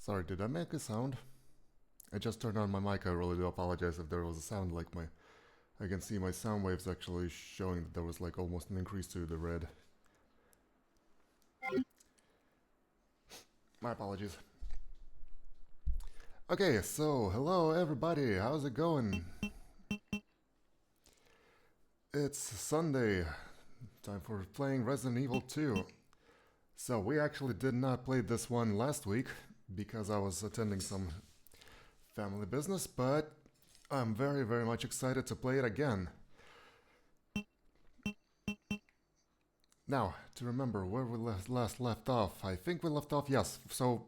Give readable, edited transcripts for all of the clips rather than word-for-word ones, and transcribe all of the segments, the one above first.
Sorry, did I make a sound? I just turned on my mic. I really do apologize if there was a sound like my... I can see my sound waves actually showing that there was like almost an increase to the red. My apologies. Okay, so hello everybody, how's it going? It's Sunday, time for playing Resident Evil 2. So we actually did not play this one last week because I was attending some family business, but I'm very much excited to play it again. Now, to remember where we last left off, I think we left off, yes, so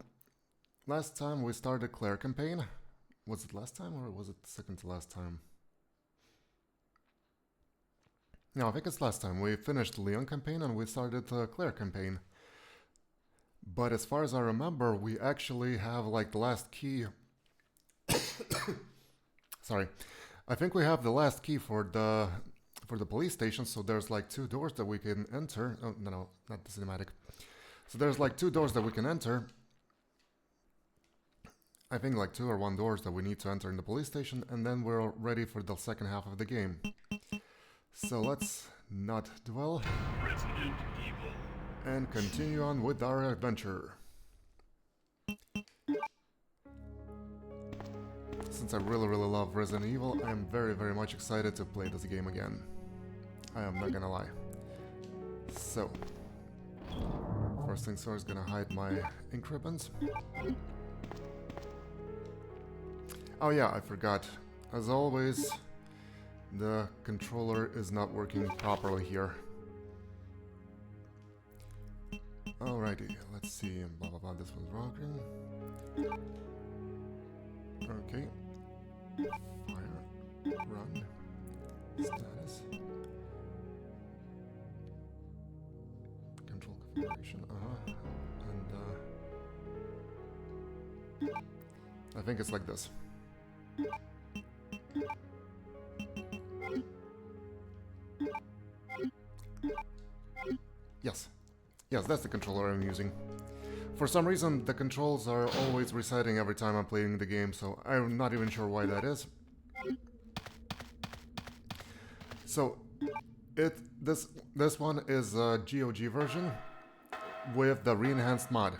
last time we started Claire campaign. Was it last time or was it second to last time? No, I think it's last time. We finished the Leon campaign and we started the Claire campaign. But as far as I remember, we actually have like the last key. Sorry. I think we have the last key for the police station, so there's like two doors that we can enter. Oh, no, not the cinematic. So there's like two doors that we can enter. I think like two or one doors that we need to enter in the police station, and then we're ready for the second half of the game. So let's not dwell and continue on with our adventure. Since I really love Resident Evil, I am very much excited to play this game again. I am not gonna lie. So, first things first, gonna hide my ink ribbons. Oh yeah, I forgot. As always, the controller is not working properly here. Alrighty, let's see. Blah blah blah, this one's rocking. Okay. Fire. Run. Status. Control configuration. And I think it's like this. Yes. Yes, that's the controller I'm using. For some reason, the controls are always resetting every time I'm playing the game, so I'm not even sure why that is. So, this one is a GOG version with the re-enhanced mod.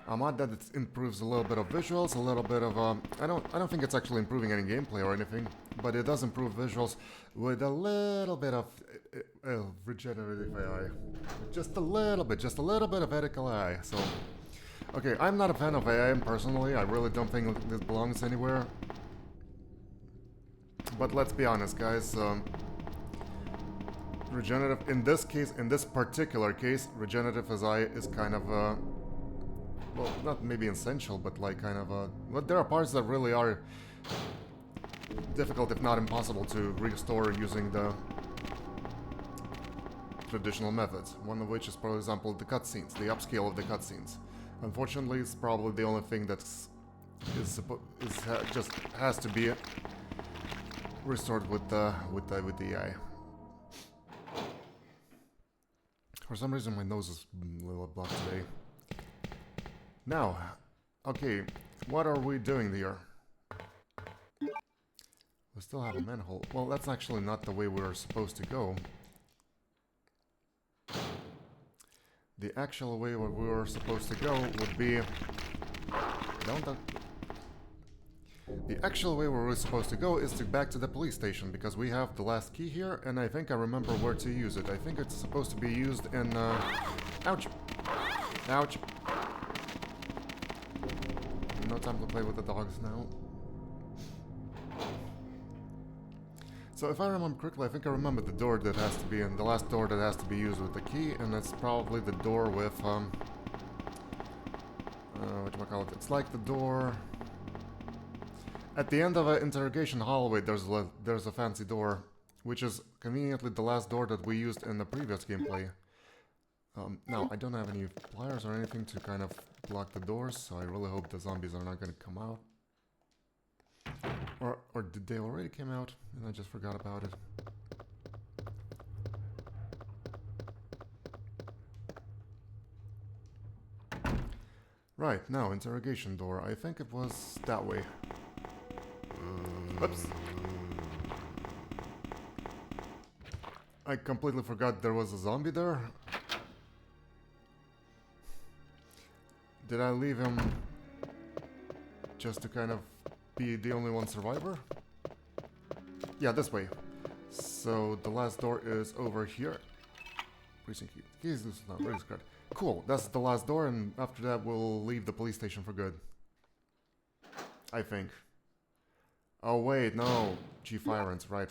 A mod that improves a little bit of visuals, a little bit of I don't think it's actually improving any gameplay or anything, but it does improve visuals with a little bit of regenerative AI. Just a little bit of ethical AI. So, okay, I'm not a fan of AI personally. I really don't think this belongs anywhere. But let's be honest, guys. Regenerative, in this particular case, regenerative AI is kind of well, not maybe essential, but like kind of but there are parts that really are difficult, if not impossible, to restore using the traditional methods. One of which is, for example, the cutscenes, the upscale of the cutscenes. Unfortunately, it's probably the only thing that's just has to be restored with the AI. For some reason, my nose is a little blocked today. Now, okay, what are we doing here? We still have a manhole. Well, that's actually not the way we're supposed to go. The actual way where we were supposed to go would be... The actual way where we're supposed to go is back to the police station, because we have the last key here, and I think I remember where to use it. I think it's supposed to be used in... Ouch! Ouch! No time to play with the dogs now. So if I remember correctly, I think I remember the door that has to be in, the last door that has to be used with the key, and that's probably the door with, whatchamacallit, it's like the door... At the end of an interrogation hallway, there's a fancy door, which is conveniently the last door that we used in the previous gameplay. Now, I don't have any pliers or anything to kind of block the doors, so I really hope the zombies are not going to come out. Or did they already come out and I just forgot about it? Right, now, interrogation door. I think it was that way. Oops. I completely forgot there was a zombie there. Did I leave him just to kind of be the only one survivor? Yeah, this way. So the last door is over here. Precinct key. Keys, this is not race card. Cool, that's the last door, and after that we'll leave the police station for good. I think. Oh wait, no. Chief Irons, right.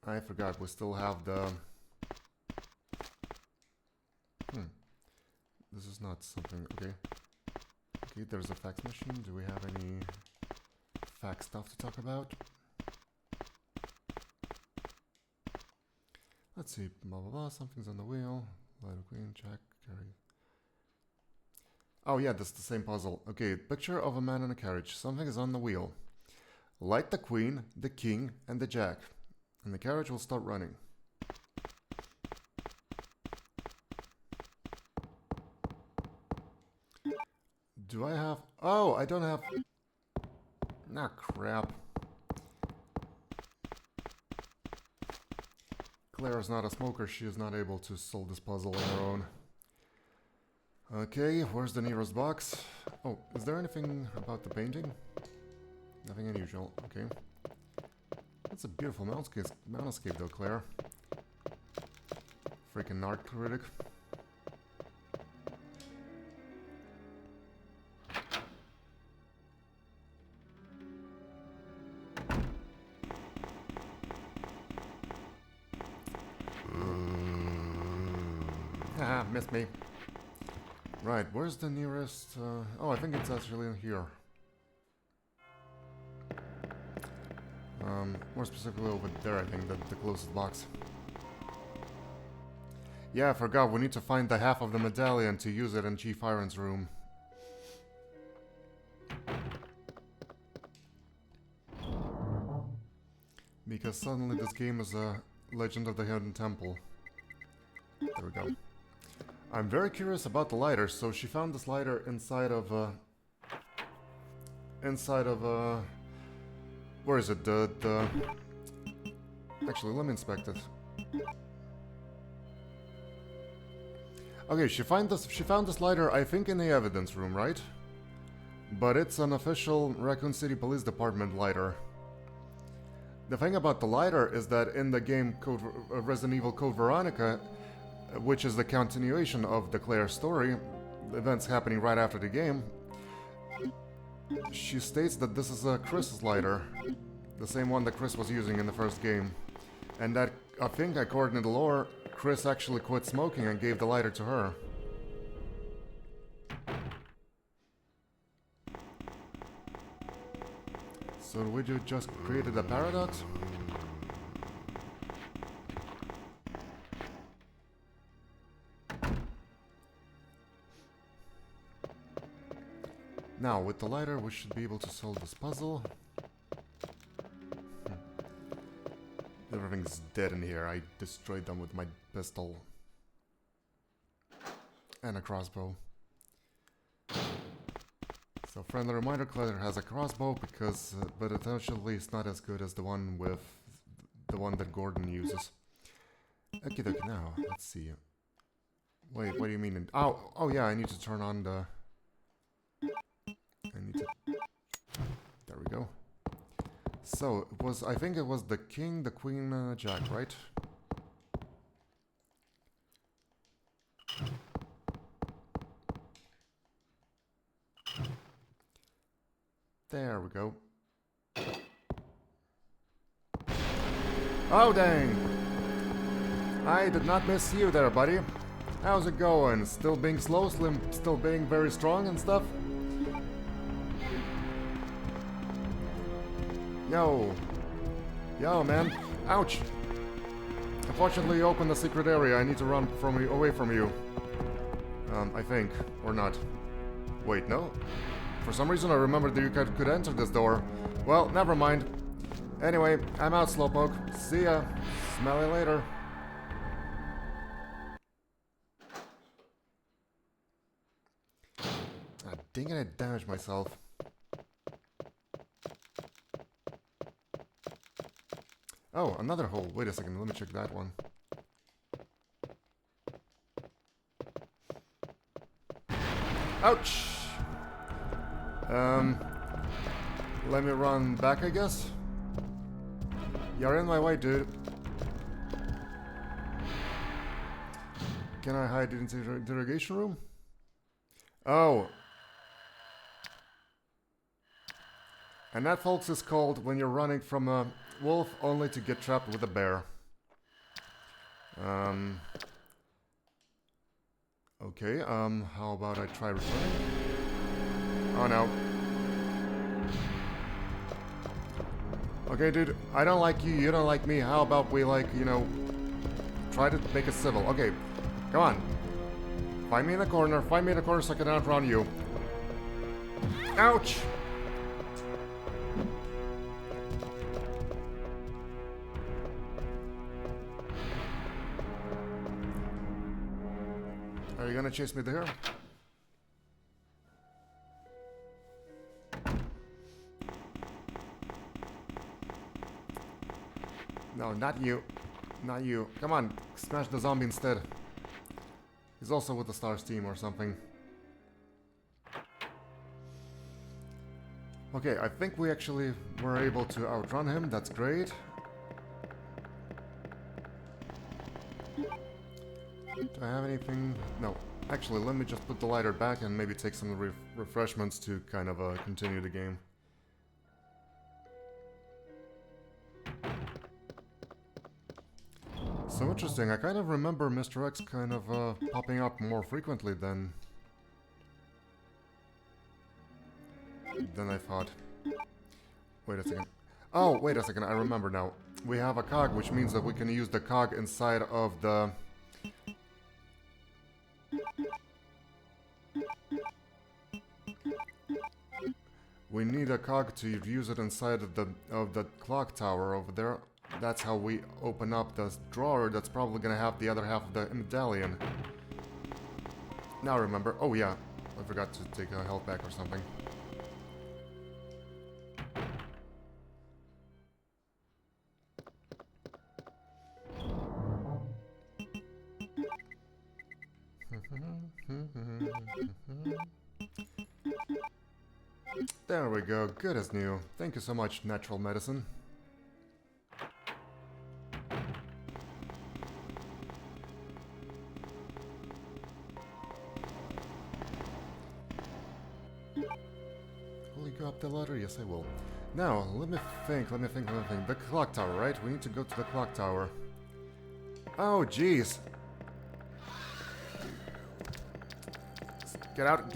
I forgot, we still have the... This is not something... Okay. Okay, there's a fax machine. Do we have any fax stuff to talk about? Let's see. Blah blah blah. Something's on the wheel. Light of queen, check, carry. Oh yeah, that's the same puzzle. Okay, picture of a man in a carriage. Something is on the wheel. Light the queen, the king, and the jack. And the carriage will start running. Do I have... Oh, I don't have... Nah, crap. Claire is not a smoker. She is not able to solve this puzzle on her own. Okay, where's the nearest box? Oh, is there anything about the painting? Nothing unusual. Okay. That's a beautiful moundscape though, Claire. Freaking art critic. Haha, missed me. Right, where's the nearest... oh, I think it's actually in here. More specifically over there, I think, the closest box. Yeah, I forgot, we need to find the half of the medallion to use it in Chief Irons' room. Because suddenly this game is a Legend of the Hidden Temple. There we go. I'm very curious about the lighter, so she found this lighter inside of where is it? Actually, let me inspect it. Okay, she found this lighter, I think, in the evidence room, right? But it's an official Raccoon City Police Department lighter. The thing about the lighter is that in the game Resident Evil Code Veronica, which is the continuation of the Claire story, the events happening right after the game, she states that this is Chris's lighter, the same one that Chris was using in the first game, and that, I think, according to the lore, Chris actually quit smoking and gave the lighter to her. So we just created a paradox? Now, with the lighter, we should be able to solve this puzzle. Everything's dead in here. I destroyed them with my pistol. And a crossbow. So, friendly reminder, Claire has a crossbow, because, but essentially it's not as good as the one that Gordon uses. Okay, now, let's see. Wait, what do you mean? Oh yeah, I need to turn on the... There we go. So, I think it was the king, the queen, jack, right? There we go. Oh, dang! I did not miss you there, buddy. How's it going? Still being slow, still being very strong and stuff? Yo, man. Ouch. Unfortunately, you opened the secret area. I need to run away from you. I think. Or not. Wait, no? For some reason I remembered that you could enter this door. Well, never mind. Anyway, I'm out, Slowpoke. See ya. Smell you later. dang it, I damaged myself. Oh, another hole. Wait a second, let me check that one. Ouch! Let me run back, I guess? You're in my way, dude. Can I hide into the interrogation room? Oh. And that, folks, is called when you're running from a wolf only to get trapped with a bear. Okay, how about I try returning? Oh no. Okay, dude, I don't like you, you don't like me. How about we, like, you know, try to make it civil. Okay, come on. Find me in the corner so I can outrun you. Ouch! Are you gonna chase me there? No, not you. Not you. Come on, smash the zombie instead. He's also with the Stars team or something. Okay, I think we actually were able to outrun him. That's great. Do I have anything? No. Actually, let me just put the lighter back and maybe take some refreshments to kind of continue the game. So interesting, I kind of remember Mr. X kind of popping up more frequently than I thought. Wait a second. Oh, wait a second, I remember now. We have a cog, which means that we can use the cog inside of the... We need a cog to use it inside of the clock tower over there. That's how we open up this drawer that's probably gonna have the other half of the medallion. Now remember. Oh yeah, I forgot to take a health back or something. There we go, good as new. Thank you so much, natural medicine. Will you go up the ladder? Yes, I will. Now, let me think. The clock tower, right? We need to go to the clock tower. Oh, jeez. Get out of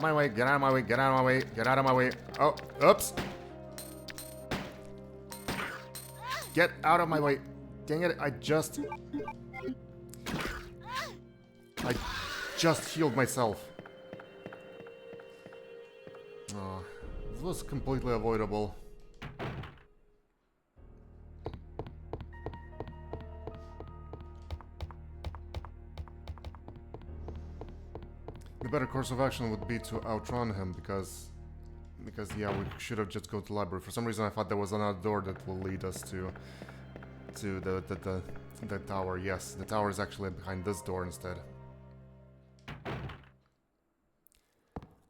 my way, get out of my way. Oh, oops. Get out of my way. Dang it, I just healed myself. Oh, this was completely avoidable. The better course of action would be to outrun him because yeah, we should have just go to the library. For some reason I thought there was another door that will lead us to the tower. Yes, the tower is actually behind this door instead.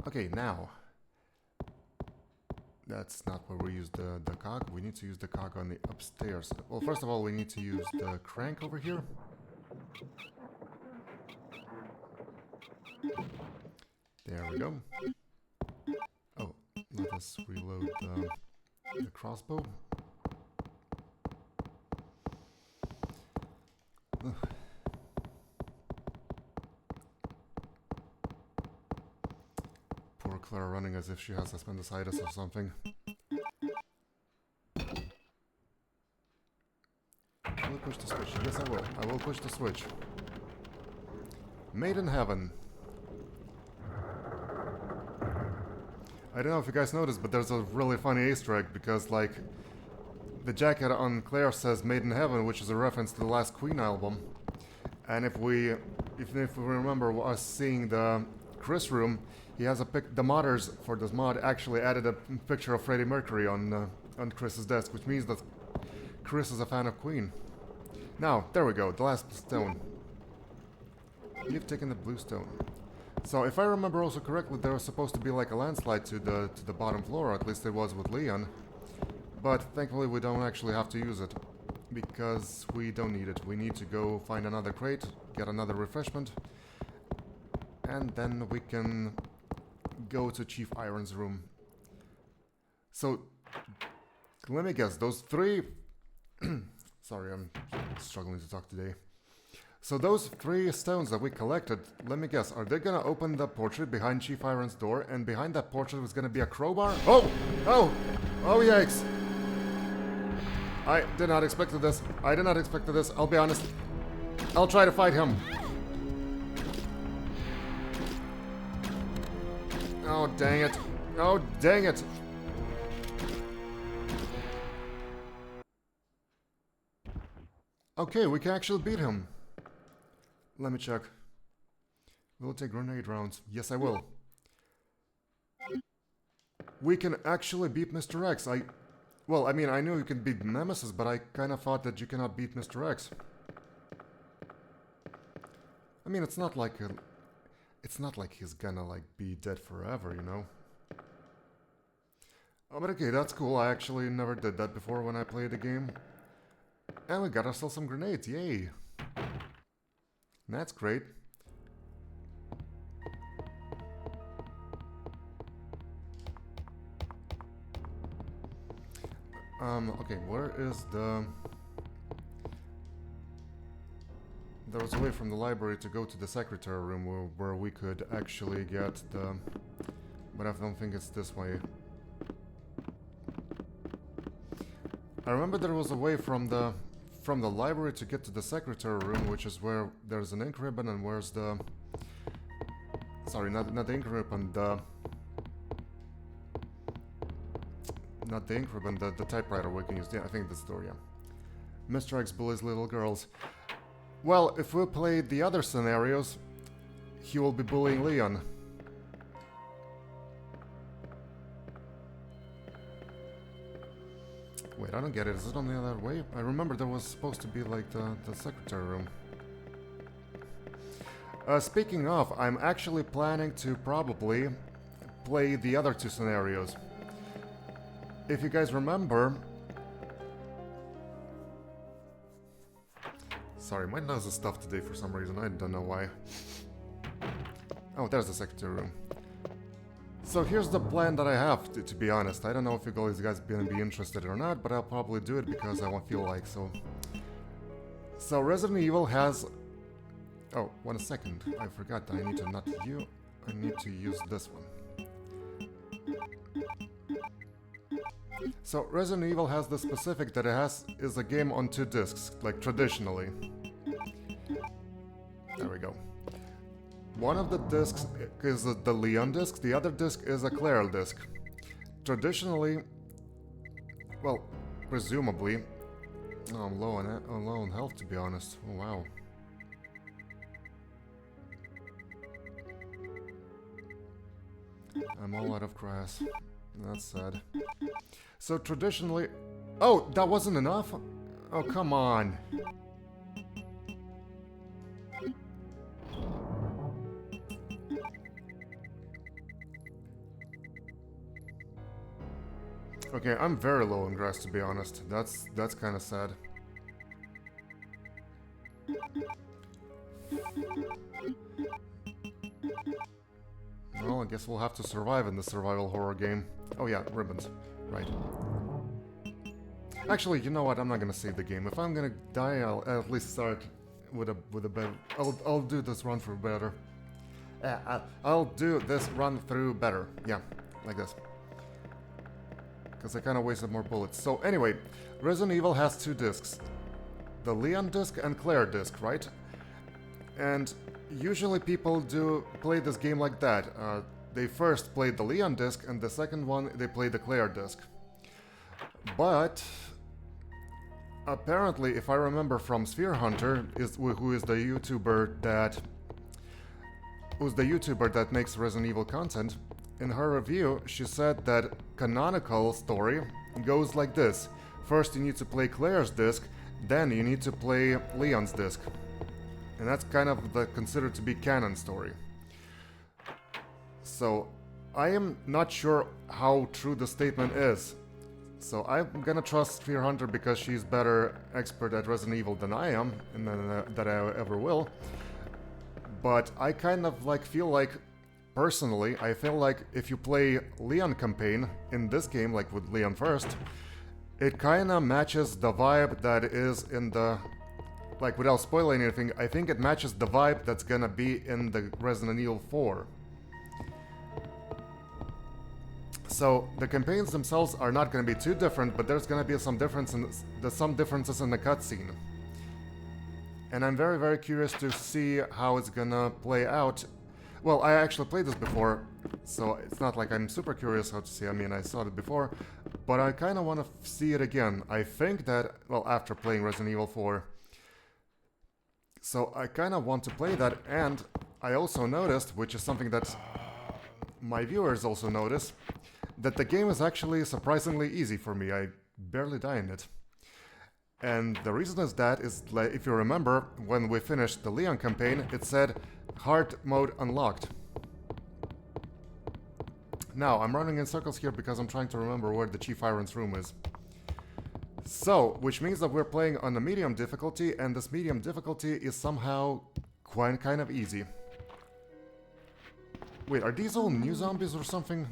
Okay, now that's not where we use the cog. We need to use the cog on the upstairs. Well, first of all, we need to use the crank over here. There we go. Oh, let us reload the crossbow. Ugh. Poor Clara running as if she has appendicitis or something. I will push the switch. Yes, I will. I will push the switch. Made in heaven. I don't know if you guys noticed, but there's a really funny Easter egg because, like, the jacket on Claire says Made in Heaven, which is a reference to the last Queen album. And if we remember us seeing the Chris room, he has the modders for this mod actually added a picture of Freddie Mercury on Chris's desk, which means that Chris is a fan of Queen. Now, there we go, the last stone. You've taken the blue stone. So, if I remember also correctly, there was supposed to be like a landslide to the bottom floor, or at least it was with Leon. But thankfully we don't actually have to use it, because we don't need it. We need to go find another crate, get another refreshment, and then we can go to Chief Iron's room. So, let me guess, those three... Sorry, I'm struggling to talk today. So those 3 stones that we collected, let me guess, are they gonna open the portrait behind Chief Iron's door, and behind that portrait was gonna be a crowbar? Oh! Oh! Oh, yikes! I did not expect this. I did not expect this, I'll be honest. I'll try to fight him. Oh, dang it. Oh, dang it! Okay, we can actually beat him. Let me check. Will it take grenade rounds? Yes, I will. We can actually beat Mr. X. Well, I mean, I knew you can beat Nemesis, but I kind of thought that you cannot beat Mr. X. I mean, it's not like he's gonna, like, be dead forever, you know? Oh, but okay, that's cool. I actually never did that before when I played the game. And we got ourselves some grenades, yay! That's great. Okay, where is the... There was a way from the library to go to the secretary room where we could actually get the... But I don't think it's this way. I remember there was a way from the library to get to the secretary room, which is where there's an ink ribbon and where's the... Sorry, not the ink ribbon, not the ink ribbon, the typewriter we can use. Yeah, I think this door, yeah. Mr. X bullies little girls. Well, if we play the other scenarios, he will be bullying Leon. Wait, I don't get it. Is it on the other way? I remember there was supposed to be like the secretary room. Speaking of, I'm actually planning to probably play the other 2 scenarios. If you guys remember... Sorry, my nose is stuffed today for some reason. I don't know why. Oh, there's the secretary room. So here's the plan that I have, to be honest. I don't know if you guys gonna be interested or not, but I'll probably do it because I won't feel like so. So Resident Evil has... Oh, 1 second. I forgot that I need to not you. I need to use this one. So Resident Evil has the specific that it is a game on 2 discs, like traditionally. There we go. One of the discs is the Leon disc, the other disc is a Claire disc. Traditionally, well, presumably, oh, I'm low on health to be honest. Oh wow. I'm all out of grass. That's sad. So traditionally... Oh, that wasn't enough? Oh, come on. Okay, I'm very low on grass to be honest. That's kind of sad. Well, I guess we'll have to survive in the survival horror game. Oh yeah, ribbons. Right. Actually, you know what? I'm not gonna save the game. If I'm gonna die, I'll at least start with a better... I'll do this run through better. I'll do this run through better. Yeah, like this. Because I kind of wasted more bullets. So anyway, Resident Evil has 2 discs. The Leon disc and Claire disc, right? And usually people do play this game like that. They first play the Leon disc, and the second one they play the Claire disc. But apparently, if I remember from Sphere Hunter, who is the YouTuber that who's the YouTuber that makes Resident Evil content, in her review, she said that canonical story goes like this. First you need to play Claire's disc, then you need to play Leon's disc. And that's kind of considered to be canon story. So, I am not sure how true the statement is. So I'm gonna trust Fear Hunter because she's better expert at Resident Evil than I am, and that I ever will. But I kind of feel like, personally, I feel like if you play Leon campaign in this game, like with Leon first, it kind of matches the vibe that is in the... Like, without spoiling anything, I think it matches the vibe that's gonna be in the Resident Evil 4. So, the campaigns themselves are not gonna be too different, but there's gonna be some differences in the cutscene. And I'm very, very curious to see how it's gonna play out. Well, I actually played this before, so it's not like I'm super curious how to see. I mean, I saw it before, but I kind of want to see it again. I think that, well, after playing Resident Evil 4. So I kind of want to play that, and I also noticed, which is something that my viewers also notice, that the game is actually surprisingly easy for me. I barely die in it. And the reason is that is, like, if you remember, when we finished the Leon campaign, it said hard mode unlocked. Now, I'm running in circles here because I'm trying to remember where the Chief Iron's room is. So, which means that we're playing on a medium difficulty, and this medium difficulty is somehow quite kind of easy. Wait, are these all new zombies or something?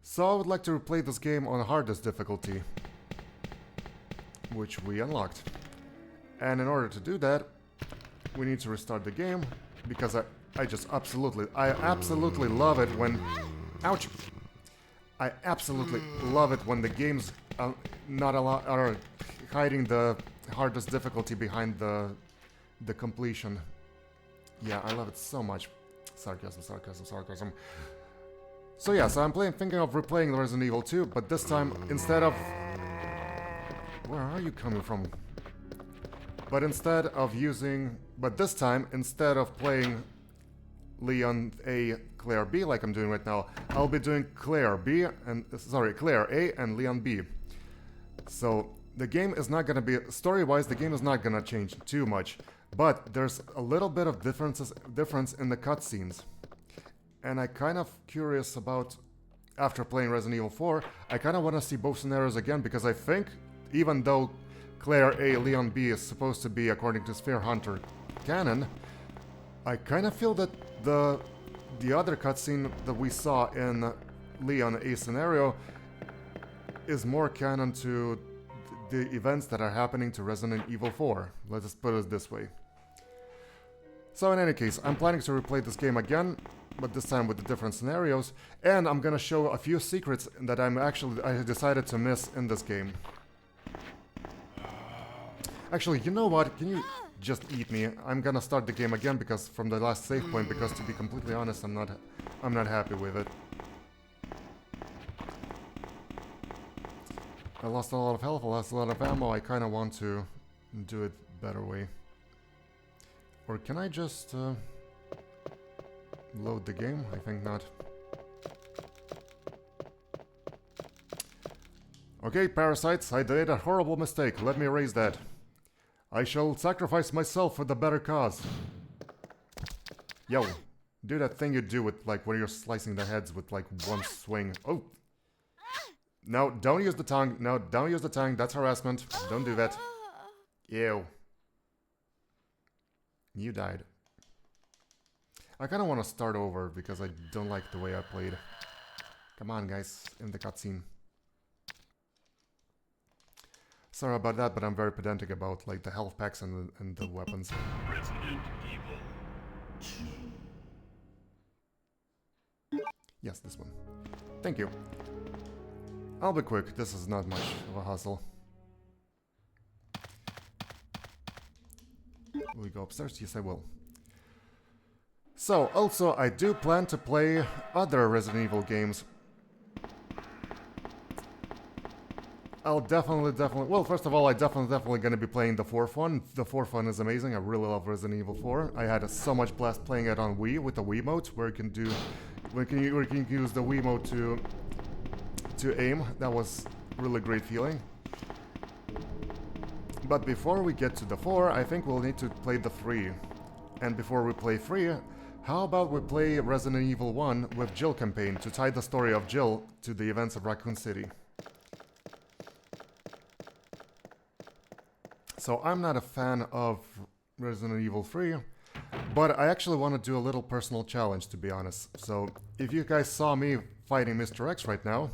So I would like to replay this game on hardest difficulty, which we unlocked. And in order to do that, we need to restart the game, because I absolutely love it when... Ouch! I absolutely love it when the games are hiding the hardest difficulty behind the completion. Yeah, I love it so much. Sarcasm, sarcasm, sarcasm. So yeah, so I'm thinking of replaying Resident Evil 2, but this time, instead of... Where are you coming from? But this time, instead of playing Leon A, Claire B, like I'm doing right now, I'll be doing Claire A and Leon B. So the game is not gonna be, story-wise, the game is not gonna change too much, but there's a little bit of difference in the cutscenes. And I kind of curious about, after playing Resident Evil 4, I kind of want to see both scenarios again, because I think, even though Claire A, Leon B is supposed to be, according to Fear Hunter canon, I kind of feel that the other cutscene that we saw in Leon A scenario is more canon to the events that are happening to Resident Evil 4. Let's just put it this way. So in any case, I'm planning to replay this game again, but this time with the different scenarios, and I'm gonna show a few secrets that I decided to miss in this game. Actually, you know what? Can you just eat me? I'm gonna start the game again because from the last save point, because to be completely honest, I'm not happy with it. I lost a lot of health, I lost a lot of ammo. I kind of want to do it better way. Or can I just load the game? I think not. Okay, parasites, I did a horrible mistake. Let me erase that. I shall sacrifice myself for the better cause. Yo, do that thing you do with, like, when you're slicing the heads with, like, one swing. Oh! No, don't use the tongue. No, don't use the tongue. That's harassment. Don't do that. Ew. You died. I kind of want to start over because I don't like the way I played. Come on, guys, in the cutscene. Sorry about that, but I'm very pedantic about, like, the health packs and the weapons. Resident Evil 2. Yes, this one. Thank you. I'll be quick. This is not much of a hustle. Will we go upstairs? Yes, I will. So, also, I do plan to play other Resident Evil games. I'll definitely. Well, first of all, I definitely gonna be playing the fourth one. The fourth one is amazing. I really love Resident Evil 4. I had so much blast playing it on Wii with the Wiimote, where you can do, where you can use the Wiimote to aim. That was really great feeling. But before we get to the 4, I think we'll need to play the 3. And before we play 3, how about we play Resident Evil 1 with Jill campaign to tie the story of Jill to the events of Raccoon City. So I'm not a fan of Resident Evil 3, but I actually want to do a little personal challenge, to be honest. So if you guys saw me fighting Mr. X right now,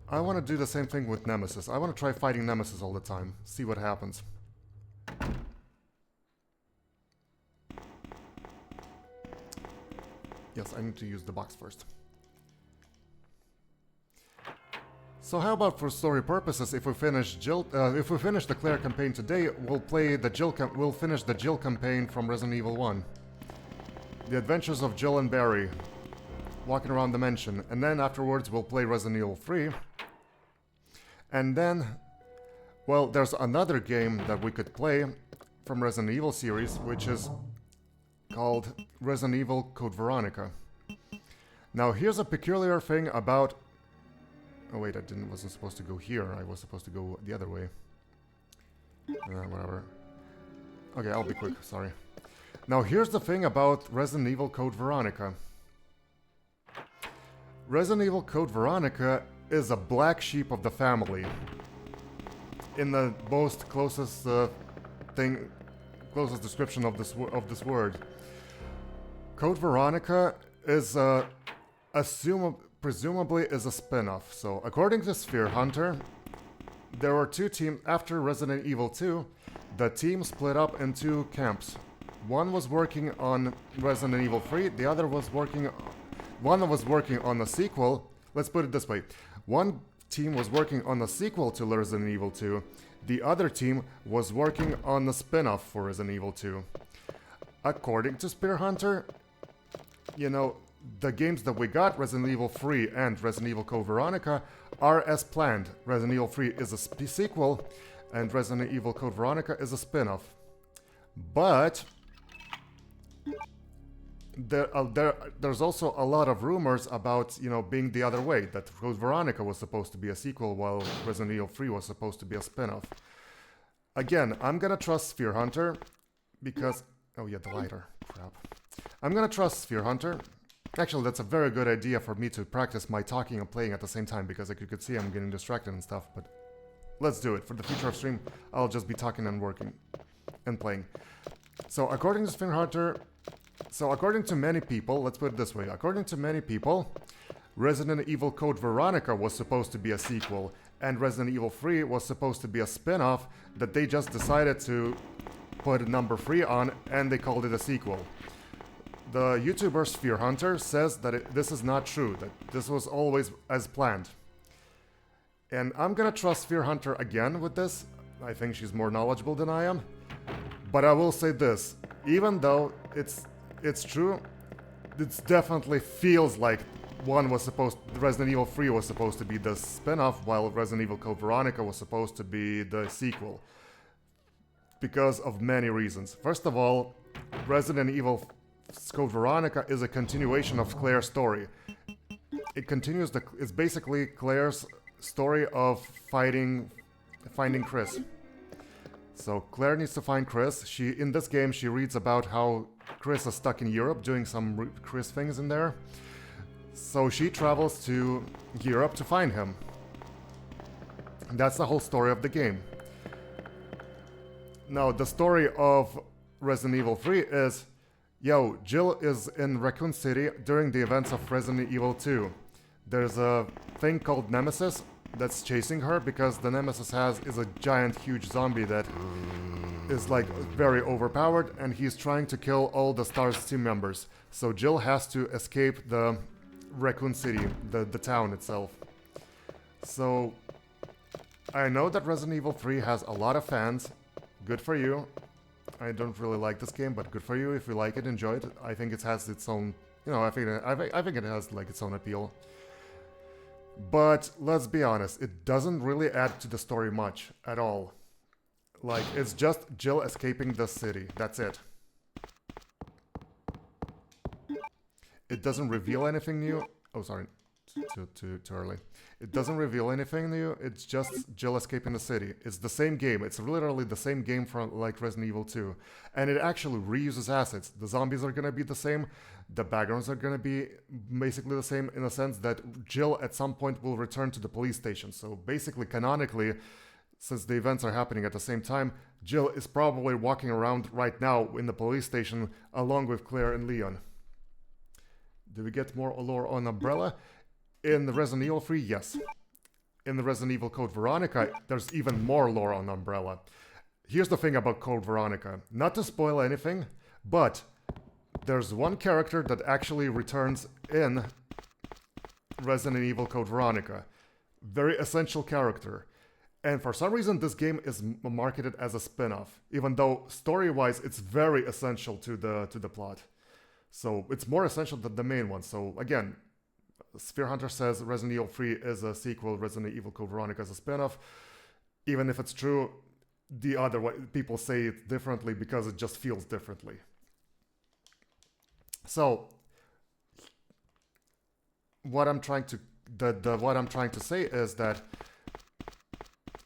I want to do the same thing with Nemesis. I want to try fighting Nemesis all the time, see what happens. Yes, I need to use the box first. So how about for story purposes, if we finish the Claire campaign today, we'll finish the Jill campaign from Resident Evil 1. The adventures of Jill and Barry, walking around the mansion, and then afterwards we'll play Resident Evil 3. And then, well, there's another game that we could play from Resident Evil series, which is called Resident Evil Code Veronica. Now here's a peculiar thing about... Oh wait, I wasn't supposed to go here. I was supposed to go the other way. Whatever. Okay, I'll be quick, sorry. Now here's the thing about Resident Evil Code Veronica. Resident Evil Code Veronica is a black sheep of the family. In the most closest closest description of this word. Code Veronica is presumably is a spin-off. So, according to Sphere Hunter, there were two teams after Resident Evil 2. The team split up in two camps. One was working on Resident Evil 3, the other was working... One was working on a sequel. Let's put it this way. One team was working on a sequel to Resident Evil 2. The other team was working on the spin-off for Resident Evil 2. According to Spear Hunter, you know, the games that we got, Resident Evil 3 and Resident Evil Code Veronica, are as planned. Resident Evil 3 is a sequel, and Resident Evil Code Veronica is a spin-off. But there's also a lot of rumors about, you know, being the other way, that Code Veronica was supposed to be a sequel while Resident Evil 3 was supposed to be a spin-off. Again, I'm gonna trust Sphere Hunter because... Oh yeah, the lighter. Crap. I'm gonna trust Sphere Hunter. Actually, that's a very good idea for me to practice my talking and playing at the same time, because like you could see I'm getting distracted and stuff, but let's do it. For the future of stream, I'll just be talking and working and playing. So according to Sphere Hunter... So according to many people, let's put it this way, according to many people, Resident Evil Code Veronica was supposed to be a sequel, and Resident Evil 3 was supposed to be a spin-off that they just decided to put number 3 on, and they called it a sequel. The YouTuber Sphere Hunter says that this is not true, that this was always as planned. And I'm gonna trust Sphere Hunter again with this. I think she's more knowledgeable than I am. But I will say this, even though it's true, it definitely feels like Resident Evil 3 was supposed to be the spin-off, while Resident Evil Code Veronica was supposed to be the sequel. Because of many reasons. First of all, Resident Evil Code Veronica is a continuation of Claire's story. It's basically Claire's story of finding Chris. So Claire needs to find Chris. In this game, she reads about how Chris is stuck in Europe doing some Chris things in there. So she travels to Europe to find him. That's the whole story of the game. Now, the story of Resident Evil 3 is, yo, Jill is in Raccoon City during the events of Resident Evil 2. There's a thing called Nemesis that's chasing her, because the Nemesis is a giant, huge zombie that is like very overpowered, and he's trying to kill all the STARS team members. So Jill has to escape the Raccoon City, the town itself. So I know that Resident Evil 3 has a lot of fans. Good for you. I don't really like this game, but good for you. If you like it, enjoy it. I think it has its own, you know, I think it has like its own appeal. But let's be honest, it doesn't really add to the story much at all. Like, it's just Jill escaping the city. That's it. It doesn't reveal anything new. Oh, sorry. Too early. It doesn't reveal anything new. It's just Jill escaping the city. It's the same game. It's literally the same game from like Resident Evil 2. And it actually reuses assets. The zombies are gonna be the same. The backgrounds are gonna be basically the same in the sense that Jill at some point will return to the police station. So basically, canonically, since the events are happening at the same time, Jill is probably walking around right now in the police station along with Claire and Leon. Do we get more lore on Umbrella? In the Resident Evil 3, yes. In the Resident Evil Code Veronica, there's even more lore on Umbrella. Here's the thing about Code Veronica. Not to spoil anything, but there's one character that actually returns in Resident Evil Code Veronica. Very essential character. And for some reason, this game is marketed as a spin-off, even though story-wise, it's very essential to the plot. So it's more essential than the main one. So again, Sphere Hunter says Resident Evil 3 is a sequel, Resident Evil Code Veronica is a spin-off. Even if it's true, the other way, people say it differently because it just feels differently. So what I'm trying to say is that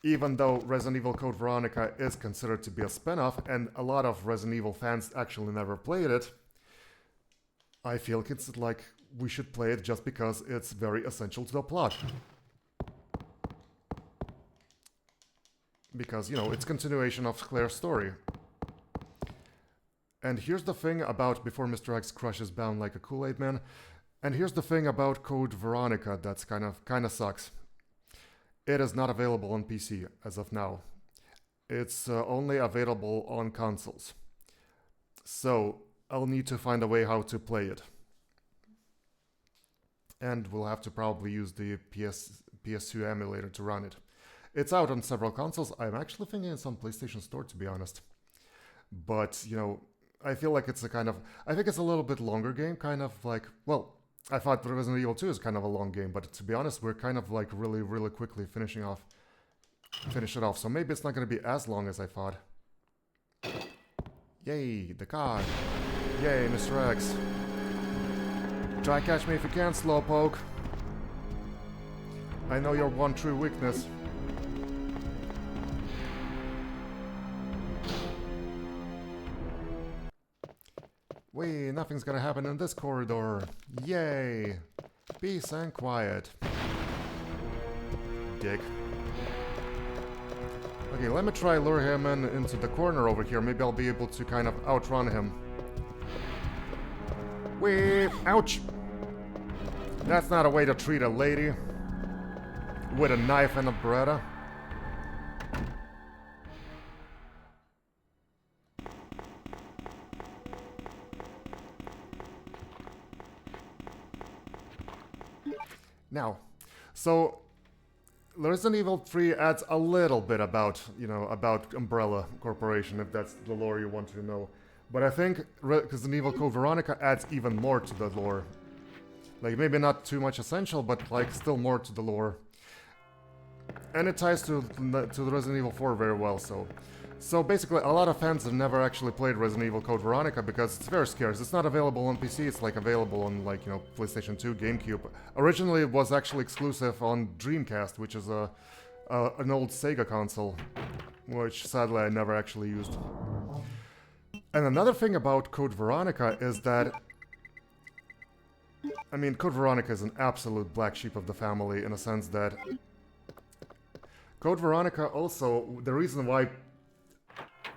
even though Resident Evil Code Veronica is considered to be a spin-off, and a lot of Resident Evil fans actually never played it, I feel it's like we should play it just because it's very essential to the plot. Because, you know, it's continuation of Claire's story. And here's the thing about Before Mr. X crushes bound like a Kool-Aid man. And here's the thing about Code Veronica that's kind of sucks. It is not available on PC as of now. It's only available on consoles. So I'll need to find a way how to play it. And we'll have to probably use the PS2 emulator to run it. It's out on several consoles. I'm actually thinking it's on PlayStation Store, to be honest. But, you know, I feel like it's I think it's a little bit longer game, kind of like, well, I thought Resident Evil 2 is kind of a long game, but to be honest, we're kind of like really, really quickly finish it off. So maybe it's not going to be as long as I thought. Yay, the car. Yay, Mr. X. Try catch me if you can, Slowpoke. I know your one true weakness. Wait, nothing's gonna happen in this corridor. Yay! Peace and quiet. Dick. Okay, let me try lure him into the corner over here. Maybe I'll be able to kind of outrun him. Wait! Ouch! That's not a way to treat a lady. With a knife and a Beretta. Now, so Resident Evil 3 adds a little bit about, you know, about Umbrella Corporation, if that's the lore you want to know. But I think Resident Evil Code Veronica adds even more to the lore. Like, maybe not too much essential, but like still more to the lore. And it ties to the Resident Evil 4 very well, so... So basically, a lot of fans have never actually played Resident Evil Code Veronica because it's very scarce. It's not available on PC, it's like available on, like, you know, PlayStation 2, GameCube. Originally, it was actually exclusive on Dreamcast, which is an old Sega console, which sadly I never actually used. And another thing about Code Veronica is that, I mean, Code Veronica is an absolute black sheep of the family in a sense that Code Veronica also, the reason why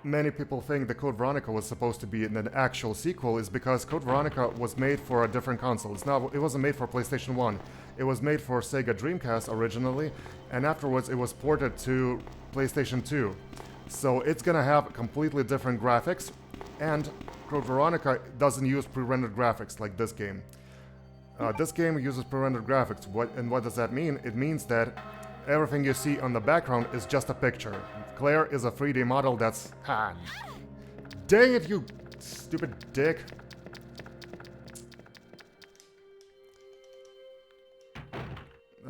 many people think that Code Veronica was supposed to be an actual sequel is because Code Veronica was made for a different console. It wasn't made for PlayStation 1. It was made for Sega Dreamcast originally, and afterwards it was ported to PlayStation 2. So it's gonna have completely different graphics, and Code Veronica doesn't use pre-rendered graphics like this game. This game uses pre-rendered graphics. What does that mean? It means that everything you see on the background is just a picture. Claire is a 3D model that's... Ha! Dang it, you stupid dick!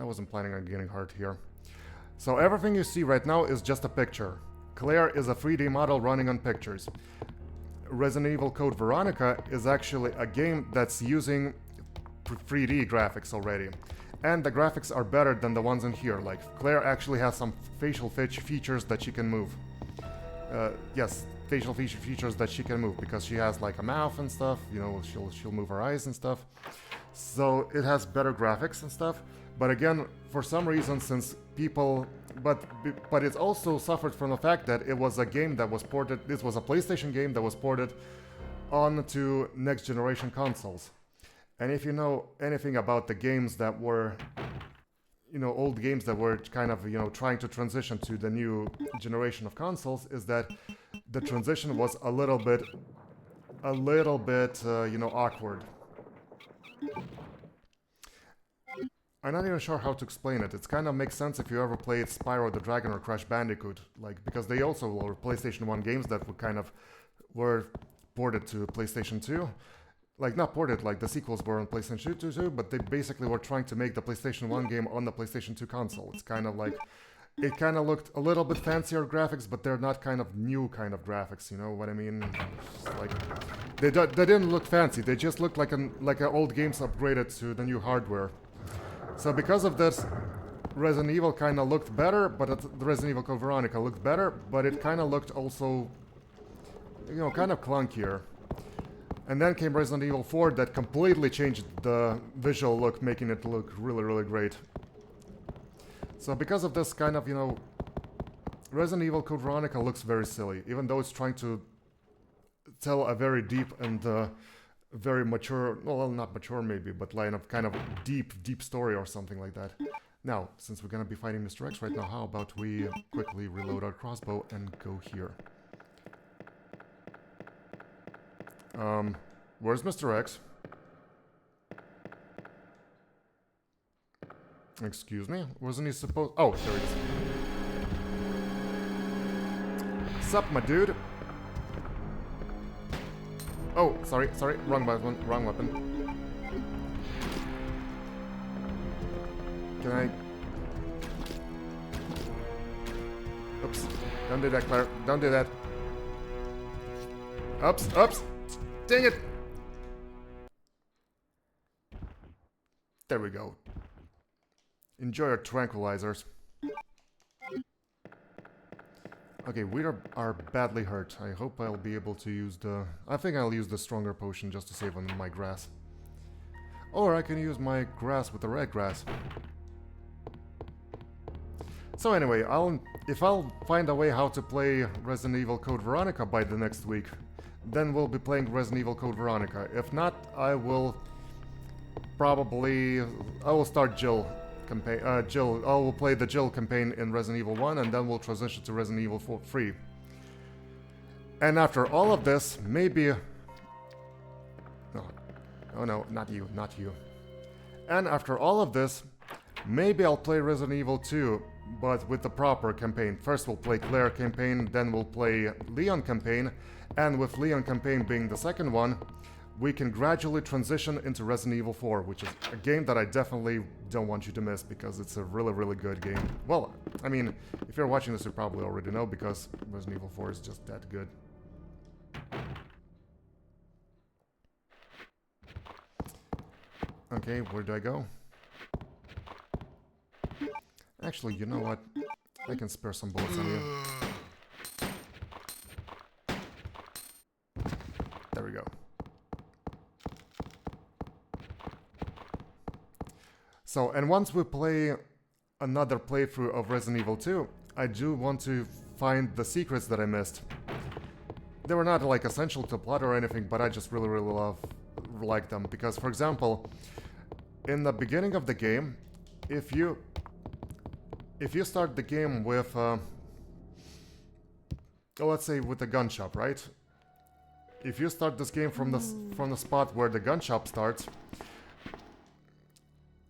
wasn't planning on getting hurt here. So everything you see right now is just a picture. Claire is a 3D model running on pictures. Resident Evil Code Veronica is actually a game that's using 3D graphics already. And the graphics are better than the ones in here. Like, Claire actually has some facial features that she can move. Yes, facial features that she can move, because she has like a mouth and stuff, you know, she'll move her eyes and stuff. So it has better graphics and stuff. But again, for some reason, since people... But it's also suffered from the fact that it was a game that was ported... This was a PlayStation game that was ported onto next generation consoles. And if you know anything about the games that were... You know, old games that were kind of, you know, trying to transition to the new generation of consoles, is that the transition was a little bit, you know, awkward. I'm not even sure how to explain it. It kind of makes sense if you ever played Spyro the Dragon or Crash Bandicoot, like, because they also were PlayStation 1 games that were ported to PlayStation 2. Like, not ported, like the sequels were on PlayStation 2 too, but they basically were trying to make the PlayStation 1 game on the PlayStation 2 console. It's kind of like, it kind of looked a little bit fancier graphics, but they're not kind of new kind of graphics, you know what I mean? Just like, they didn't look fancy, they just looked like an old games upgraded to the new hardware. So because of this, Resident Evil kind of looked better, but the Resident Evil Code Veronica looked better, but it kind of looked also, you know, kind of clunkier. And then came Resident Evil 4 that completely changed the visual look, making it look really, really great. So because of this kind of, you know, Resident Evil Code Veronica looks very silly, even though it's trying to tell a very deep and very mature, well, not mature maybe, but line of kind of deep story or something like that. Now, since we're gonna be fighting Mr. X right now, how about we quickly reload our crossbow and go here? Where's Mr. X? Excuse me? Wasn't he supposed... Oh, there he is. Sup, my dude? Oh, sorry, wrong weapon. Can I... Oops. Don't do that, Claire. Don't do that. Oops. Dang it! There we go. Enjoy your tranquilizers. Okay, we are badly hurt. I hope I'll be able to use the... I think I'll use the stronger potion just to save on my grass. Or I can use my grass with the red grass. So anyway, if I'll find a way how to play Resident Evil Code Veronica by the next week, then we'll be playing Resident Evil Code Veronica. If not, I will start Jill campaign. I will play the Jill campaign in Resident Evil 1, and then we'll transition to Resident Evil 3. And after all of this, maybe... Oh no, not you. And after all of this, maybe I'll play Resident Evil 2, but with the proper campaign. First we'll play Claire campaign, then we'll play Leon campaign, and with Leon campaign being the second one, we can gradually transition into Resident Evil 4, which is a game that I definitely don't want you to miss, because it's a really, really good game. Well, I mean, if you're watching this, you probably already know, because Resident Evil 4 is just that good. Okay, where do I go? Actually, you know what? I can spare some bullets on you. There we go. So, and once we play another playthrough of Resident Evil 2, I do want to find the secrets that I missed. They were not like essential to plot or anything, but I just really, really like them. Because, for example, in the beginning of the game, if you start the game with, let's say with the gun shop, right? If you start this game from the spot where the gun shop starts,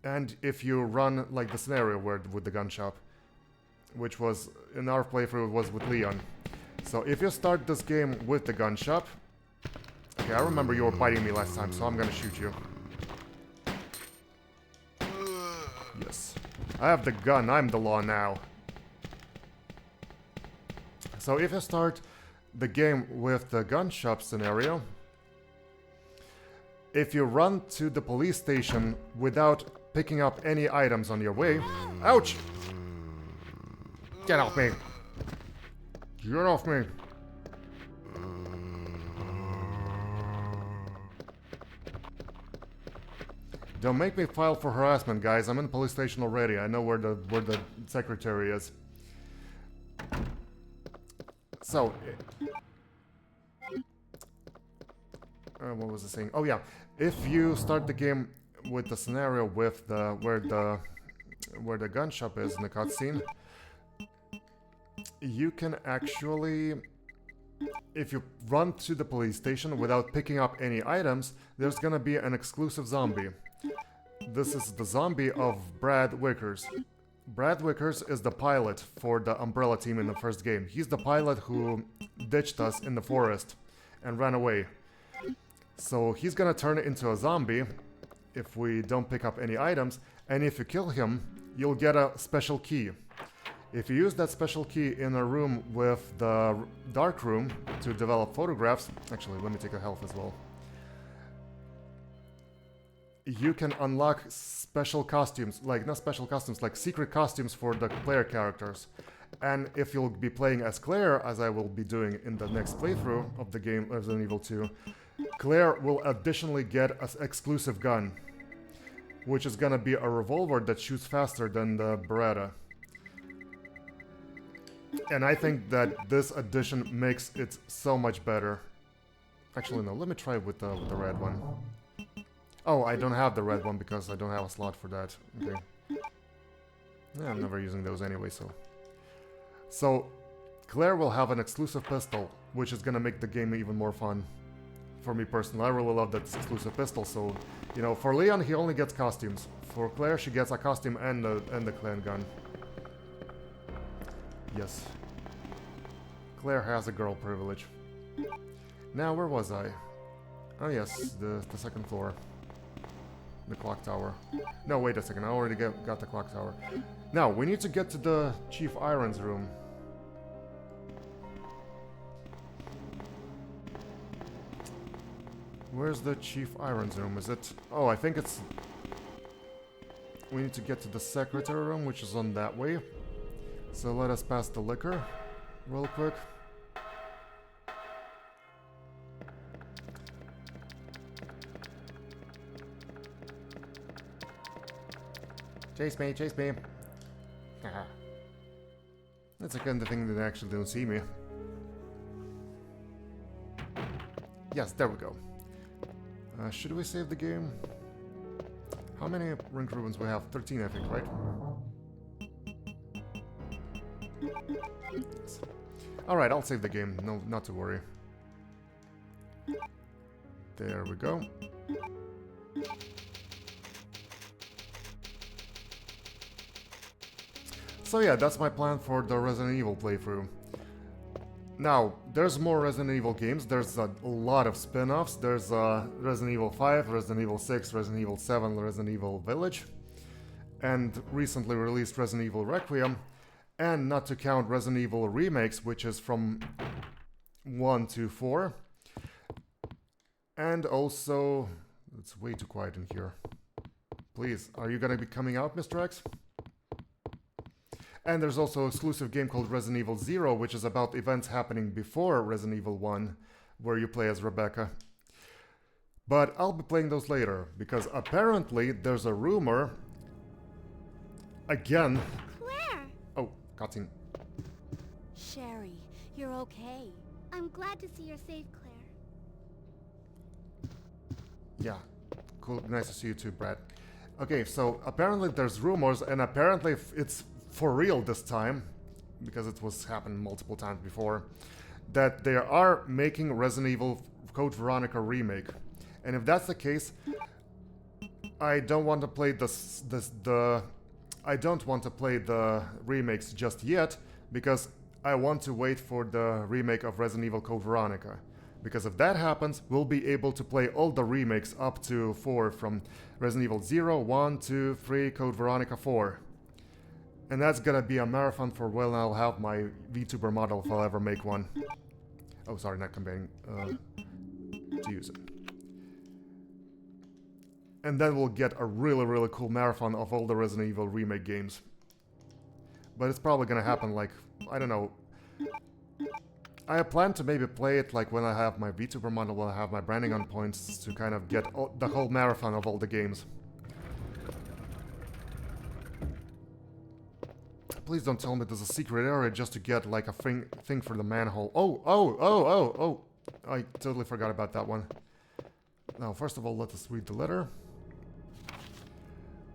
and if you run like the scenario with the gun shop, which was in our playthrough was with Leon. So if you start this game with the gun shop, okay, I remember you were biting me last time, so I'm gonna shoot you. Yes. I have the gun, I'm the law now. So if you start the game with the gun shop scenario, if you run to the police station without picking up any items on your way... Ouch! Get off me! Get off me! Don't make me file for harassment, guys. I'm in the police station already. I know where the secretary is. So, what was I saying? Oh yeah, if you start the game with the scenario with the where the gun shop is in the cutscene, you can actually, if you run to the police station without picking up any items, there's gonna be an exclusive zombie. This is the zombie of Brad Vickers. Brad Vickers is the pilot for the Umbrella team in the first game. He's the pilot who ditched us in the forest and ran away. So he's gonna turn into a zombie if we don't pick up any items, and if you kill him, you'll get a special key. If you use that special key in a room with the dark room to develop photographs... Actually, let me take a health as well. You can unlock special costumes, like, not special costumes, like secret costumes for the player characters. And if you'll be playing as Claire, as I will be doing in the next playthrough of the game Resident Evil 2, Claire will additionally get an exclusive gun, which is gonna be a revolver that shoots faster than the Beretta. And I think that this addition makes it so much better. Actually, no, let me try with the red one. Oh, I don't have the red one because I don't have a slot for that. Okay. Yeah, I'm never using those anyway, so... So, Claire will have an exclusive pistol, which is gonna make the game even more fun. For me personally, I really love that exclusive pistol, so... You know, for Leon, he only gets costumes. For Claire, she gets a costume and the clan gun. Yes. Claire has a girl privilege. Now, where was I? Oh yes, the second floor. The clock tower. No, wait a second, I already got the clock tower. Now, we need to get to the Chief Irons room. Where's the Chief Irons room? Is it... Oh, I think it's... We need to get to the secretary room, which is on that way. So let us pass the liquor real quick. Chase me, chase me. Haha. That's the kind of thing that they actually don't see me. Yes, there we go. Should we save the game? How many ring ribbons we have? 13, I think, right? Alright, I'll save the game. No, not to worry. There we go. So yeah, that's my plan for the Resident Evil playthrough. Now, there's more Resident Evil games. There's a lot of spin-offs. There's Resident Evil 5, Resident Evil 6, Resident Evil 7, Resident Evil Village, and recently released Resident Evil Requiem, and not to count Resident Evil remakes, which is from 1 to 4. And also... It's way too quiet in here. Please, are you gonna be coming out, Mr. X? And there's also an exclusive game called Resident Evil 0, which is about events happening before Resident Evil 1, where you play as Rebecca. But I'll be playing those later, because apparently there's a rumor... Again... Claire! Oh, cutscene. Sherry, you're okay. I'm glad to see you're safe, Claire. Yeah, cool. Nice to see you too, Brad. Okay, so apparently there's rumors, and apparently it's for real this time, because it was happened multiple times before, that they are making Resident Evil Code Veronica remake. And if that's the case, I don't want to play I don't want to play the remakes just yet, because I want to wait for the remake of Resident Evil Code Veronica. Because if that happens, we'll be able to play all the remakes up to 4 from Resident Evil 0, 1, 2, 3, Code Veronica 4. And that's gonna be a marathon for when I'll have my VTuber model if I'll ever make one. Oh, sorry, not comparing. To use it. And then we'll get a really, really cool marathon of all the Resident Evil remake games. But it's probably gonna happen like, I don't know. I plan to maybe play it like when I have my VTuber model, when I have my branding on points to kind of get the whole marathon of all the games. Please don't tell me there's a secret area just to get like a thing for the manhole. Oh! I totally forgot about that one. Now, first of all, let us read the letter.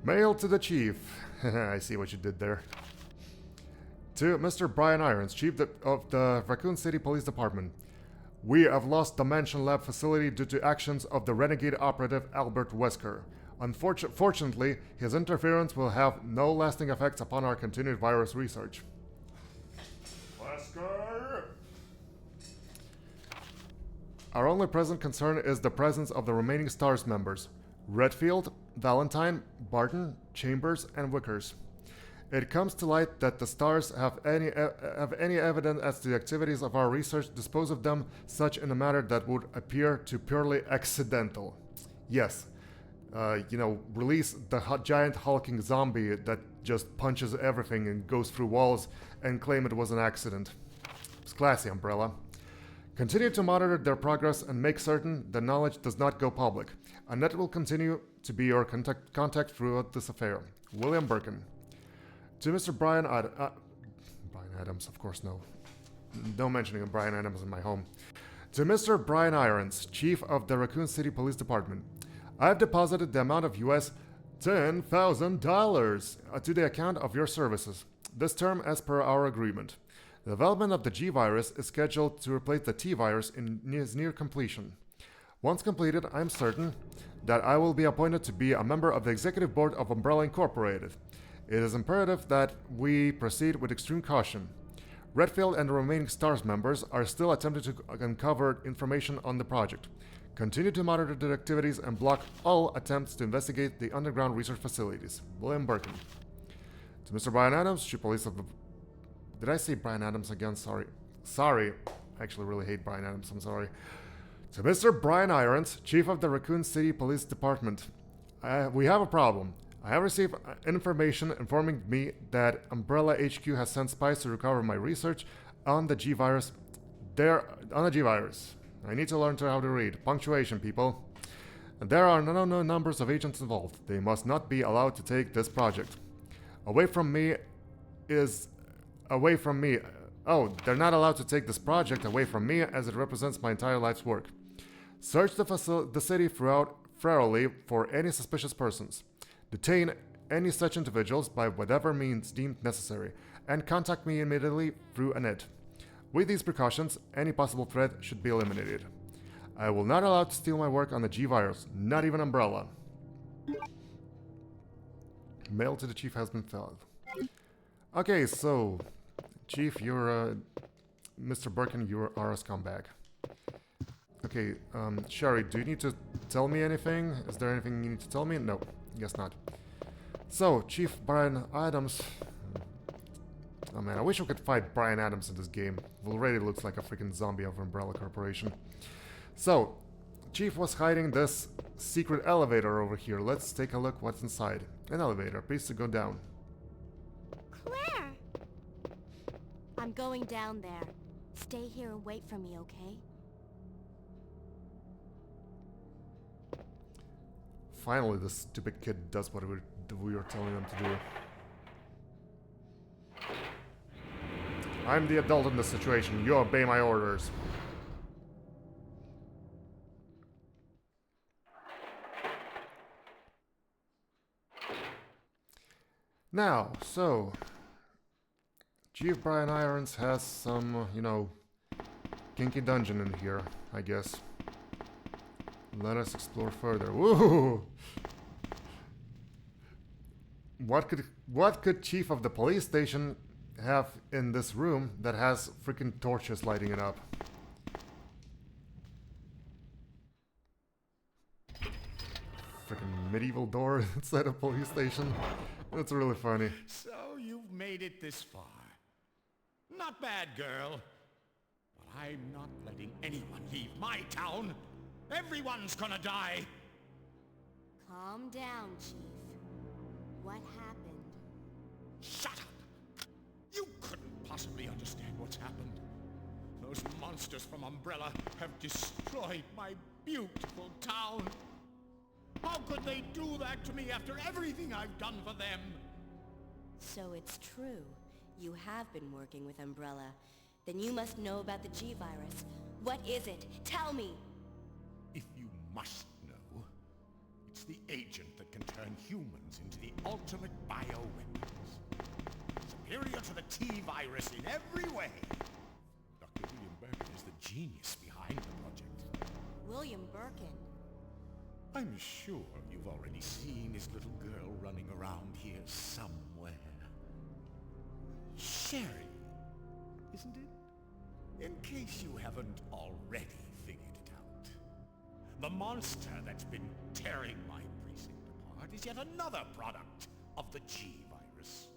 Mail to the chief. I see what you did there. To Mr. Brian Irons, chief of the Raccoon City Police Department. We have lost the Mansion Lab facility due to actions of the renegade operative Albert Wesker. Unfortunately, his interference will have no lasting effects upon our continued virus research. Wesker! Our only present concern is the presence of the remaining STARS members. Redfield, Valentine, Barton, Chambers, and Wickers. It comes to light that the STARS have any evidence as to the activities of our research, dispose of them such in a manner that would appear to purely accidental. Yes, release the giant hulking zombie that just punches everything and goes through walls and claim it was an accident. It's classy, Umbrella. Continue to monitor their progress and make certain the knowledge does not go public. Annette will continue to be your contact throughout this affair. William Birkin. To Mr. Brian Adams, of course, no. No mentioning of Brian Adams in my home. To Mr. Brian Irons, Chief of the Raccoon City Police Department. I have deposited the amount of US $10,000 to the account of your services, this term as per our agreement. The development of the G-Virus is scheduled to replace the T-Virus in near completion. Once completed, I am certain that I will be appointed to be a member of the Executive Board of Umbrella Incorporated. It is imperative that we proceed with extreme caution. Redfield and the remaining STARS members are still attempting to uncover information on the project. Continue to monitor their activities and block all attempts to investigate the underground research facilities. William Birkin. To Mr. Brian Adams, Chief Police of the... Did I say Brian Adams again? Sorry. I actually really hate Brian Adams. I'm sorry. To Mr. Brian Irons, Chief of the Raccoon City Police Department. We have a problem. I have received information informing me that Umbrella HQ has sent spies to recover my research on the G-Virus. On the G-Virus. I need to learn how to read. Punctuation, people. There are no numbers of agents involved. They must not be allowed to take this project. Away from me. Oh, they're not allowed to take this project away from me as it represents my entire life's work. Search the city thoroughly for any suspicious persons. Detain any such individuals by whatever means deemed necessary, and contact me immediately through Annette. With these precautions, any possible threat should be eliminated. I will not allow to steal my work on the G-Virus, not even Umbrella. Mail to the Chief has been filed. Okay, so, Chief, you're, Mr. Birkin, you are a scumbag. Okay, Sherry, do you need to tell me anything? Is there anything you need to tell me? No, guess not. So, Chief Brian Adams... Oh man, I wish we could fight Brian Adams in this game. It already looks like a freaking zombie of Umbrella Corporation. So, Chief was hiding this secret elevator over here. Let's take a look what's inside. An elevator, please to go down. Claire! I'm going down there. Stay here and wait for me, okay? Finally, this stupid kid does what we were telling him to do. I'm the adult in this situation. You obey my orders. Now, so... Chief Brian Irons has some, kinky dungeon in here, I guess. Let us explore further. Woohoo! What could Chief of the police station have in this room that has freaking torches lighting it up? Freaking medieval door inside a police station. That's really funny. So you've made it this far. Not bad, girl. But I'm not letting anyone leave my town. Everyone's gonna die. Calm down, Chief. What happened? Shut up! You couldn't possibly understand what's happened. Those monsters from Umbrella have destroyed my beautiful town. How could they do that to me after everything I've done for them? So it's true. You have been working with Umbrella. Then you must know about the G-Virus. What is it? Tell me! If you must know, it's the agent that can turn humans into the ultimate bioweapons. Superior to the T-Virus in every way. Dr. William Birkin is the genius behind the project. William Birkin. I'm sure you've already seen his little girl running around here somewhere. Sherry, isn't it? In case you haven't already figured it out. The monster that's been tearing my precinct apart is yet another product of the G-Virus.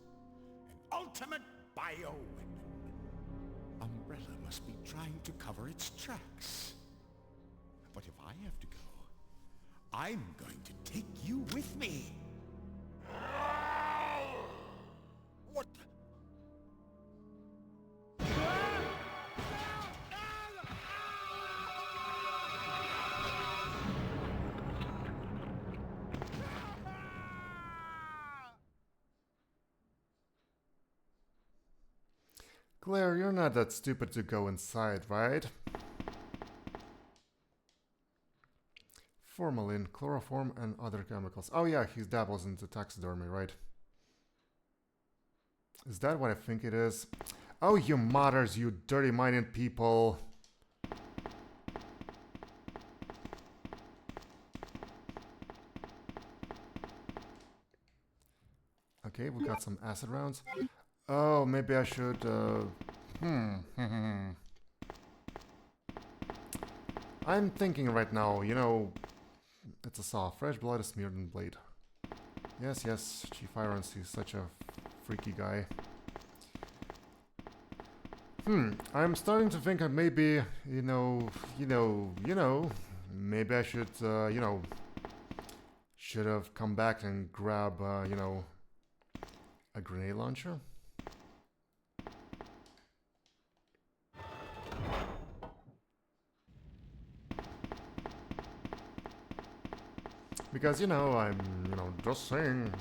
An ultimate bioweapon. Umbrella must be trying to cover its tracks. But if I have to go, I'm going to take you with me. What the? Claire, you're not that stupid to go inside, right? Formalin, chloroform, and other chemicals. Oh yeah, he dabbles into taxidermy, right? Is that what I think it is? Oh, you modders, you dirty-minded people! Okay, we got some acid rounds. Oh, maybe I should, I'm thinking right now, you know, it's a saw. Fresh blood is smeared in blade. Yes, yes, Chief Irons, he's such a freaky guy. I'm starting to think that maybe, maybe I should, should have come back and grab, a grenade launcher. Because, I'm, just saying,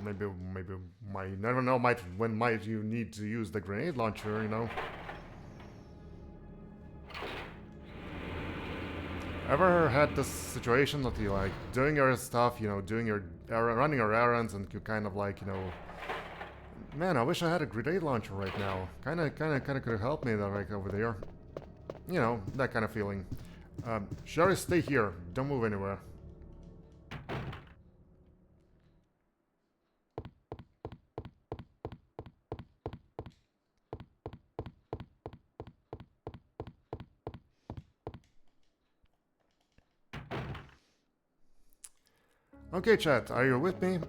maybe might never know when might you need to use the grenade launcher, Ever had this situation that you like doing your stuff, doing your running your errands, and you kind of like, man, I wish I had a grenade launcher right now. Kind of could help me like over there. That kind of feeling. Sherry, stay here. Don't move anywhere. Okay, chat, are you with me?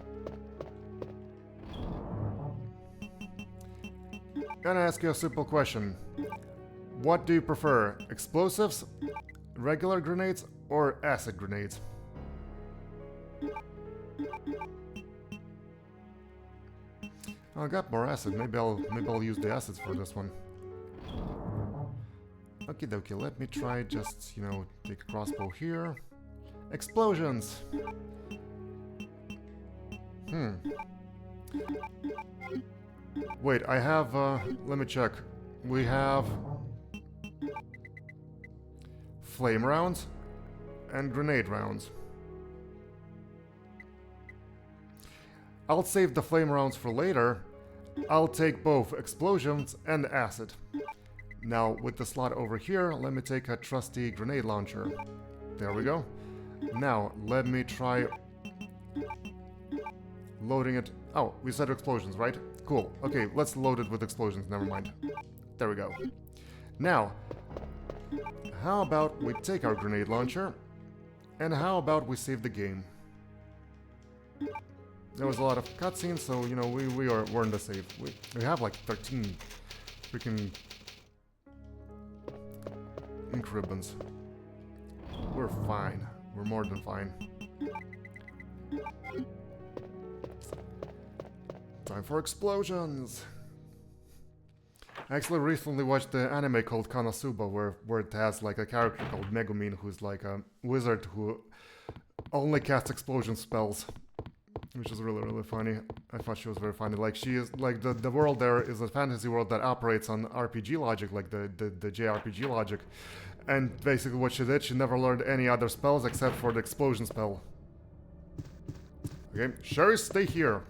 Gonna ask you a simple question. What do you prefer? Explosives, regular grenades, or acid grenades? I got more acid. Maybe I'll use the acids for this one. Okie dokie, let me try just, take a crossbow here. Explosions! Wait, I have, let me check. We have flame rounds and grenade rounds. I'll save the flame rounds for later. I'll take both explosions and acid. Now, with the slot over here, let me take a trusty grenade launcher. There we go. Now, let me try loading it. Oh, we said explosions, right? Cool. Okay, let's load it with explosions. Never mind. There we go. Now, how about we take our grenade launcher, and how about we save the game? there was a lot of cutscenes, so you know we're in the safe. We have like 13 freaking ink ribbons. We're fine. We're more than fine. Time for explosions. I actually recently watched the anime called Konosuba, where it has like a character called Megumin, who's like a wizard who only casts explosion spells, which is really funny. I thought she was very funny. Like she is like the world there is a fantasy world that operates on RPG logic, like the JRPG logic, and basically what she did, she never learned any other spells except for the explosion spell. Okay, Sherry, stay here.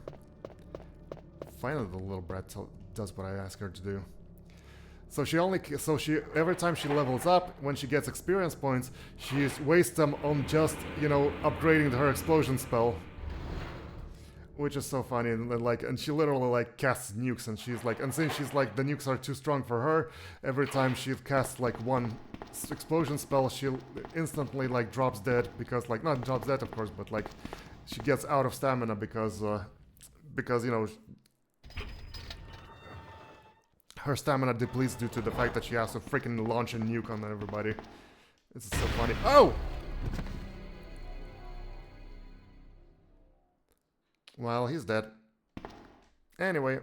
Finally, the little brat does what I ask her to do. So she every time she levels up, when she gets experience points, she wastes them on just, you know, upgrading her explosion spell, which is so funny. And she literally like casts nukes, and she's like, and since she's like the nukes are too strong for her, every time she casts like one explosion spell, she instantly like drops dead, because like not drops dead of course, but like she gets out of stamina because you know, her stamina depletes due to the fact that she has to freaking launch a nuke on everybody. This is so funny. Oh! Well, he's dead. Anyway,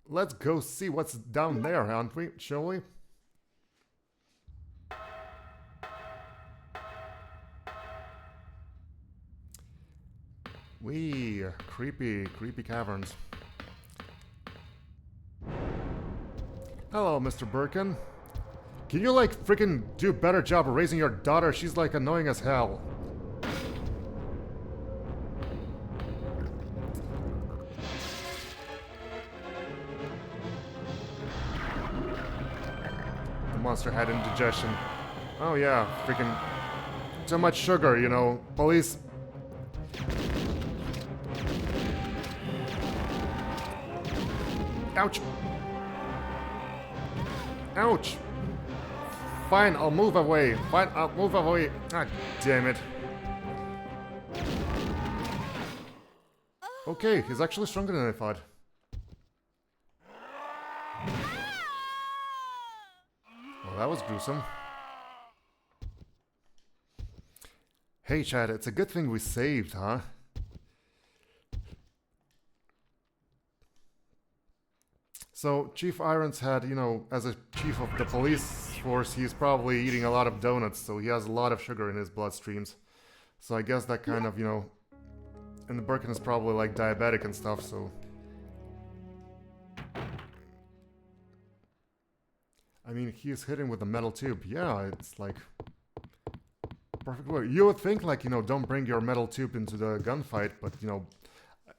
let's go see what's down there, aren't we? Shall we? Creepy caverns. Hello, Mr. Birkin. Can you, like, freaking do a better job of raising your daughter? She's, like, annoying as hell. The monster had indigestion. Oh, yeah, freaking... too much sugar, you know. Police... Ouch! Ouch! Fine, I'll move away. Fine, I'll move away. Ah, damn it. Okay, he's actually stronger than I thought. Well, that was gruesome. Hey, Chad, it's a good thing we saved, huh? So, Chief Irons had, you know, as a chief of the police force, he's probably eating a lot of donuts, so he has a lot of sugar in his bloodstreams. So I guess that kind of, you know... And the Birkin is probably, like, diabetic and stuff, so... I mean, he's hitting with a metal tube. Yeah, it's like... perfect way. You would think, like, you know, don't bring your metal tube into the gunfight, but, you know...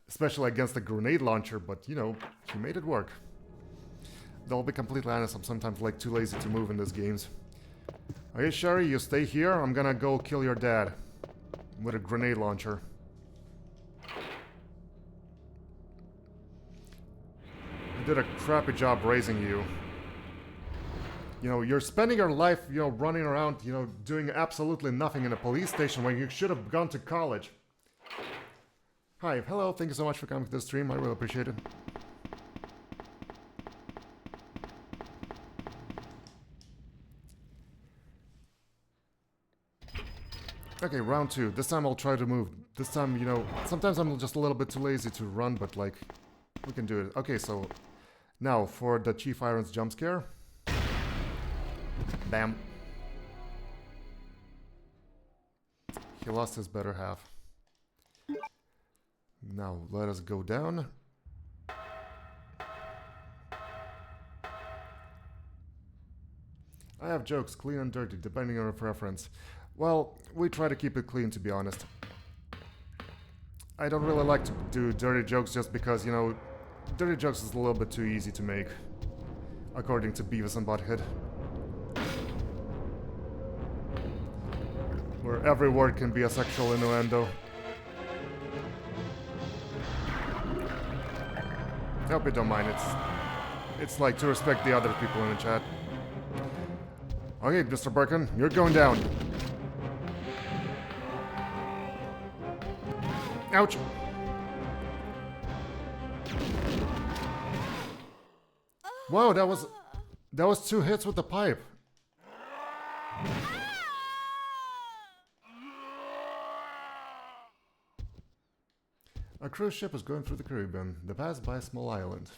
Especially against a grenade launcher, but, you know, he made it work. I'll be completely honest, I'm sometimes like too lazy to move in these games. Okay, Sherry, you stay here. I'm gonna go kill your dad with a grenade launcher. I did a crappy job raising you. You know, you're spending your life, you know, running around, you know, doing absolutely nothing in a police station when you should have gone to college. Hi, hello, thank you so much for coming to the stream, I really appreciate it. Okay, round 2. This time I'll try to move. This time, you know, sometimes I'm just a little bit too lazy to run, but like, we can do it. Okay, so now for the Chief Irons jump scare. Bam. He lost his better half. Now let us go down. I have jokes, clean and dirty, depending on your preference. Well, we try to keep it clean, to be honest. I don't really like to do dirty jokes just because, you know, dirty jokes is a little bit too easy to make, according to Beavis and Butthead. Where every word can be a sexual innuendo. I hope you don't mind, it's like to respect the other people in the chat. Okay, Mr. Birkin, you're going down. Ouch! Wow, that was 2 hits with the pipe. A cruise ship is going through the Caribbean. They pass by a small island.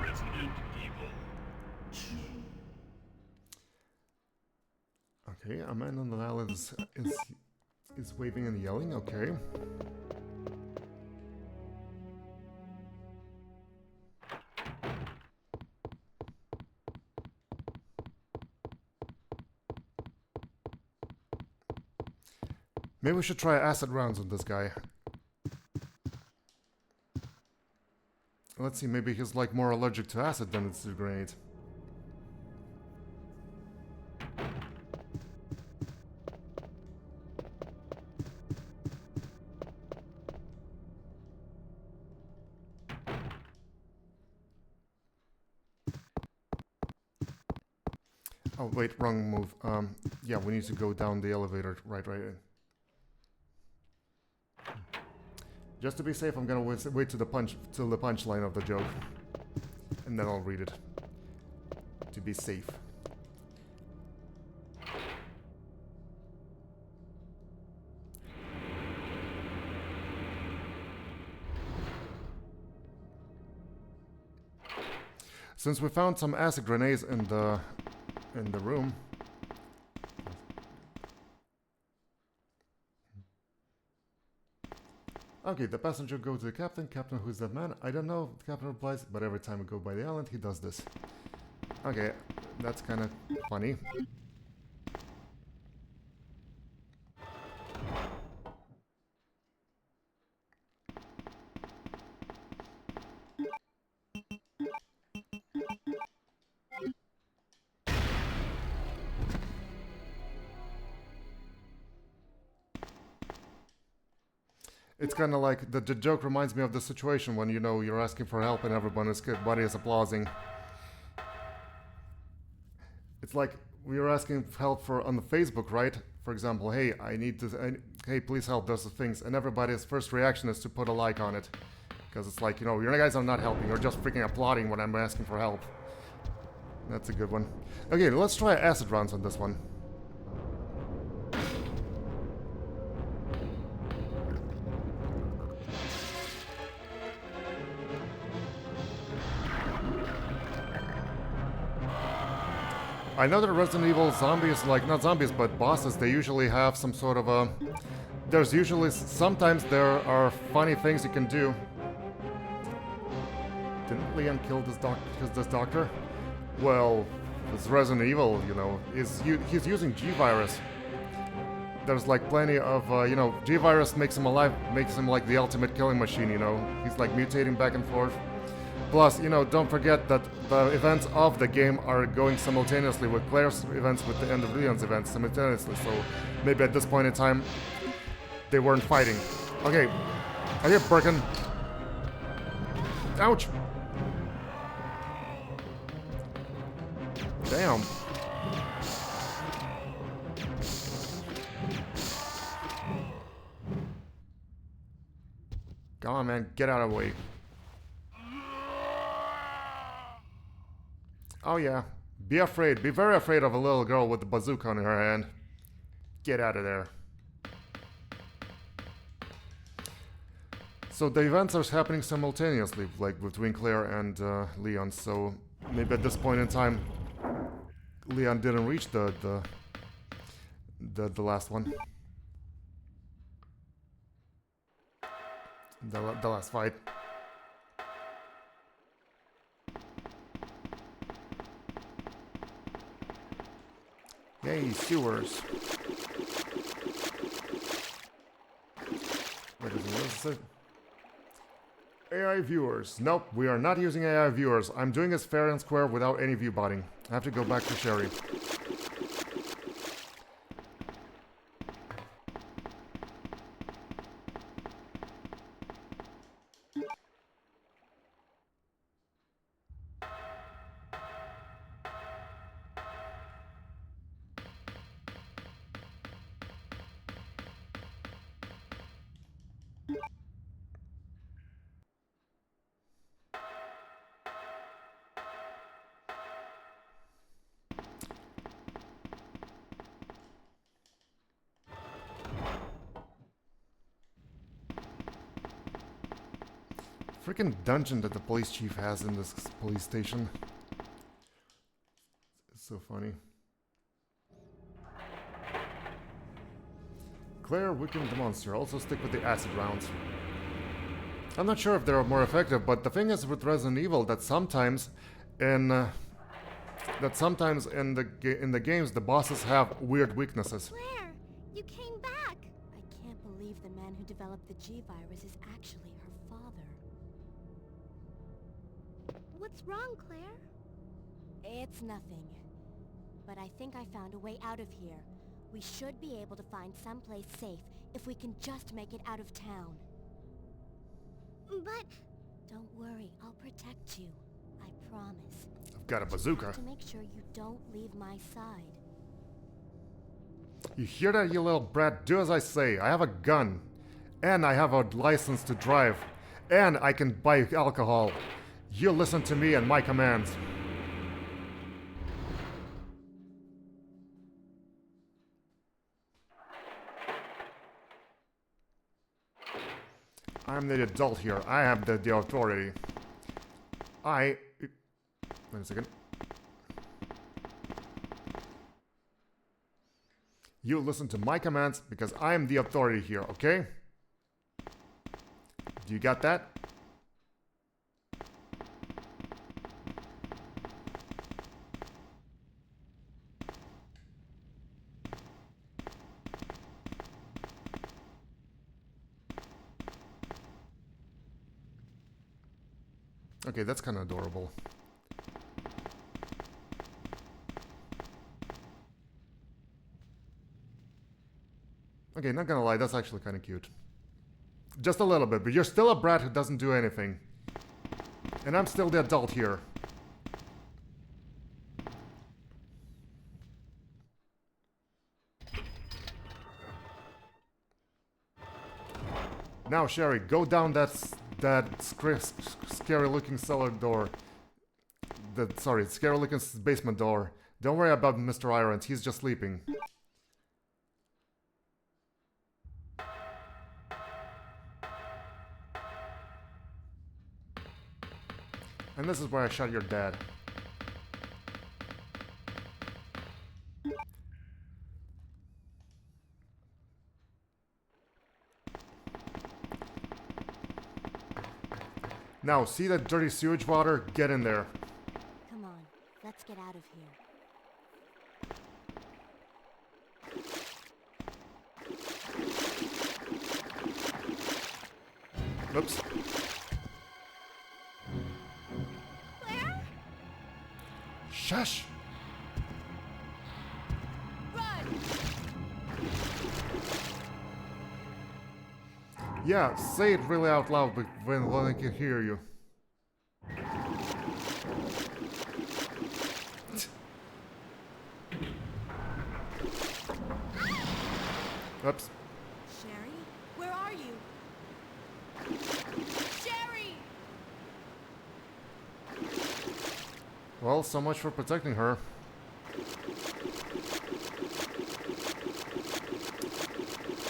Resident Evil 2. Okay, a man on the island is waving and yelling. Okay. Maybe we should try acid rounds on this guy. Let's see, maybe he's like more allergic to acid than it's to grenade. Oh wait, wrong move. Yeah, we need to go down the elevator. Right. Just to be safe, I'm gonna wait to the punchline of the joke, and then I'll read it. To be safe. Since we found some acid grenades in the room. Okay, the passenger goes to the captain. Captain, who's that man? I don't know. The captain replies, but every time we go by the island, he does this. Okay, that's kind of funny. It's kind of like the joke reminds me of the situation when you know you're asking for help and everybody is applauding. It's like we were asking help on the Facebook, right? For example, hey, hey, please help. Those are things, and everybody's first reaction is to put a like on it, because it's like, you know, you guys are not helping. You're just freaking applauding when I'm asking for help. That's a good one. Okay, let's try acid rounds on this one. I know that Resident Evil zombies, like not zombies, but bosses, they usually have some sort of a... sometimes there are funny things you can do. Didn't Leon kill this doctor? Well, it's Resident Evil, you know, he's using G-Virus. There's like plenty of, you know, G-Virus makes him alive, makes him like the ultimate killing machine, you know. He's like mutating back and forth. Plus, you know, don't forget that the events of the game are going simultaneously with Claire's events with the end of Leon's events simultaneously, so maybe at this point in time, they weren't fighting. Okay, Birkin. Ouch! Damn. Come on, man, get out of the way. Oh yeah, be afraid, be very afraid of a little girl with a bazooka in her hand. Get out of there. So the events are happening simultaneously, like between Claire and Leon, so maybe at this point in time, Leon didn't reach the last one. The last fight. Yay, sewers. Wait, what is it? AI viewers. Nope, we are not using AI viewers. I'm doing this fair and square without any view botting. I have to go back to Sherry. Freaking dungeon that the police chief has in this police station. It's so funny. Claire, weaken the monster. Also stick with the acid rounds. I'm not sure if they're more effective, but the thing is with Resident Evil that sometimes in the games the bosses have weird weaknesses. Claire, you came back! I can't believe the man who developed the G-Virus is actually her father. What's wrong, Claire? It's nothing. But I think I found a way out of here. We should be able to find someplace safe if we can just make it out of town. But... Don't worry, I'll protect you. I promise. I've got a Just bazooka. have to make sure you don't leave my side. You hear that, you little brat? Do as I say. I have a gun. And I have a license to drive. And I can buy alcohol. You listen to me and my commands. I'm the adult here. I have the authority. Wait a second. You listen to my commands because I am the authority here, okay? Do you got that? Okay, that's kind of adorable. Okay, not gonna lie, that's actually kind of cute. Just a little bit, but you're still a brat who doesn't do anything. And I'm still the adult here. Now, Sherry, go down that scary-looking cellar door. Sorry, scary-looking basement door. Don't worry about Mr. Irons, he's just sleeping. And this is where I shot your dad. Now, see that dirty sewage water? Get in there. Come on, let's get out of here. Oops. Claire? Shush! Run! Yeah, say it really out loud when I can hear you. Oops. Sherry? Where are you? Sherry! Well, so much for protecting her.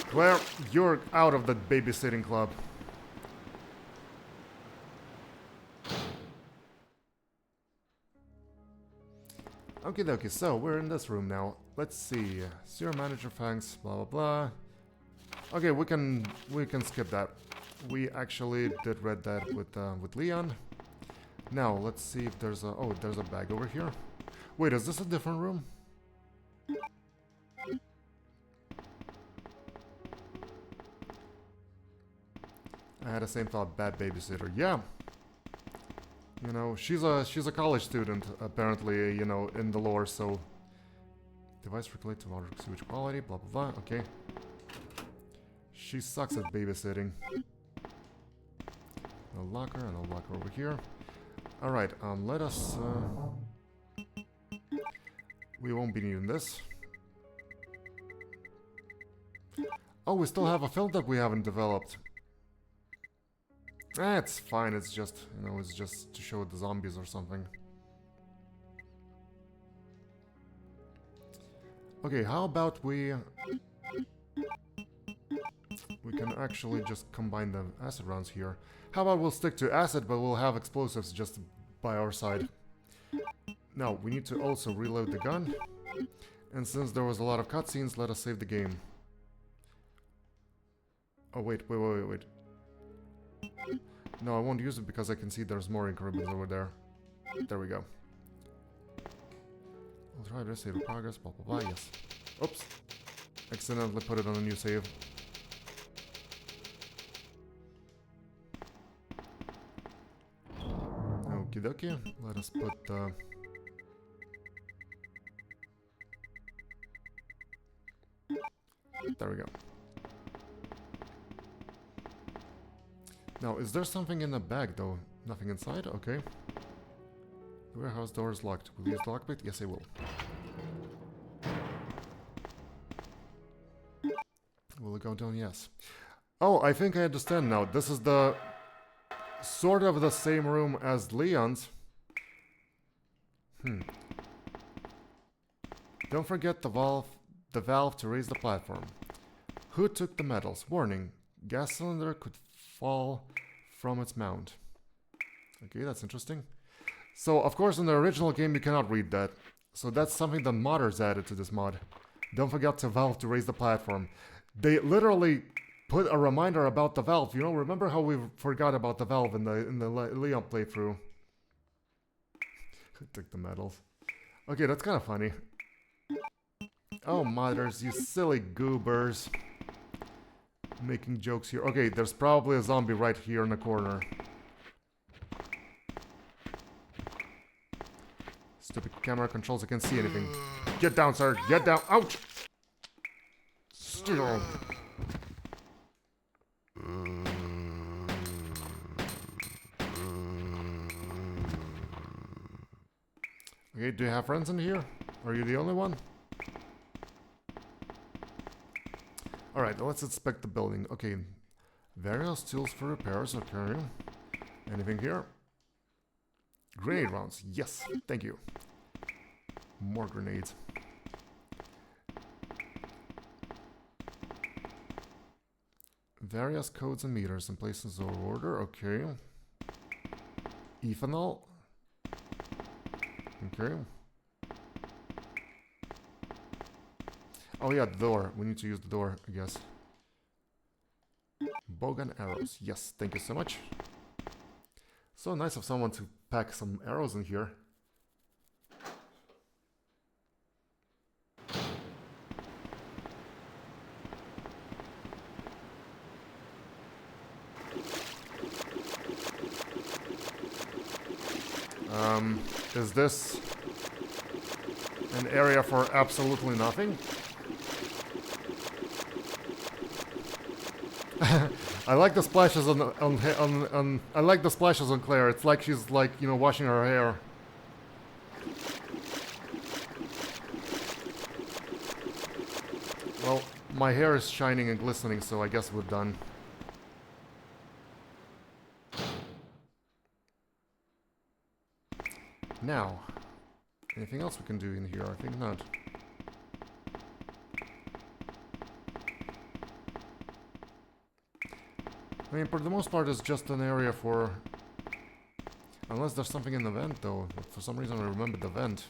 Claire, you're out of the babysitting club. Okie dokie, so we're in this room now. Let's see. Sewer manager, thanks, blah blah blah. Okay, we can skip that. We actually did read that with Leon. Now let's see if there's a there's a bag over here. Wait, is this a different room? I had the same thought, bad babysitter. Yeah. You know, she's a college student, apparently, you know, in the lore, so... Device regulate to water sewage quality, blah blah blah, okay. She sucks at babysitting. No locker, and no locker over here. Alright, let us... we won't be needing this. Oh, we still have a film that we haven't developed. It's fine, it's just, you know, it's just to show the zombies or something. Okay, how about we can actually just combine the acid rounds here. How about we'll stick to acid, but we'll have explosives just by our side. Now, we need to also reload the gun. And since there was a lot of cutscenes, let us save the game. Oh, wait. No, I won't use it because I can see there's more ink ribbons over there. There we go. I'll try to save the progress, blah blah blah, yes. Oops. Accidentally put it on a new save. Okie dokie. Let us put there we go. Now, is there something in the bag though? Nothing inside? Okay. The warehouse door is locked. Will you use the lockpick? Yes, I will. Will it go down? Yes. Oh, I think I understand now. This is the sort of the same room as Leon's. Don't forget the valve to raise the platform. Who took the metals? Warning. Gas cylinder could fall from its mount. Okay, that's interesting. So, of course, in the original game you cannot read that. So that's something the modders added to this mod. Don't forget the valve to raise the platform. They literally put a reminder about the valve. You know, remember how we forgot about the valve in the Leon playthrough? Who took the metals? Okay, that's kind of funny. Oh, modders, you silly goobers. Making jokes here. Okay, there's probably a zombie right here in the corner. Stupid camera controls, I can't see anything. Get down, sir. Get down. Ouch! Still. Okay, do you have friends in here? Are you the only one? Alright, let's inspect the building. Okay, various tools for repairs. Okay. Anything here? Grenade rounds. Yes, thank you. More grenades. Various codes and meters in places of order. Okay. Ethanol. Okay. Oh yeah, the door. We need to use the door, I guess. Bowgun arrows. Yes, thank you so much. So nice of someone to pack some arrows in here. Is this an area for absolutely nothing? I like the splashes on I like the splashes on Claire. It's like she's like, you know, washing her hair. Well, my hair is shining and glistening, so I guess we're done. Now, anything else we can do in here? I think not. I mean, for the most part, it's just an area for... Unless there's something in the vent, though. For some reason, I remember the vent.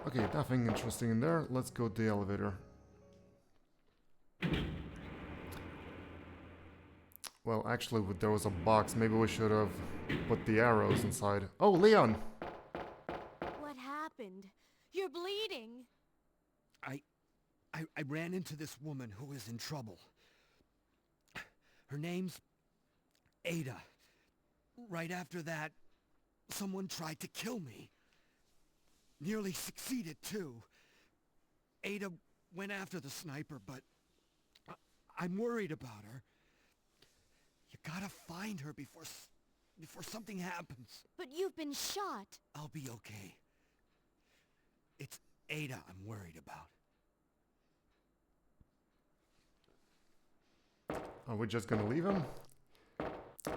Okay, nothing interesting in there. Let's go to the elevator. Well, actually, there was a box. Maybe we should have put the arrows inside. Oh, Leon! What happened? You're bleeding. I ran into this woman who is in trouble. Her name's Ada. Right after that, someone tried to kill me. Nearly succeeded, too. Ada went after the sniper, but I'm worried about her. You gotta find her before before something happens. But you've been shot. I'll be okay. It's Ada I'm worried about. Are we just gonna leave him?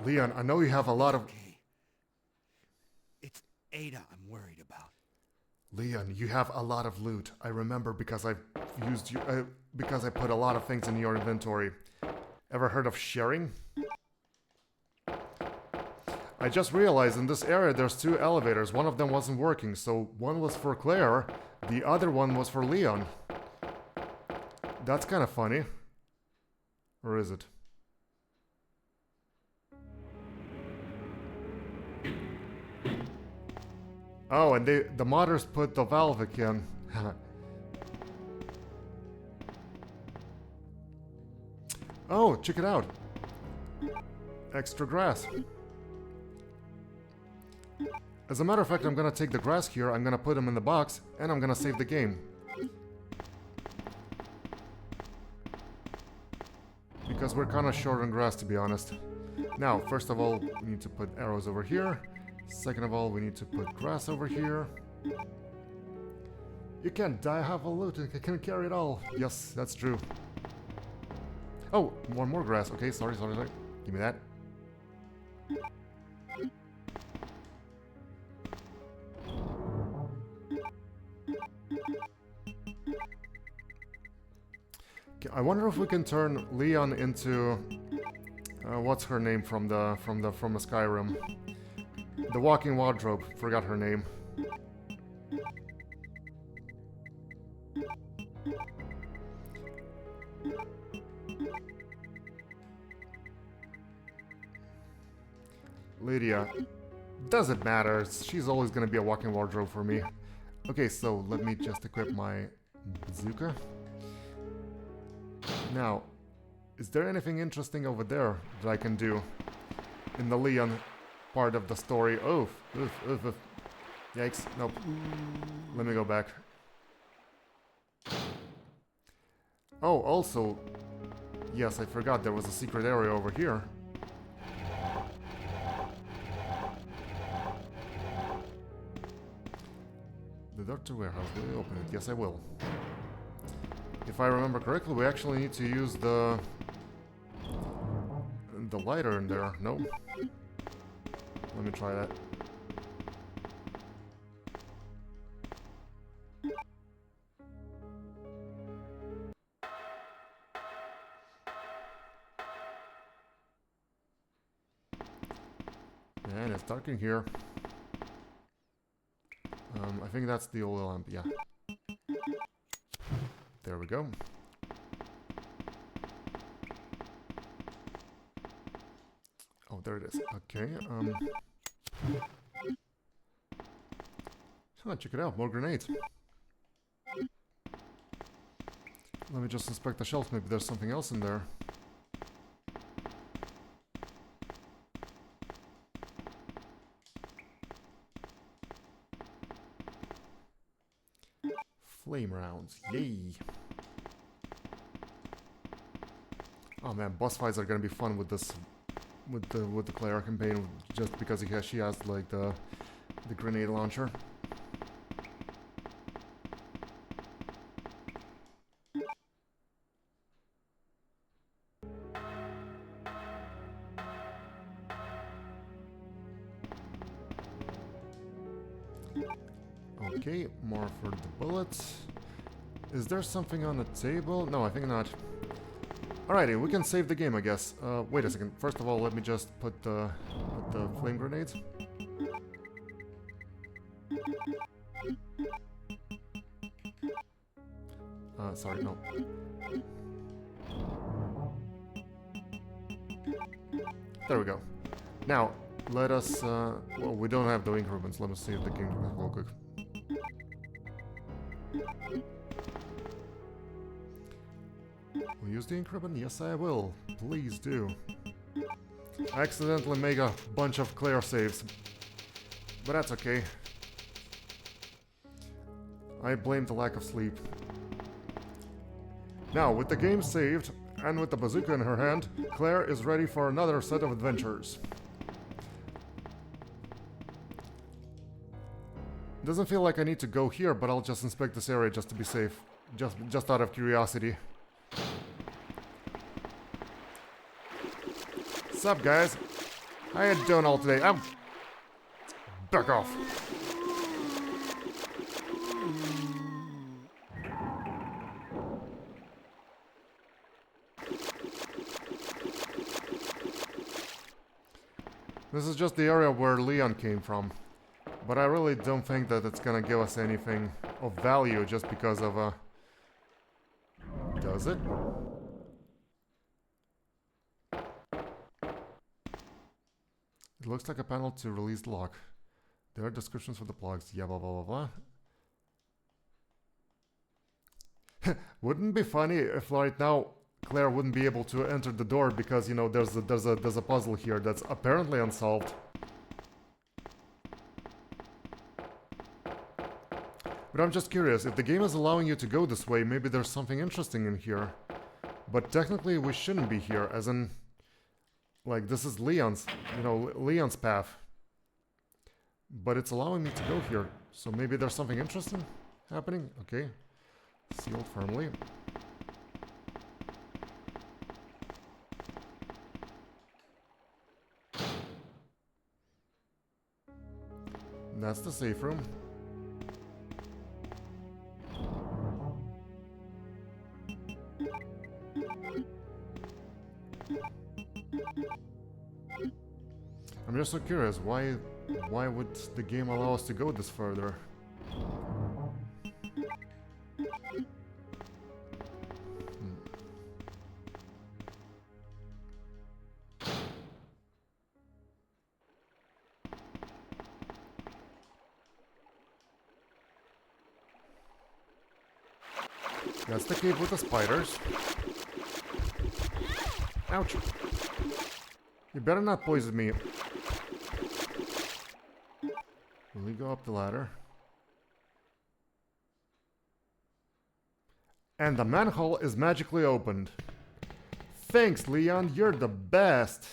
Leon, I know you have a lot of... Okay. It's Ada I'm worried about. Leon, you have a lot of loot. I remember because I've used you... because I put a lot of things in your inventory. Ever heard of sharing? I just realized in this area there's 2 elevators. One of them wasn't working, so one was for Claire, the other one was for Leon. That's kind of funny. Or is it? Oh, and the modders put the valve again. Oh, check it out. Extra grass. As a matter of fact, I'm gonna take the grass here, I'm gonna put them in the box, and I'm gonna save the game. Because we're kinda short on grass, to be honest. Now, first of all, we need to put arrows over here. Second of all, we need to put grass over here. You can't die half a loot, you can carry it all. Yes, that's true. Oh, more grass. Okay, sorry. Give me that. Okay, I wonder if we can turn Leon into what's her name from the Skyrim? The Walking Wardrobe. Forgot her name. Lydia. Doesn't matter. She's always gonna be a walking wardrobe for me. Okay, so let me just equip my bazooka. Now, is there anything interesting over there that I can do in the Leon part of the story? Oof. Yikes. Nope. Let me go back. Oh, also, yes, I forgot there was a secret area over here. The door to warehouse, will you open it? Yes, I will. If I remember correctly, we actually need to use the lighter in there. No? Let me try that. Man, it's dark in here. I think that's the oil lamp, yeah. There we go. Oh, there it is. Okay, oh, check it out, more grenades. Let me just inspect the shelves, maybe there's something else in there. Flame rounds, yay! Oh man, boss fights are gonna be fun with this, with the Claire campaign, just because she has like the grenade launcher. Okay, more for the bullets. Is there something on the table? No, I think not. Alrighty, we can save the game, I guess. Wait a second. First of all, let me just put the flame grenades. Sorry, no. There we go. Now, let us, well, we don't have the increments. Let me see if the king real quick. Will you use the increment? Yes, I will. Please do. I accidentally make a bunch of Claire saves. But that's okay. I blame the lack of sleep. Now, with the game saved, and with the bazooka in her hand, Claire is ready for another set of adventures. Doesn't feel like I need to go here, but I'll just inspect this area just to be safe. Just out of curiosity. Sup, guys? How you doing all today? Back off. This is just the area where Leon came from. But I really don't think that it's gonna give us anything of value just because of Does it? It looks like a panel to release the lock. There are descriptions for the plugs. Yeah, blah, blah, blah, blah. Wouldn't it be funny if right now Claire wouldn't be able to enter the door because, you know, there's a puzzle here that's apparently unsolved. But I'm just curious, if the game is allowing you to go this way, maybe there's something interesting in here. But technically we shouldn't be here, as in... Like, this is Leon's, you know, Leon's path. But it's allowing me to go here, so maybe there's something interesting happening? Okay. Sealed firmly. That's the safe room. I'm just so curious, why would the game allow us to go this further? That's the cave with the spiders. Ouch. You better not poison me. Will we go up the ladder? And the manhole is magically opened. Thanks, Leon, you're the best.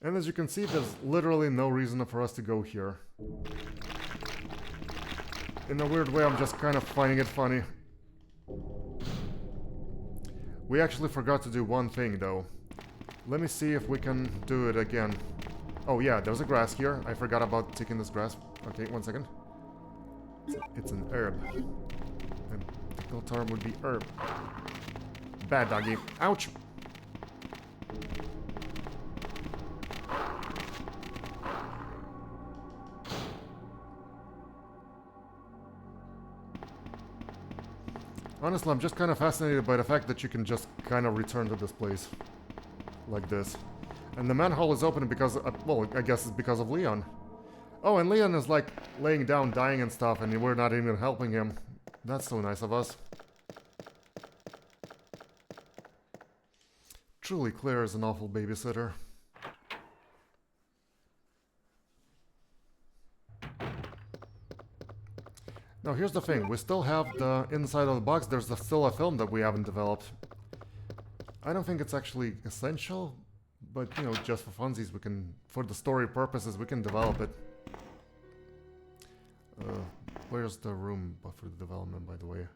And as you can see, there's literally no reason for us to go here. In a weird way, I'm just kind of finding it funny. We actually forgot to do one thing, though. Let me see if we can do it again. Oh yeah, there's a grass here. I forgot about taking this grass. Okay, 1 second. It's an herb. A technical term would be herb. Bad doggy. Ouch! Honestly, I'm just kind of fascinated by the fact that you can just kind of return to this place. Like this. And the manhole is open because, well, I guess it's because of Leon. Oh, and Leon is like laying down, dying and stuff, and we're not even helping him. That's so nice of us. Truly, Claire is an awful babysitter. Now here's the thing, we still have the inside of the box, there's still a film that we haven't developed. I don't think it's actually essential, but you know, just for funsies we can, for the story purposes, we can develop it. Where's the room for the development, by the way?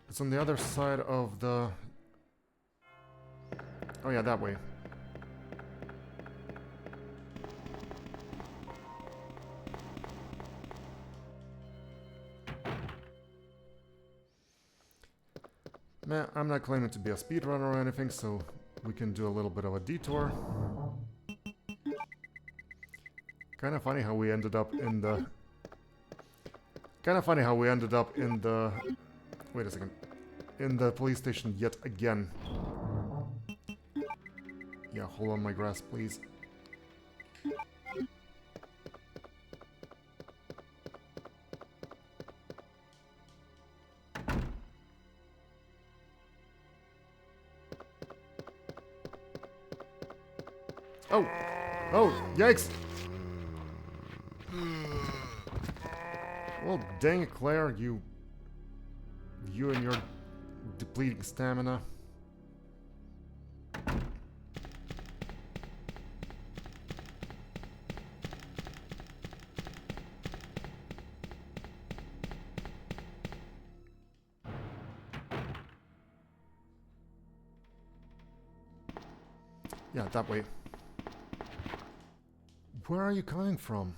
It's on the other side of the... Oh yeah, that way. Man, I'm not claiming to be a speedrunner or anything, so we can do a little bit of a detour. Kind of funny how we ended up in the... Wait a second. In the police station yet again. Yeah, hold on my grass, please. Oh! Oh! Yikes! Well, dang it, Claire, you and your depleting stamina. Yeah, that way. Where are you coming from?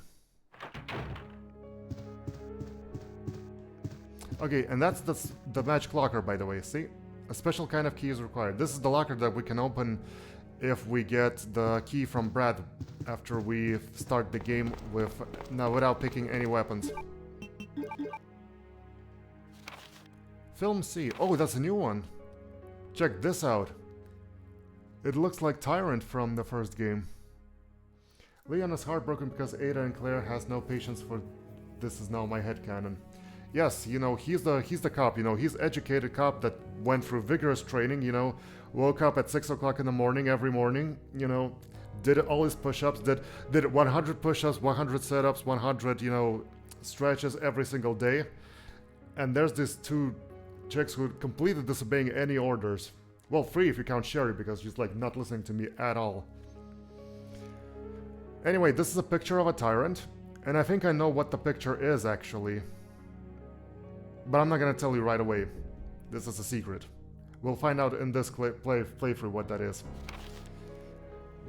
Okay, and that's the magic locker, by the way. See? A special kind of key is required. This is the locker that we can open if we get the key from Brad after we start the game without picking any weapons. Film C. Oh, that's a new one. Check this out. It looks like Tyrant from the first game. Leon is heartbroken because Ada and Claire has no patience for... This is now my headcanon. Yes, you know, he's the cop, you know, he's educated cop that went through vigorous training, you know, woke up at 6 o'clock in the morning every morning, you know, did all his push-ups, did 100 push-ups, 100 sit-ups, 100, you know, stretches every single day. And there's these two chicks who completely disobeying any orders. Well, 3 if you count Sherry, because she's like not listening to me at all. Anyway, this is a picture of a tyrant, and I think I know what the picture is actually. But I'm not gonna tell you right away. This is a secret. We'll find out in this playthrough what that is.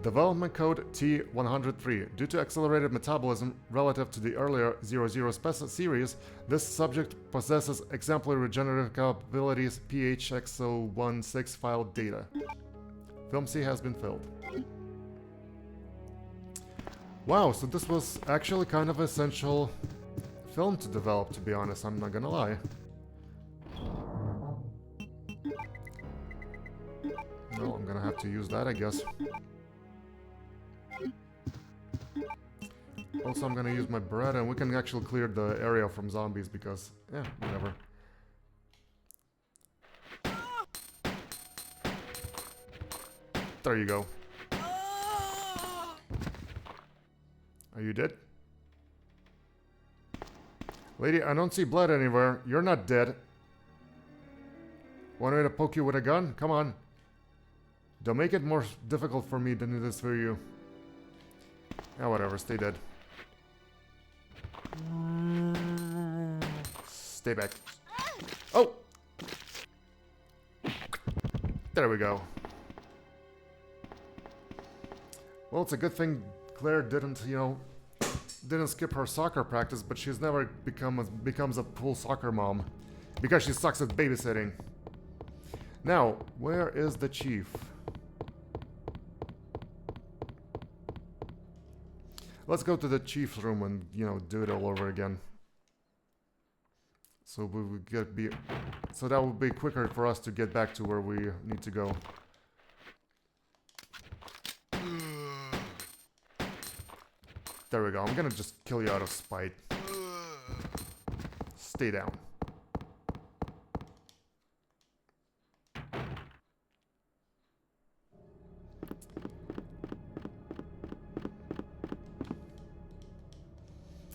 Development code T103. Due to accelerated metabolism relative to the earlier 00 series, this subject possesses exemplary regenerative capabilities. PHX016 file data. Film C has been filled. Wow, so this was actually kind of essential film to develop, to be honest, I'm not gonna lie. Well, I'm gonna have to use that, I guess. Also, I'm gonna use my bread, and we can actually clear the area from zombies because, yeah, whatever. There you go. Are you dead? Lady, I don't see blood anywhere. You're not dead. Want me to poke you with a gun? Come on. Don't make it more difficult for me than it is for you. Yeah, whatever. Stay dead. Stay back. Oh! There we go. Well, it's a good thing Claire didn't, you know, didn't skip her soccer practice, but she's never becomes a full soccer mom because she sucks at babysitting. Now, where is the chief? Let's go to the chief's room and, you know, do it all over again. So we would so that would be quicker for us to get back to where we need to go. There we go. I'm gonna just kill you out of spite. Stay down.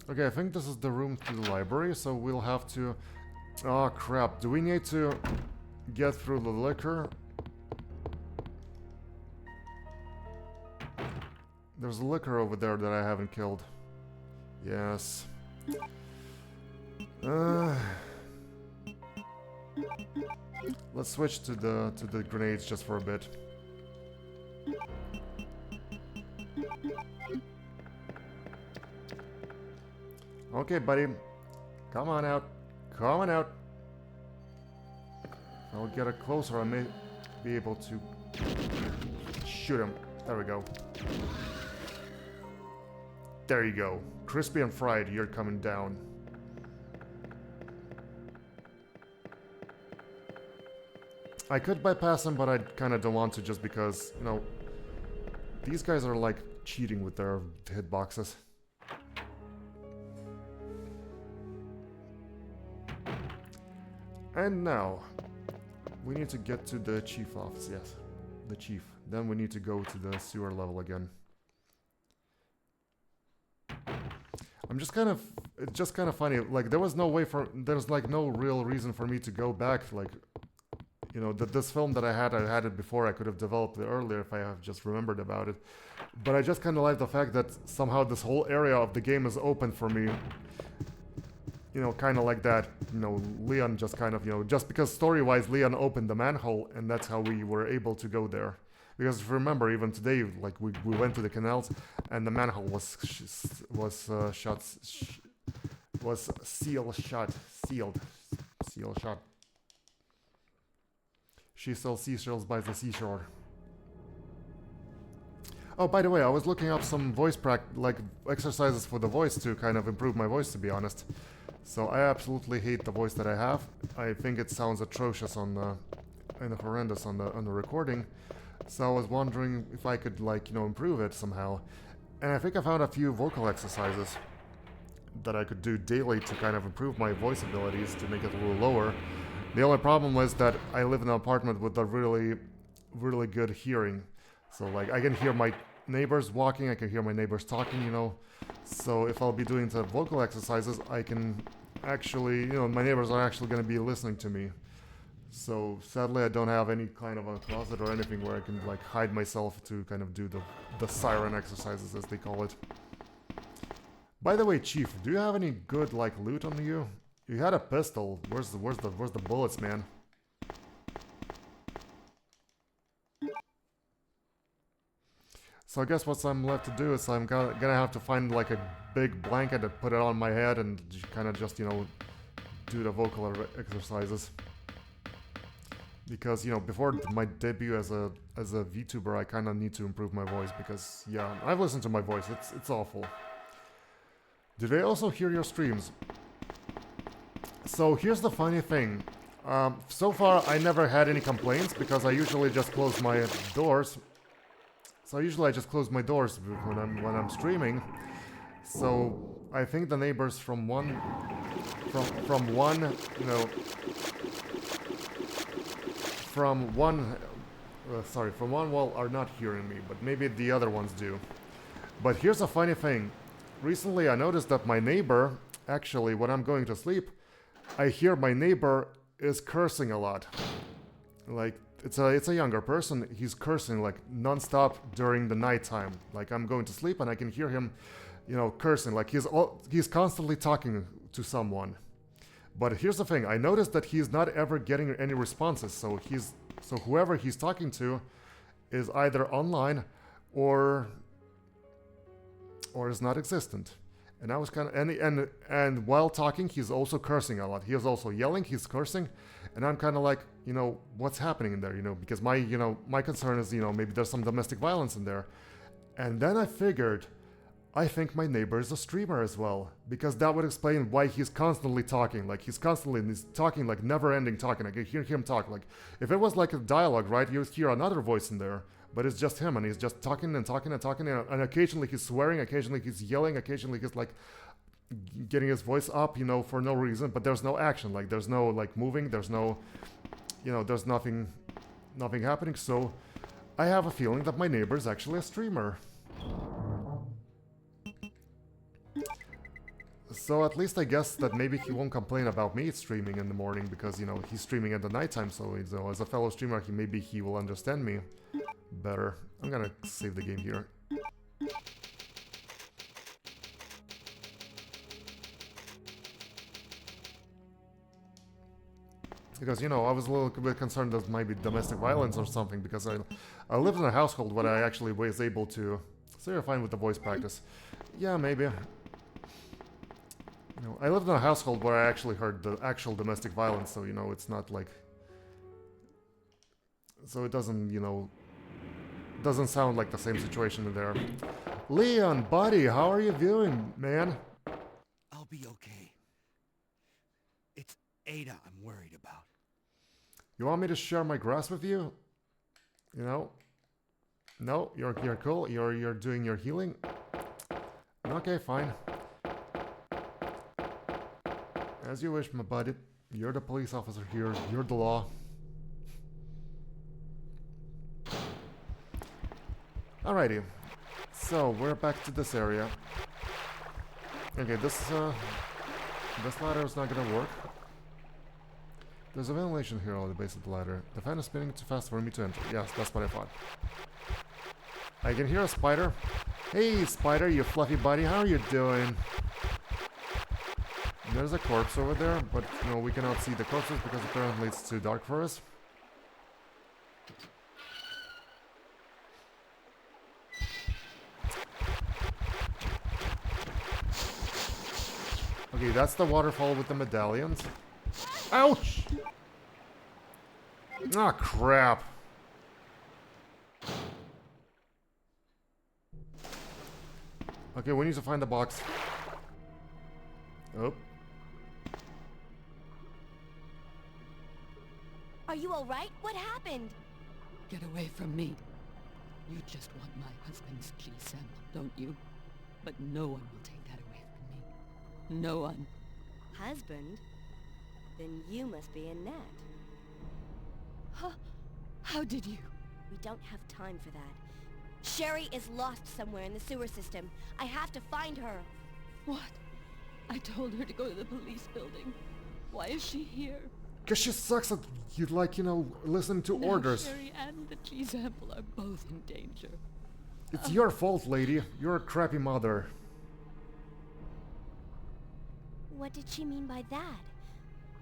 Okay, I think this is the room to the library, so we'll have to... Oh crap, do we need to get through the liquor? There's a liquor over there that I haven't killed. Yes. Let's switch to the grenades just for a bit. Okay, buddy. Come on out. Come on out. I'll get it closer. I may be able to shoot him. There we go. There you go. Crispy and fried, you're coming down. I could bypass him, but I kind of don't want to just because, you know, these guys are like cheating with their hitboxes. And now, we need to get to the chief office, yes. The chief. Then we need to go to the sewer level again. It's just kind of funny, like, there's like no real reason for me to go back, like, You know, this film that I had it before. I could have developed it earlier if I have just remembered about it. But I just kind of like the fact that somehow this whole area of the game is open for me. You know, kind of like that. You know, Leon just kind of, you know, just because story-wise Leon opened the manhole, and that's how we were able to go there. Because if you remember, even today, like we went to the canals, and the manhole was sealed shut. She sells seashells by the seashore. Oh, by the way, I was looking up some voice exercises for the voice to kind of improve my voice, to be honest. So I absolutely hate the voice that I have. I think it sounds atrocious and horrendous on the recording. So I was wondering if I could, like, you know, improve it somehow. And I think I found a few vocal exercises that I could do daily to kind of improve my voice abilities to make it a little lower. The only problem was that I live in an apartment with a really, really good hearing. So, like, I can hear my neighbors walking, I can hear my neighbors talking, you know. So if I'll be doing the vocal exercises, I can actually, you know, my neighbors are actually going to be listening to me. So sadly, I don't have any kind of a closet or anything where I can, like, hide myself to kind of do the siren exercises, as they call it. By the way, Chief, do you have any good, like, loot on you? You had a pistol. Where's the bullets, man? So I guess what I'm left to do is I'm gonna have to find, like, a big blanket and put it on my head and kind of just, you know, do the vocal exercises. Because, you know, before my debut as a VTuber, I kind of need to improve my voice because, yeah, I've listened to my voice. It's awful. Do they also hear your streams? So here's the funny thing. So far, I never had any complaints because I usually just close my doors. So usually I just close my doors when I'm streaming. So I think the neighbors from one wall are not hearing me, but maybe the other ones do. But here's a funny thing. Recently I noticed that my neighbor, actually, when I'm going to sleep, I hear my neighbor is cursing a lot. Like, it's a younger person, he's cursing, like, non-stop during the nighttime. Like, I'm going to sleep and I can hear him, you know, cursing. Like, he's constantly talking to someone. But here's the thing, I noticed that he's not ever getting any responses, so whoever he's talking to is either online or is not existent. And I was kind of and while talking, he's also cursing a lot. He is also yelling, he's cursing, and I'm kind of like, you know, what's happening in there, you know, because my concern is, you know, maybe there's some domestic violence in there. And then I figured, I think my neighbor is a streamer as well, because that would explain why he's constantly talking. Like, he's talking, like, never-ending talking. I can hear him talk. Like, if it was like a dialogue, right, you'd hear another voice in there, but it's just him, and he's just talking and talking and talking, and occasionally he's swearing, occasionally he's yelling, occasionally he's, like, getting his voice up, you know, for no reason, but there's no action. Like, there's no, like, moving, there's no, you know, there's nothing happening, so I have a feeling that my neighbor is actually a streamer. So at least I guess that maybe he won't complain about me streaming in the morning because, you know, he's streaming at the nighttime, so, you know, as a fellow streamer, maybe he will understand me better. I'm gonna save the game here. Because, you know, I was a little bit concerned that might be domestic violence or something, because I lived in a household where I actually was able to... So you're fine with the voice practice. Yeah, maybe. You know, I lived in a household where I actually heard the actual domestic violence, so, you know, it's not like... So it doesn't, you know... Doesn't sound like the same situation in there. Leon, buddy, how are you doing, man? I'll be okay. It's Ada I'm worried about. You want me to share my grass with you? You know? No, you're cool. You're doing your healing. Okay, fine. As you wish, my buddy. You're the police officer here. You're the law. Alrighty. So we're back to this area. Okay, this ladder is not gonna work. There's a ventilation here on the base of the ladder. The fan is spinning too fast for me to enter. Yes, that's what I thought. I can hear a spider. Hey, spider, you fluffy buddy, how are you doing? There's a corpse over there, but no, we cannot see the corpses because apparently it's too dark for us. Okay, that's the waterfall with the medallions. Ouch! Ah, crap. Okay, we need to find the box. Oh. Are you alright? What happened? Get away from me. You just want my husband's G sample, don't you? But no one will take that away from me. No one. Husband? Then you must be Annette. Huh? How did you? We don't have time for that. Sherry is lost somewhere in the sewer system. I have to find her. What? I told her to go to the police building. Why is she here? Cause she sucks at, listening to Now orders. Sherry and the G sample are both in danger. It's your fault, lady. You're a crappy mother. What did she mean by that?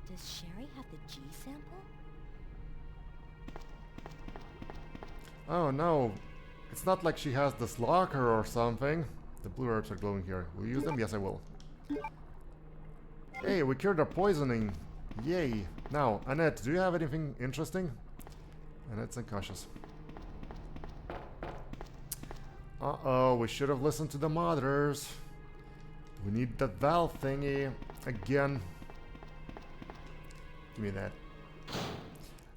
Does Sherry have the G sample? Oh no. It's not like she has this locker or something. The blue herbs are glowing here. Will you use them? Yes, I will. Hey, we cured our poisoning. Yay. Now, Annette, do you have anything interesting? Annette's unconscious. Uh-oh, we should have listened to the mothers. We need the valve thingy again. Give me that.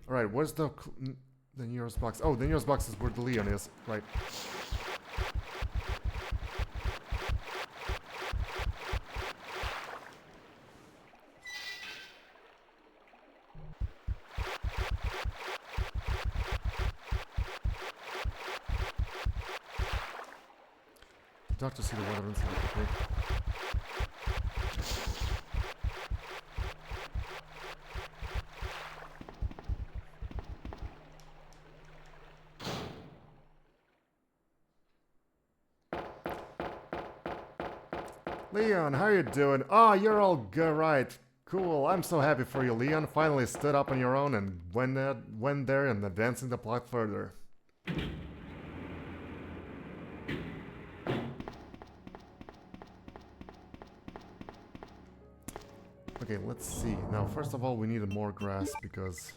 Alright, where's the nearest box? Oh, the nearest box is where the Leon is. Right. Doctor, see the water inside, okay? Leon, how you doing? Oh, you're all good, right? Cool, I'm so happy for you, Leon. Finally stood up on your own and went there and advancing the plot further. Okay, let's see. Now, first of all, we need more grass because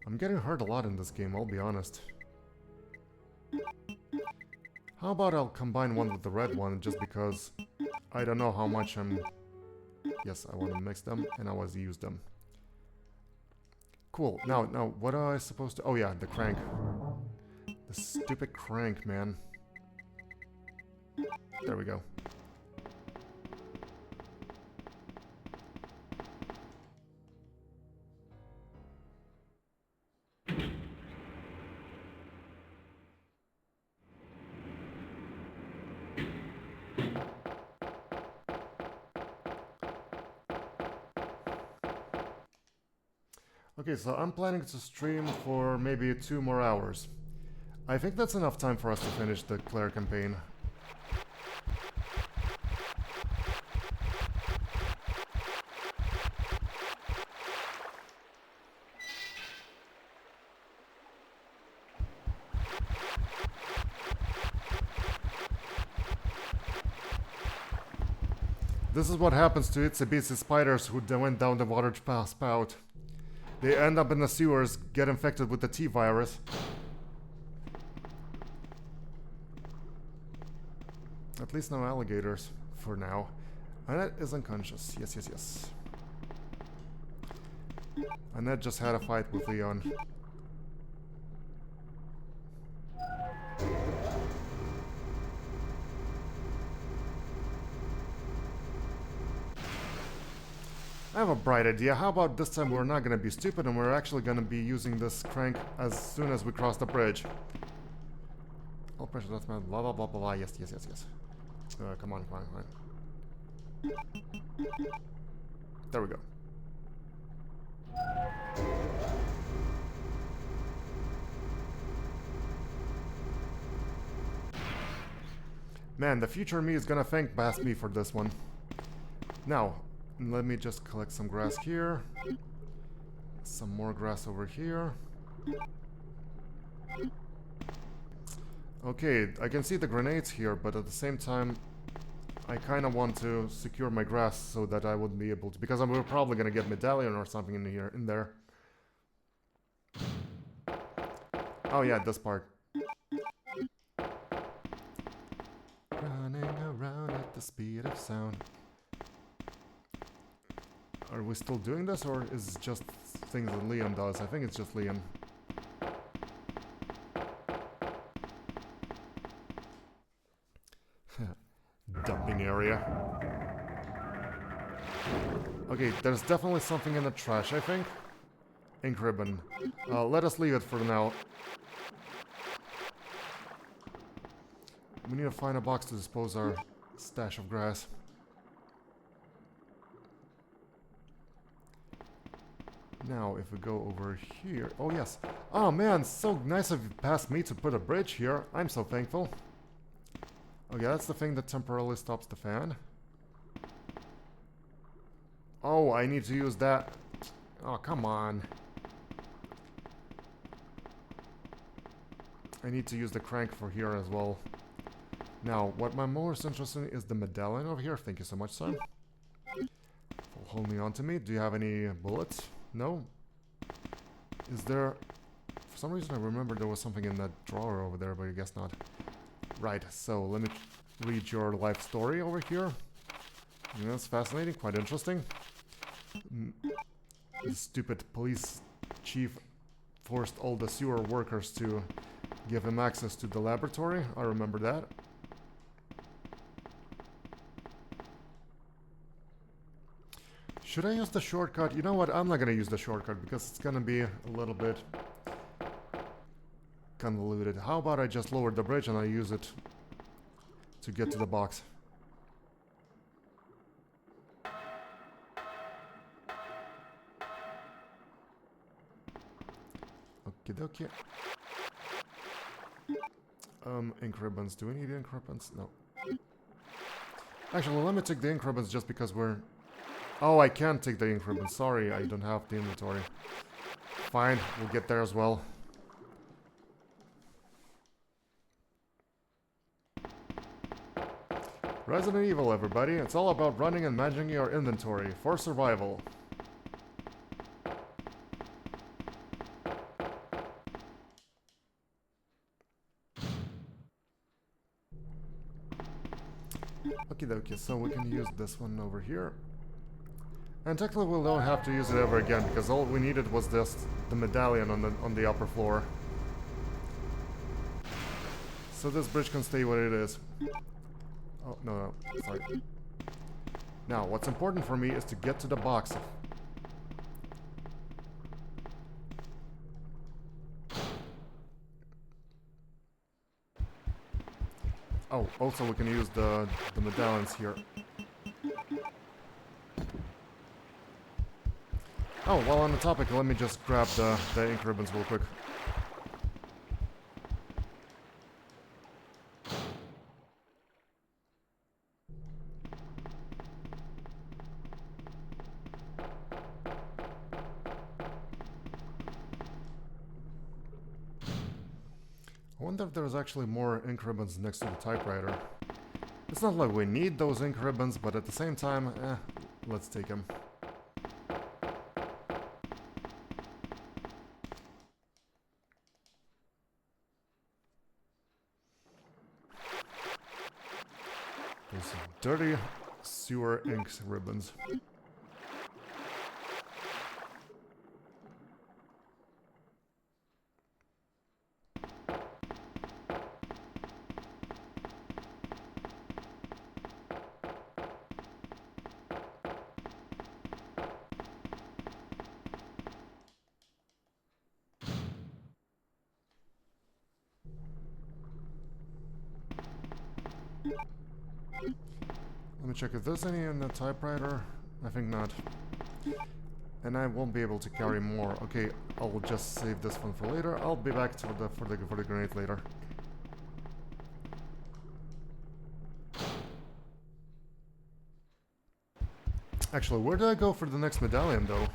I'm getting hurt a lot in this game, I'll be honest. How about I'll combine one with the red one just because I don't know how much I'm... Yes, I want to mix them and I want to use them. Cool. Now, what am I supposed to... Oh yeah, the crank. The stupid crank, man. There we go. Okay, so I'm planning to stream for maybe 2 more hours. I think that's enough time for us to finish the Claire campaign. This is what happens to itsy bitsy spiders who went down the water spout. They end up in the sewers, get infected with the T-virus. At least no alligators, for now. Annette is unconscious. Yes, yes, yes. Annette just had a fight with Leon. I have a bright idea. How about this time we're not gonna be stupid and we're actually gonna be using this crank as soon as we cross the bridge. All pressure, that's blah blah blah blah blah. Yes, yes, yes, yes. Come on, come on, come on. There we go. Man, the future me is gonna thank past me for this one. Now, let me just collect some grass here. Some more grass over here. Okay, I can see the grenades here, but at the same time, I kind of want to secure my grass so that I would be able to, because we're probably gonna get medallion or something in there. Oh yeah, this part. Running around at the speed of sound. Are we still doing this, or is it just things that Leon does? I think it's just Leon. Dumping area. Okay, there's definitely something in the trash, I think. Ink ribbon. Let us leave it for now. We need to find a box to dispose our stash of grass. Now, if we go over here... Oh, yes. Oh, man, so nice of you past me to put a bridge here. I'm so thankful. Okay, that's the thing that temporarily stops the fan. Oh, I need to use that. Oh, come on. I need to use the crank for here as well. Now, what I'm most interested in is the medallion over here. Thank you so much, son. Hold me on to me. Do you have any bullets? No? Is there... For some reason I remember there was something in that drawer over there, but I guess not. Right, so let me read your life story over here. Yeah, that's fascinating, quite interesting. The stupid police chief forced all the sewer workers to give him access to the laboratory. I remember that. Should I use the shortcut? You know what? I'm not gonna use the shortcut because it's gonna be a little bit convoluted. How about I just lower the bridge and I use it to get to the box? Okie dokie. Ink ribbons. Do we need ink ribbons? No. Actually, let me take the ink ribbons just because we're... Oh, I can't take the ink ribbons. Sorry, I don't have the inventory. Fine, we'll get there as well. Resident Evil, everybody. It's all about running and managing your inventory for survival. Okie dokie, so we can use this one over here. And technically we don't have to use it ever again, because all we needed was just the medallion on the upper floor. So this bridge can stay what it is. Oh, no, sorry. Now, what's important for me is to get to the box. Oh, also we can use the medallions here. Oh, while on the topic, let me just grab the ink ribbons real quick. I wonder if there's actually more ink ribbons next to the typewriter. It's not like we need those ink ribbons, but at the same time, let's take them. Those dirty sewer ink ribbons. Let me check if there's any in the typewriter. I think not. And I won't be able to carry more. Okay, I'll just save this one for later. I'll be back for the grenade later. Actually, where do I go for the next medallion, though?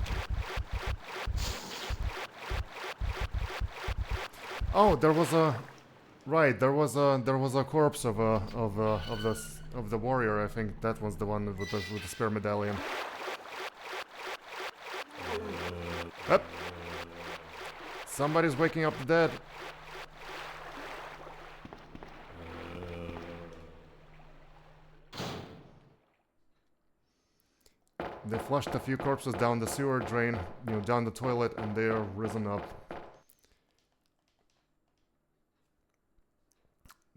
Oh, there was a... Right, there was a corpse of the warrior. I think that was the one with the spare medallion. Up. Somebody's waking up the dead. They flushed a few corpses down the sewer drain, down the toilet, and they are risen up.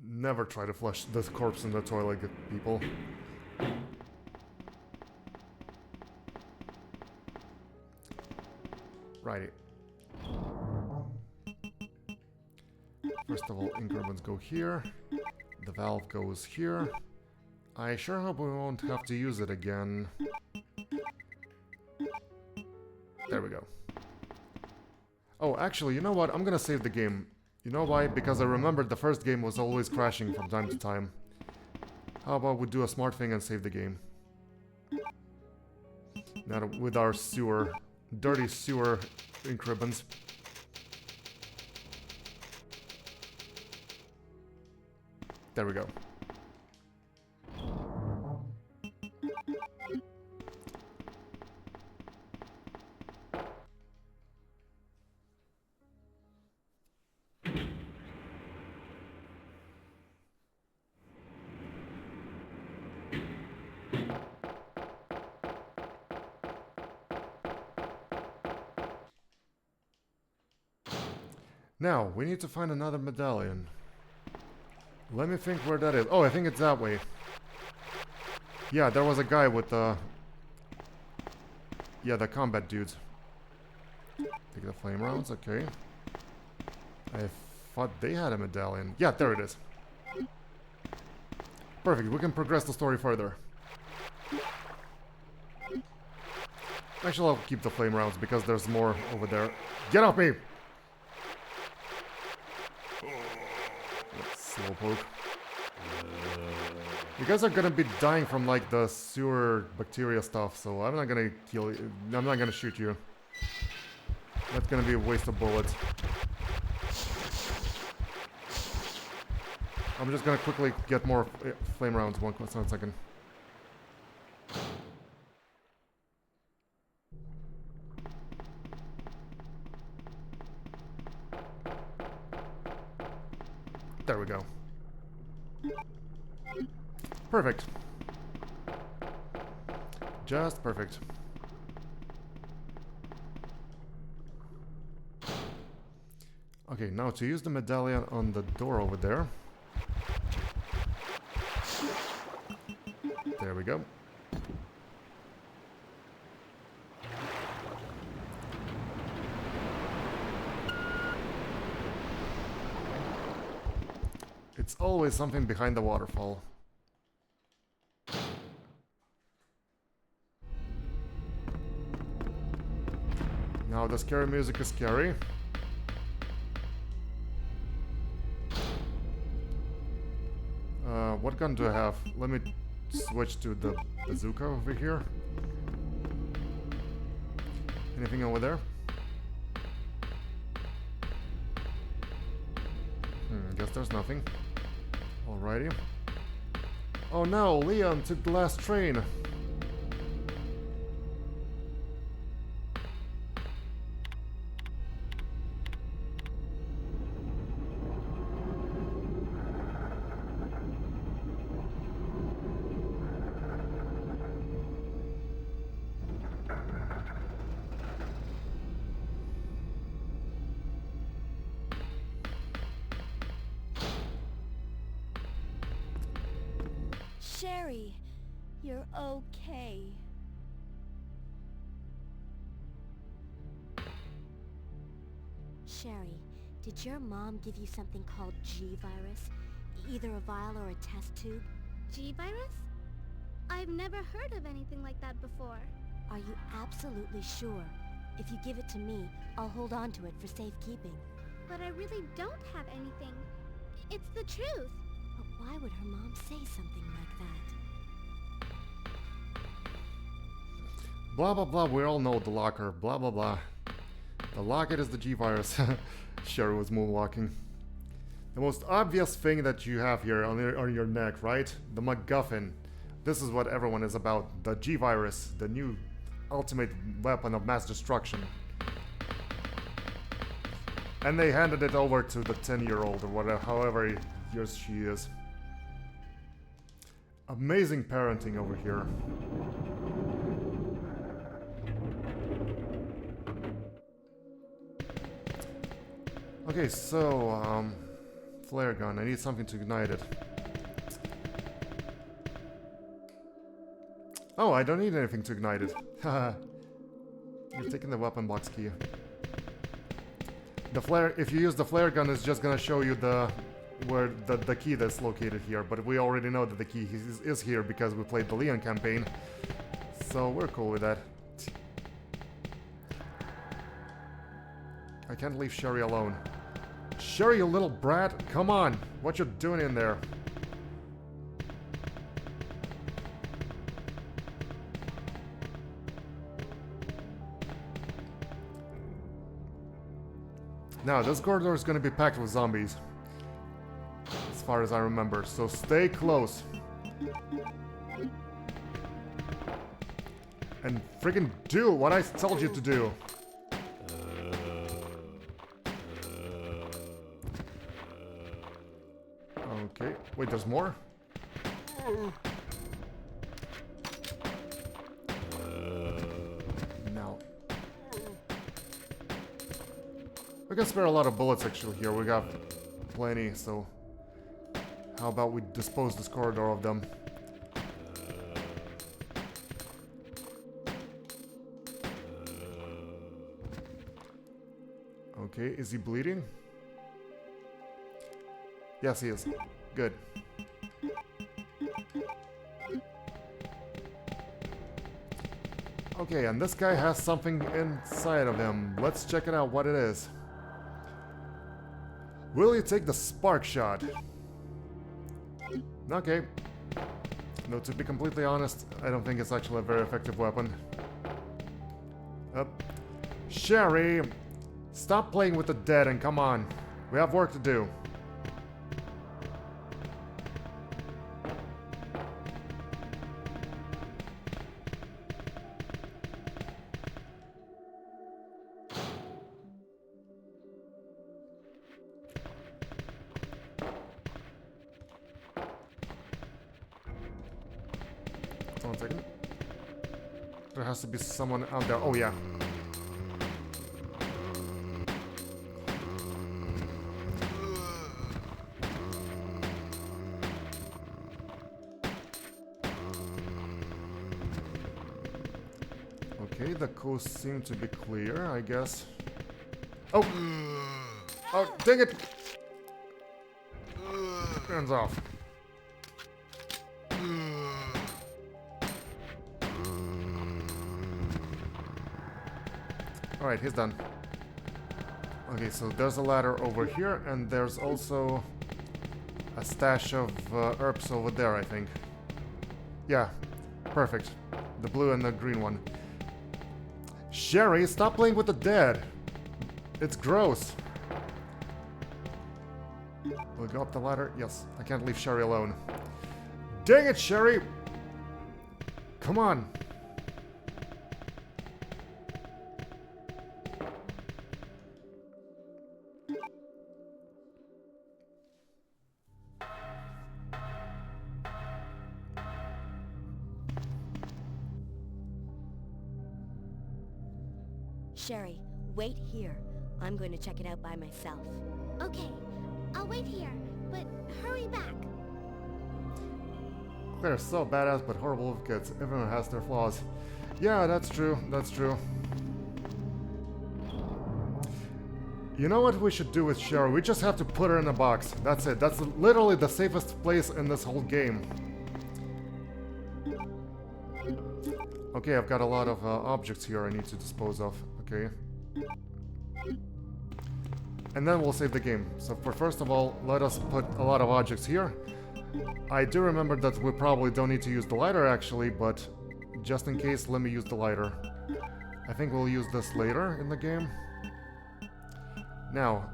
Never try to flush the corpse in the toilet, good people. Righty. First of all, ink ribbons go here. The valve goes here. I sure hope we won't have to use it again. There we go. Oh, actually, you know what? I'm gonna save the game. You know why? Because I remembered the first game was always crashing from time to time. How about we do a smart thing and save the game? Now with our sewer, dirty sewer ink ribbons. There we go. Now, we need to find another medallion. Let me think where that is. Oh, I think it's that way. Yeah, there was a guy with the... Yeah, the combat dudes. Take the flame rounds, okay. I thought they had a medallion. Yeah, there it is. Perfect, we can progress the story further. Actually, I'll keep the flame rounds because there's more over there. Get off me! Slowpoke. You guys are gonna be dying from like the sewer bacteria stuff, so I'm not gonna kill you. I'm not gonna shoot you. That's gonna be a waste of bullets. I'm just gonna quickly get more flame rounds. One second. There we go. Perfect. Just perfect. Okay, now to use the medallion on the door over there. There we go. It's always something behind the waterfall. Now the scary music is scary. What gun do I have? Let me switch to the bazooka over here. Anything over there? Guess there's nothing. Alrighty. Oh no, Leon took the last train. Sherry, you're okay. Sherry, did your mom give you something called G-Virus? Either a vial or a test tube? G-Virus? I've never heard of anything like that before. Are you absolutely sure? If you give it to me, I'll hold on to it for safekeeping. But I really don't have anything. It's the truth. But why would her mom say something like that? Blah blah blah, we all know the locker. Blah blah blah. The locket is the G-Virus. Sherry was moonwalking. The most obvious thing that you have here on your neck, right? The MacGuffin. This is what everyone is about. The G-Virus, the new ultimate weapon of mass destruction. And they handed it over to the 10-year-old or whatever, however years she is. Amazing parenting over here. Okay, so, flare gun. I need something to ignite it. Oh, I don't need anything to ignite it. Haha. You're taking the weapon box key. The flare, if you use the flare gun, it's just gonna show you where the key that's located here, but we already know that the key is here because we played the Leon campaign. So we're cool with that. I can't leave Sherry alone. Sherry, you little brat! Come on! What you doing in there? Now, this corridor is gonna be packed with zombies. As far as I remember, so stay close. And freaking do what I told you to do. Okay, wait, there's more? No. We can spare a lot of bullets actually here, we got plenty, so... How about we dispose this corridor of them? Okay, is he bleeding? Yes, he is. Good. Okay, and this guy has something inside of him. Let's check it out, what it is. Will you take the spark shot? Okay. No, to be completely honest, I don't think it's actually a very effective weapon. Sherry! Stop playing with the dead and come on. We have work to do. One second. There has to be someone out there. Oh, yeah. Okay, the coast seemed to be clear, I guess. Oh! Oh, dang it! Hands off. Alright, he's done. Okay, so there's a ladder over here, and there's also a stash of herbs over there, I think. Yeah, perfect. The blue and the green one. Sherry, stop playing with the dead! It's gross! We'll go up the ladder. Yes, I can't leave Sherry alone. Dang it, Sherry! Come on! Sherry, wait here. I'm going to check it out by myself. Okay, I'll wait here, but hurry back. Claire's so badass but horrible with kids. Everyone has their flaws. Yeah, that's true. That's true. You know what we should do with Sherry? We just have to put her in a box. That's it. That's literally the safest place in this whole game. Okay, I've got a lot of objects here I need to dispose of. Okay. And then we'll save the game. So for first of all, let us put a lot of objects here. I do remember that we probably don't need to use the lighter actually, but just in case, let me use the lighter. I think we'll use this later in the game. Now,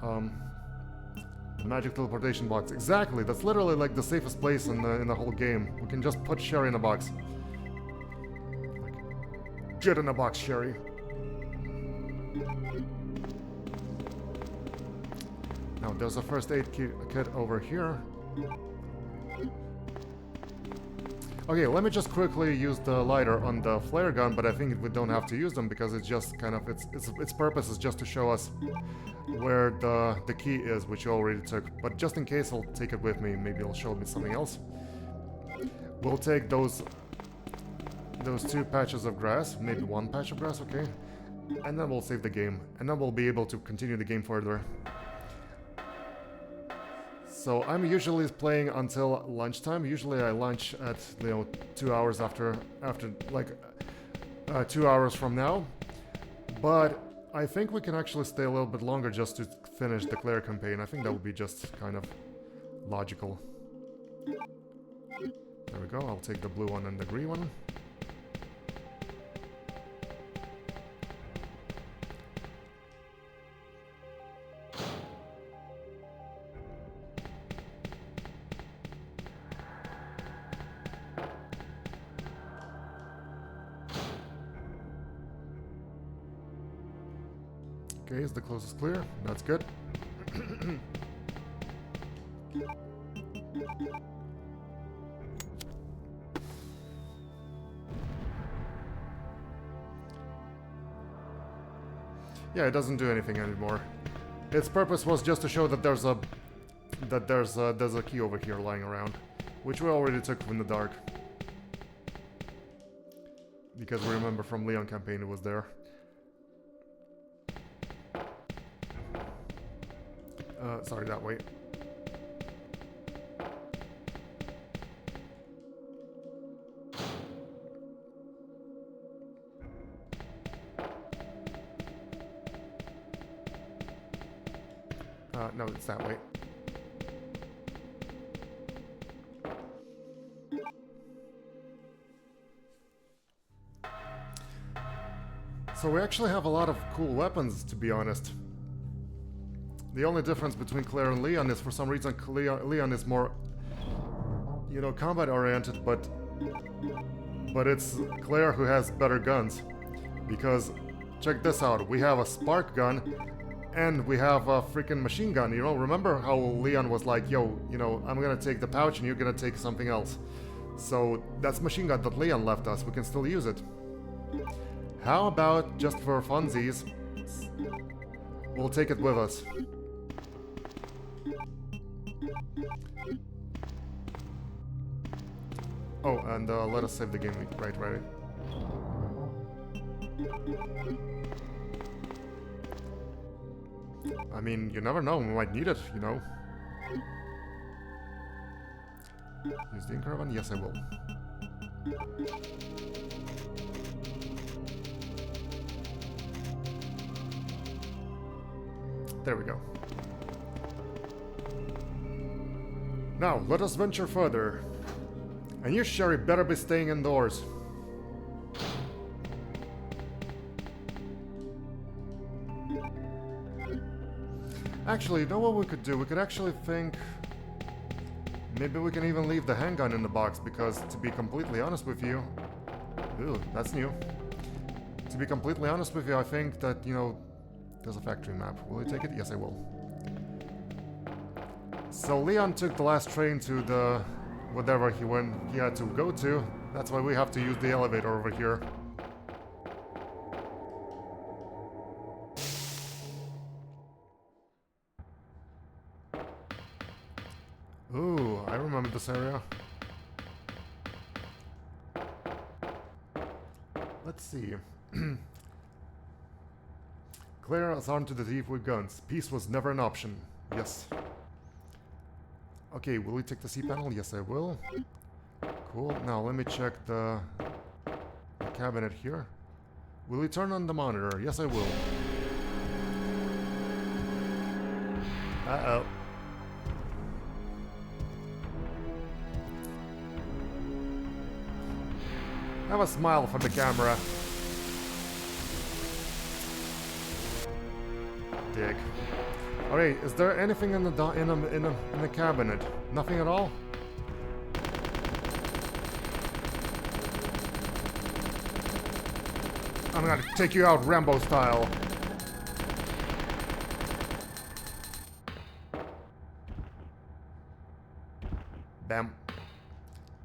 the magic teleportation box. Exactly, that's literally like the safest place in the whole game. We can just put Sherry in a box. Get in a box, Sherry. Now, there's a first aid kit over here. Okay, let me just quickly use the lighter on the flare gun, but I think we don't have to use them because it's just kind of its purpose is just to show us where the key is, which you already took. But just in case, I'll take it with me. Maybe it'll show me something else. We'll take those 2 patches of grass, maybe 1 patch of grass, okay? And then we'll save the game, and then we'll be able to continue the game further. So I'm usually playing until lunchtime. Usually I lunch at 2 hours after like 2 hours from now. But I think we can actually stay a little bit longer just to finish the Claire campaign. I think that would be just kind of logical. There we go. I'll take the blue one and the green one. Okay, is the closest clear? That's good. Yeah, it doesn't do anything anymore. Its purpose was just to show that there's a key over here lying around, which we already took in the dark. Because we remember from Leon campaign it was there. Sorry, that way. No, it's that way. So we actually have a lot of cool weapons, to be honest. The only difference between Claire and Leon is for some reason Leon is more, combat oriented, but it's Claire who has better guns. Because, check this out, we have a spark gun and we have a freaking machine gun, remember how Leon was like, yo, I'm gonna take the pouch and you're gonna take something else. So, that's machine gun that Leon left us, we can still use it. How about, just for funsies, we'll take it with us. Oh, and let us save the game. Right. I mean, you never know, we might need it, Use the ink caravan? Yes, I will. There we go. Now, let us venture further. And you, Sherry, better be staying indoors. Actually, you know what we could do? We could actually think... Maybe we can even leave the handgun in the box, because to be completely honest with you... Ooh, that's new. To be completely honest with you, I think that, there's a factory map. Will you take it? Yes, I will. So Leon took the last train to the... whatever he had to go to. That's why we have to use the elevator over here. Ooh, I remember this area. Let's see. Claire is armed to the teeth with guns. Peace was never an option. Yes. Okay, will you take the C-panel? Yes, I will. Cool. Now, let me check the cabinet here. Will you turn on the monitor? Yes, I will. Uh-oh. Have a smile for the camera. Dick. Alright, is there anything in the cabinet? Nothing at all? I'm gonna take you out Rambo style. Bam.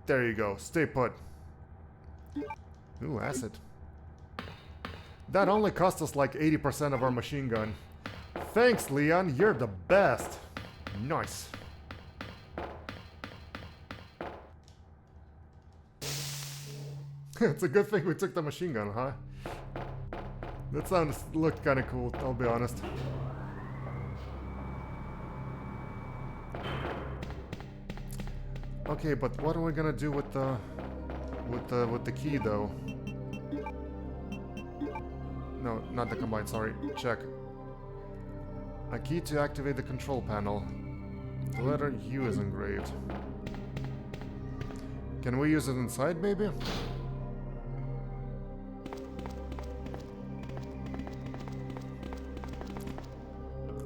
There you go. Stay put. Ooh, acid. That only cost us like 80% of our machine gun. Thanks, Leon. You're the best. Nice. It's a good thing we took the machine gun, huh? That looked kind of cool, I'll be honest. Okay, but what are we gonna do with the key though? No, not the combine, sorry. Check. A key to activate the control panel. The letter U is engraved. Can we use it inside, maybe?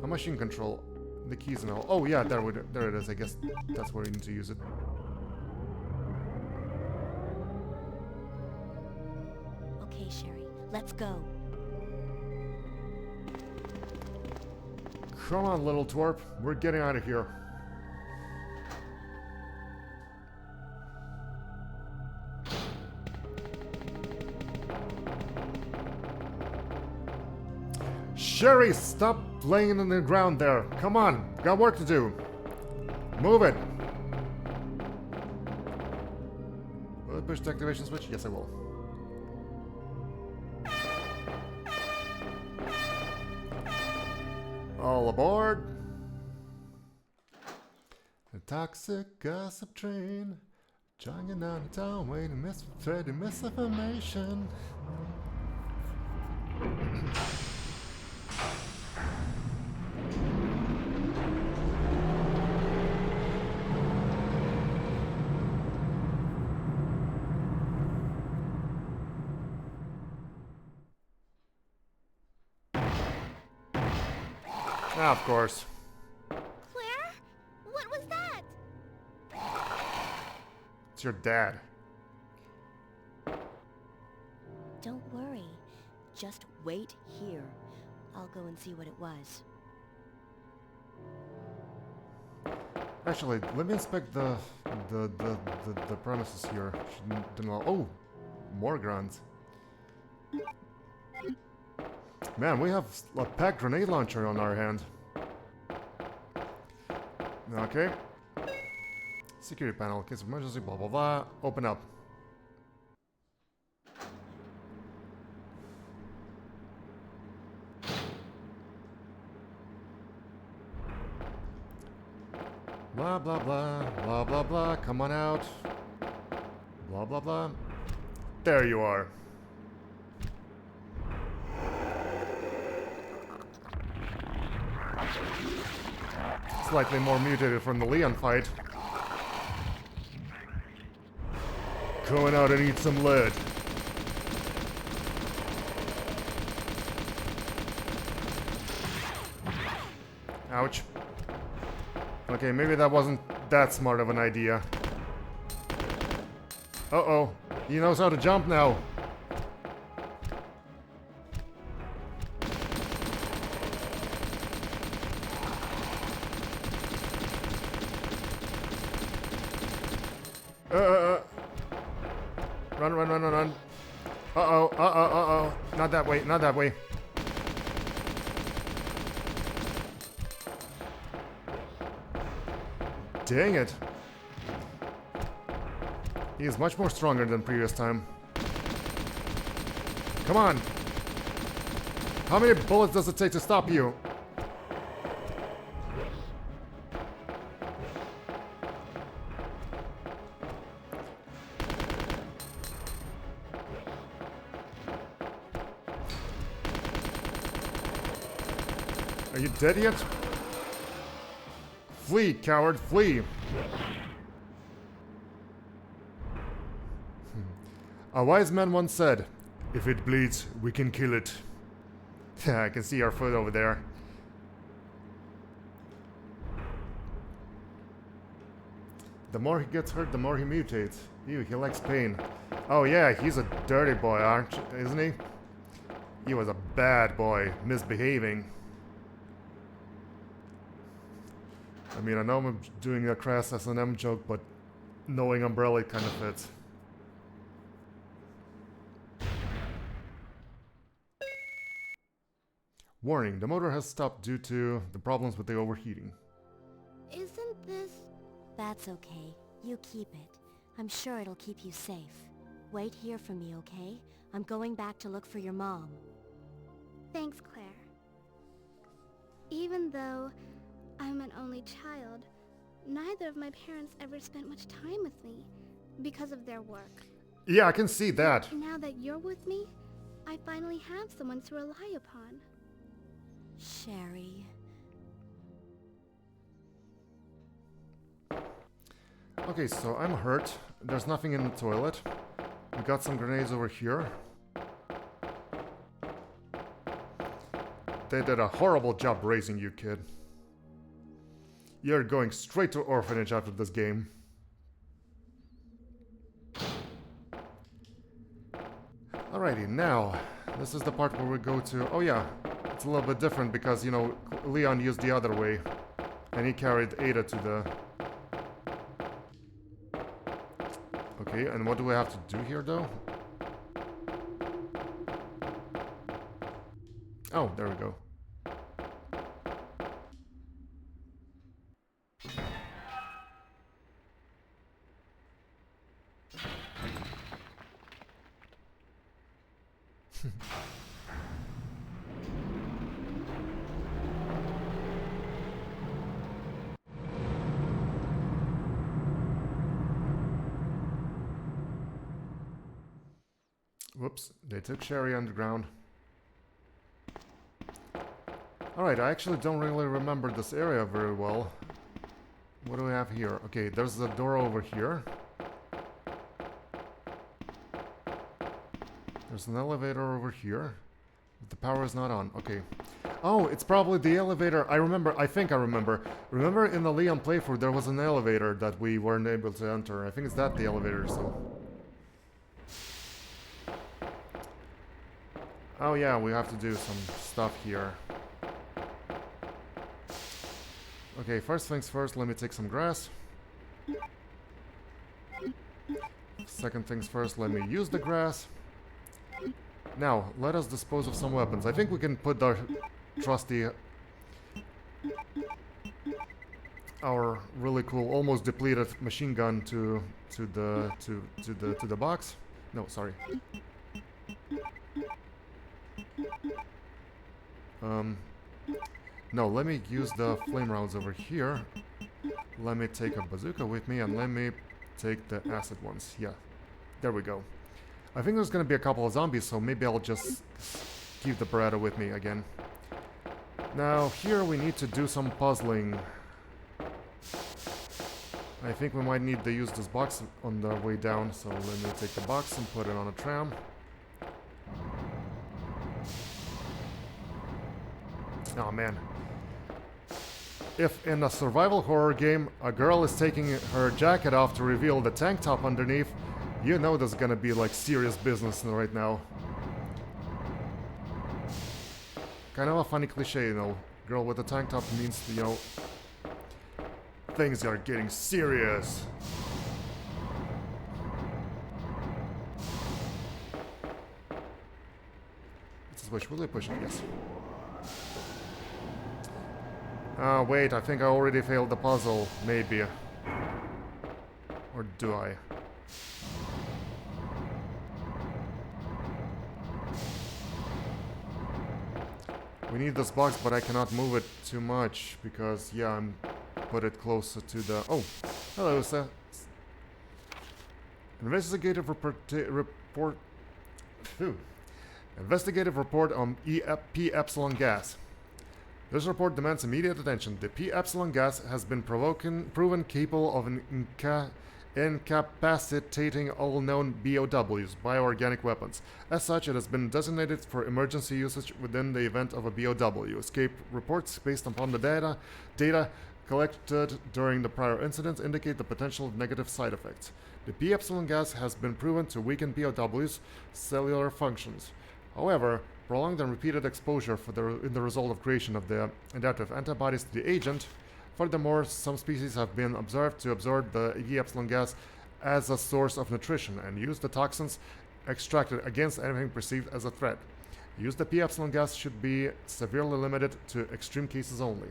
A machine control. The keys now. Oh yeah, there it is. I guess that's where you need to use it. Okay, Sherry, let's go. Come on, little twerp. We're getting out of here. Sherry, stop laying on the ground there. Come on, got work to do. Move it. Will it push the activation switch? Yes, I will. All aboard. The toxic gossip train. Jogging down the town, waiting, spreading misinformation. Ah, of course. Claire? What was that? It's your dad. Don't worry. Just wait here. I'll go and see what it was. Actually, let me inspect the premises here. Oh, more grunts. Man, we have a packed grenade launcher on our hand. Okay. Security panel, case of emergency, blah blah blah. Open up. Blah blah blah, blah blah blah, come on out. Blah blah blah. There you are. Slightly more mutated from the Leon fight. Going out and eat some lead. Ouch. Okay, maybe that wasn't that smart of an idea. Uh-oh. He knows how to jump now. Run. Uh-oh. Not that way, not that way. Dang it. He is much more stronger than previous time. Come on. How many bullets does it take to stop you? Are you dead yet? Flee, coward, flee! A wise man once said, "If it bleeds, we can kill it." Yeah, I can see our foot over there. The more he gets hurt, the more he mutates. Ew, he likes pain. Oh yeah, he's a dirty boy, isn't he? He was a bad boy, misbehaving. I mean, I know I'm doing a crass S&M joke, but knowing Umbrella, it kind of fits. Warning, the motor has stopped due to the problems with the overheating. Isn't this... That's okay. You keep it. I'm sure it'll keep you safe. Wait here for me, okay? I'm going back to look for your mom. Thanks, Claire. Even though I'm an only child, neither of my parents ever spent much time with me because of their work. Yeah, I can see that. Now that you're with me, I finally have someone to rely upon. Sherry... Okay, so I'm hurt. There's nothing in the toilet. We got some grenades over here. They did a horrible job raising you, kid. You're going straight to orphanage after this game. Alrighty, now, this is the part where we go to... Oh yeah, it's a little bit different because, you know, Leon used the other way. And he carried Ada to the... Okay, and what do we have to do here, though? Oh, there we go. Whoops, they took Sherry underground. Alright, I actually don't really remember this area very well. What do we have here? Okay, there's a door over here. There's an elevator over here. But the power is not on. Okay. Oh, it's probably the elevator. I remember. I think I remember. Remember in the Leon playthrough there was an elevator that we weren't able to enter. I think it's that the elevator, so... Oh yeah, we have to do some stuff here. Okay, first things first, let me take some grass. Second things first, let me use the grass. Now, let us dispose of some weapons. I think we can put our trusty... our really cool, almost depleted machine gun to the box. No, sorry. No, let me use the flame rounds over here. Let me take a bazooka with me and let me take the acid ones. Yeah, there we go. I think there's gonna be a couple of zombies, so maybe I'll just keep the Beretta with me again. Now, here we need to do some puzzling. I think we might need to use this box on the way down, so let me take the box and put it on a tram. Oh man. If in a survival horror game a girl is taking her jacket off to reveal the tank top underneath, you know there's gonna be like serious business right now. Kind of a funny cliche, you know. Girl with a tank top means, you know, things are getting serious. It's a switch. Will they push it? Yes. Wait, I think I already failed the puzzle, maybe. Or do I? We need this box, but I cannot move it too much, because, yeah, I'm put it closer to the... Oh! Hello, sir. Investigative report... Investigative report on P Epsilon gas. This report demands immediate attention. The P Epsilon gas has been proven capable of incapacitating all known BOWs, bioorganic weapons. As such, it has been designated for emergency usage within the event of a BOW. Escape reports based upon the data collected during the prior incidents indicate the potential negative side effects. The P-epsilon gas has been proven to weaken BOWs' cellular functions. However, prolonged and repeated exposure in the result of creation of the adaptive antibodies to the agent. Furthermore, some species have been observed to absorb the P-epsilon gas as a source of nutrition and use the toxins extracted against anything perceived as a threat. Use of the P-epsilon gas should be severely limited to extreme cases only.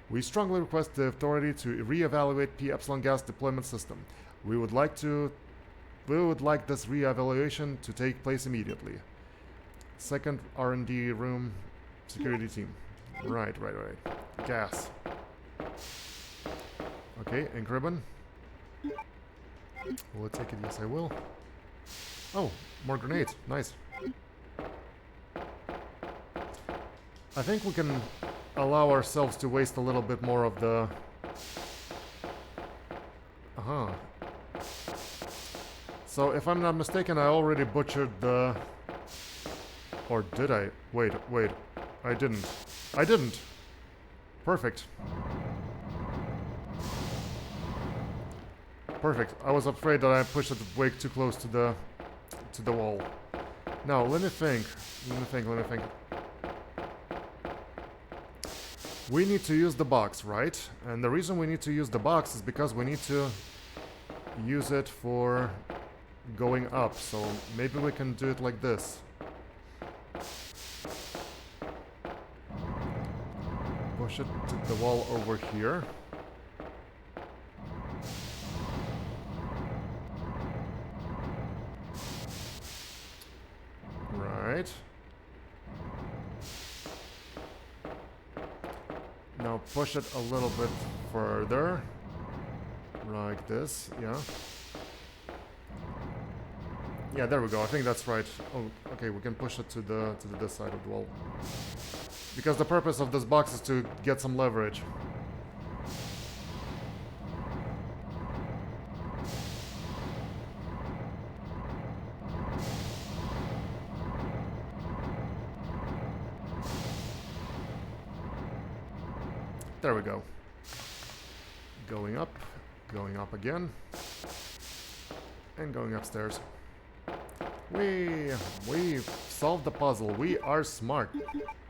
We strongly request the authority to re-evaluate P-epsilon gas deployment system. We would like this re-evaluation to take place immediately. Second R&D room, security team. Right. Gas. Okay, ink ribbon. Will it take it? Yes, I will. Oh, more grenades. Nice. I think we can allow ourselves to waste a little bit more of the... So, if I'm not mistaken, I already butchered the... Or did I? Wait. I didn't. Perfect. I was afraid that I pushed it way too close to the wall. Now, let me think. We need to use the box, right? And the reason we need to use the box is because we need to use it for going up. So maybe we can do it like this. Push it to the wall over here. Right. Now push it a little bit further. Like this, yeah. Yeah, there we go. I think that's right. Oh, okay, we can push it to this side of the wall. Because the purpose of this box is to get some leverage. There we go. Going up again, and going upstairs. We solved the puzzle. We are smart.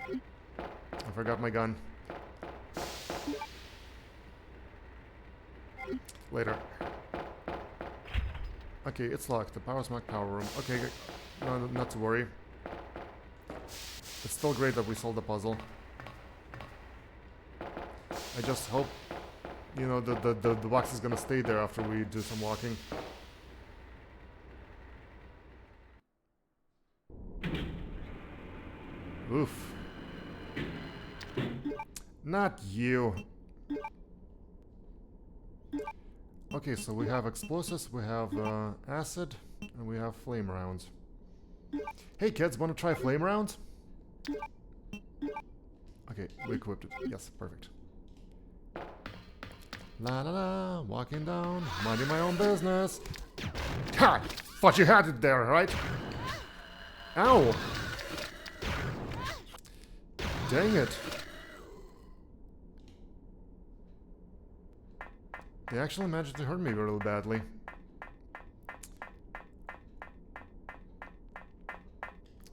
I forgot my gun. Later. Okay, it's locked. The power smack power room. Okay, no, not to worry. It's still great that we solved the puzzle. I just hope, you know, the box is gonna stay there after we do some walking. Oof. Not you. Okay, so we have explosives, we have acid, and we have flame rounds. Hey kids, wanna try flame rounds? Okay, we equipped it. Yes, perfect. La la la, walking down, minding my own business. Ha! Thought you had it there, right? Ow! Dang it. They actually managed to hurt me really badly.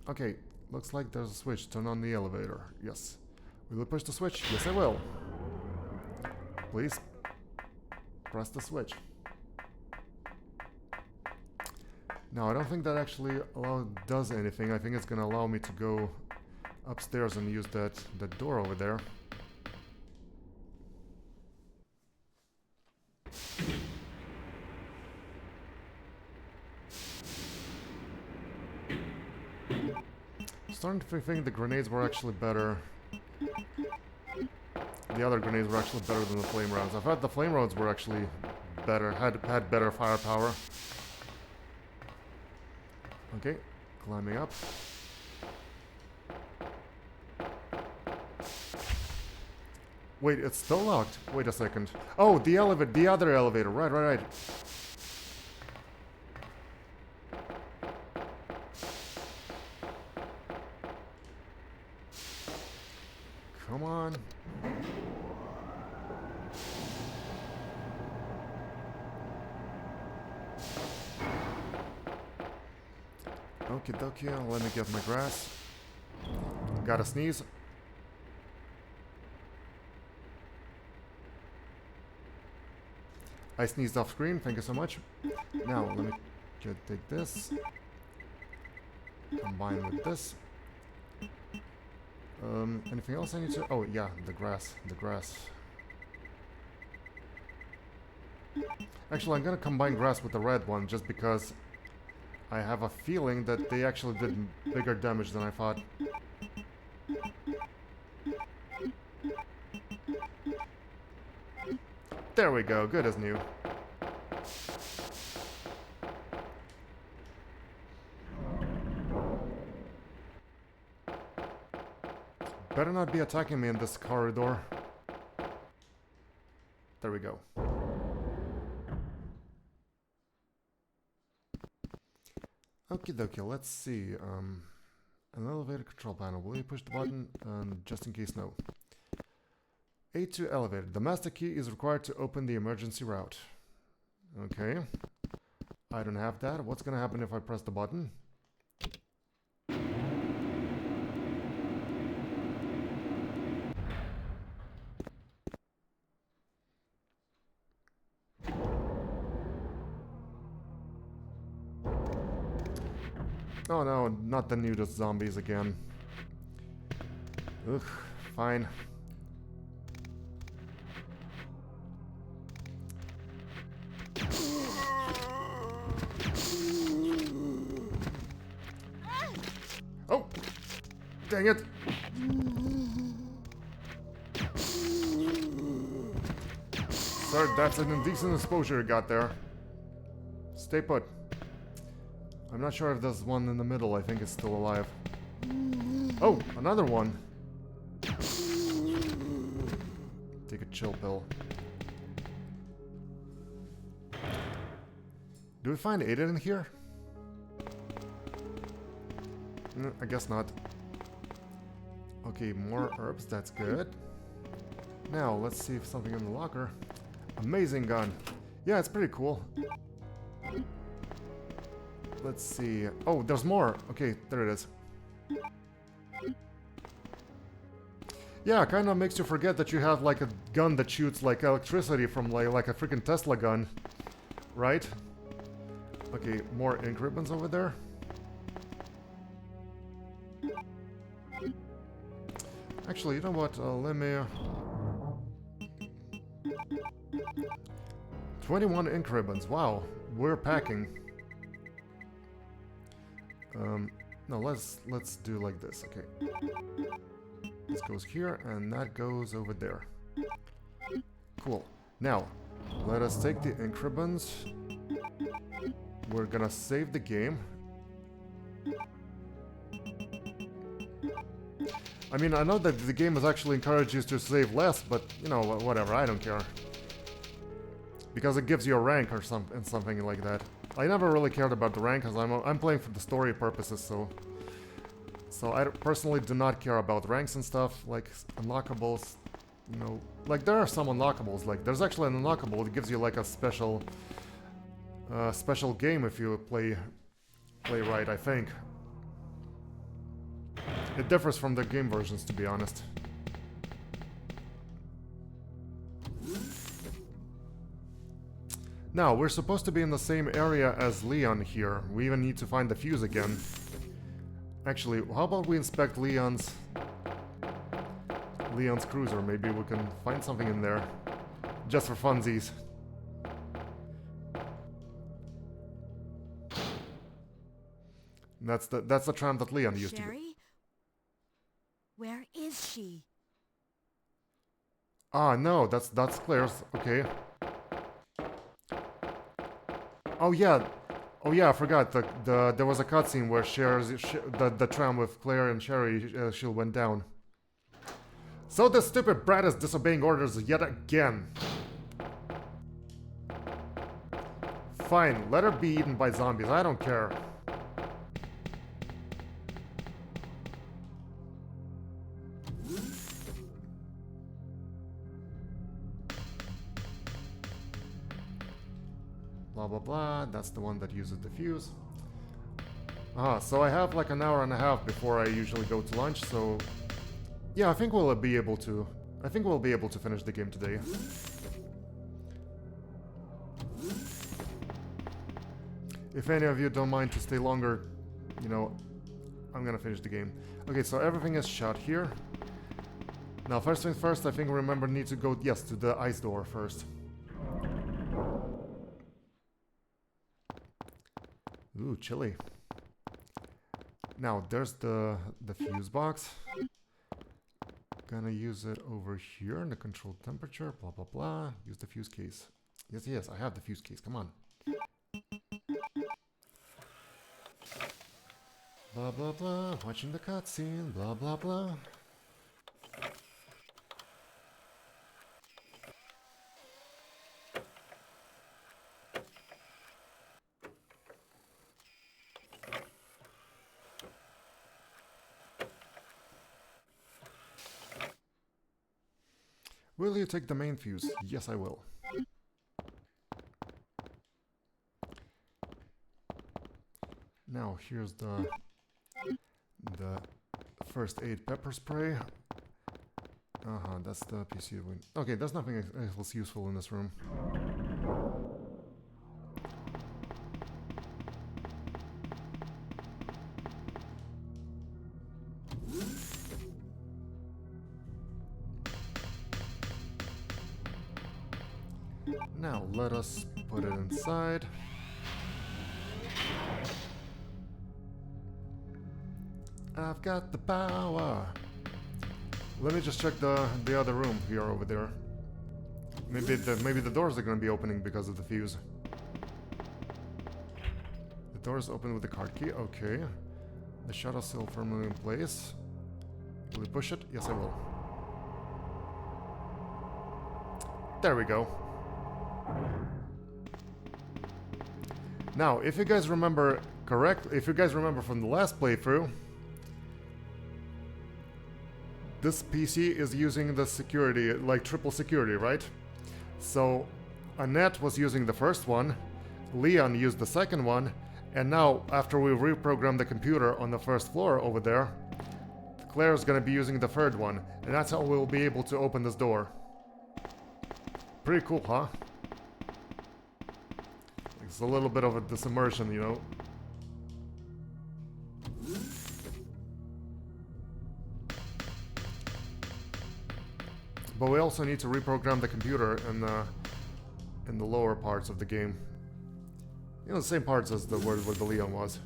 Okay, looks like there's a switch. Turn on the elevator. Yes. Will you push the switch? Yes, I will. Please press the switch. No, I don't think that actually does anything. I think it's gonna allow me to go upstairs and use that door over there. Starting to think the grenades were actually better. The other grenades were actually better than the flame rounds. I thought the flame rounds were actually better, had better firepower. Okay, climbing up. Wait, it's still locked. Wait a second. Oh, the elevator, the other elevator. Right, right, right. Come on. Okie dokie, let me get my grass. Gotta sneeze. I sneezed off screen, thank you so much. Now, let me take this. Combine with this. Anything else I need to... Oh, yeah, the grass. The grass. Actually, I'm gonna combine grass with the red one, just because I have a feeling that they actually did bigger damage than I thought. There we go, good as new. Better not be attacking me in this corridor. There we go. Okie dokie, let's see. An elevator control panel. Will you push the button? Just in case, no. A2 elevator. The master key is required to open the emergency route. Okay. I don't have that. What's gonna happen if I press the button? Oh no, not the nudist zombies again. Ugh, fine. Oh! Dang it! Sir, that's an indecent exposure you got there. Stay put. I'm not sure if there's one in the middle. I think it's still alive. Oh, another one. Take a chill pill. Do we find Ada in here? I guess not. Okay, more herbs. That's good. Now, let's see if something in the locker. Amazing gun. Yeah, it's pretty cool. Let's see. Oh, there's more. Okay, there it is. Yeah, kind of makes you forget that you have like a gun that shoots like electricity from like a freaking Tesla gun, right? Okay, more ink ribbons over there. Actually, you know what? Let me. 21 ink ribbons. Wow, we're packing. No, let's do like this. Okay, this goes here, and that goes over there. Cool. Now, let us take the ink ribbons. We're gonna save the game. I mean, I know that the game has actually encouraged you to save less, but you know, whatever. I don't care because it gives you a rank or something like that. I never really cared about the rank because I'm playing for the story purposes, so I personally do not care about ranks and stuff like unlockables. You know, like there are some unlockables. Like there's actually an unlockable that gives you like a special game if you play right. I think it differs from the game versions, to be honest. Now, we're supposed to be in the same area as Leon here. We even need to find the fuse again. Actually, how about we inspect Leon's cruiser? Maybe we can find something in there. Just for funsies. That's the tram that Leon used to. Sherry? Where is she? Ah, no, that's Claire's. Okay. Oh yeah, I forgot. There was a cutscene where the tram with Claire and Sherry she went down. So this stupid brat is disobeying orders yet again. Fine, let her be eaten by zombies, I don't care. Blah blah blah, that's the one that uses the fuse. So I have like an hour and a half before I usually go to lunch, so... Yeah, I think we'll be able to... finish the game today. If any of you don't mind to stay longer, you know, I'm gonna finish the game. Okay, so everything is shut here. Now, first things first, I think remember need to go, yes, to the ice door first. Ooh, chilly. Now, there's the fuse box. Gonna use it over here in the controlled temperature, blah blah blah. Use the fuse case. Yes, yes, I have the fuse case, come on. Blah blah blah, watching the cutscene, blah blah blah. Will you take the main fuse? Yes, I will. Now, here's the first aid pepper spray. That's the PC win. Okay, there's nothing else useful in this room. Now, let us put it inside. I've got the power. Let me just check the other room here over there. Maybe the doors are gonna be opening because of the fuse. The door is open with the card key. Okay. The shuttle still firmly in place. Will we push it? Yes, I will. There we go. Now, if you guys remember from the last playthrough, this PC is using the security, like triple security, right? So, Annette was using the first one, Leon used the second one, and now, after we reprogram the computer on the first floor over there, Claire is gonna be using the third one, and that's how we'll be able to open this door. Pretty cool, huh? It's a little bit of a disimmersion, you know? But we also need to reprogram the computer in the lower parts of the game. You know, the same parts as the word where the Leon was.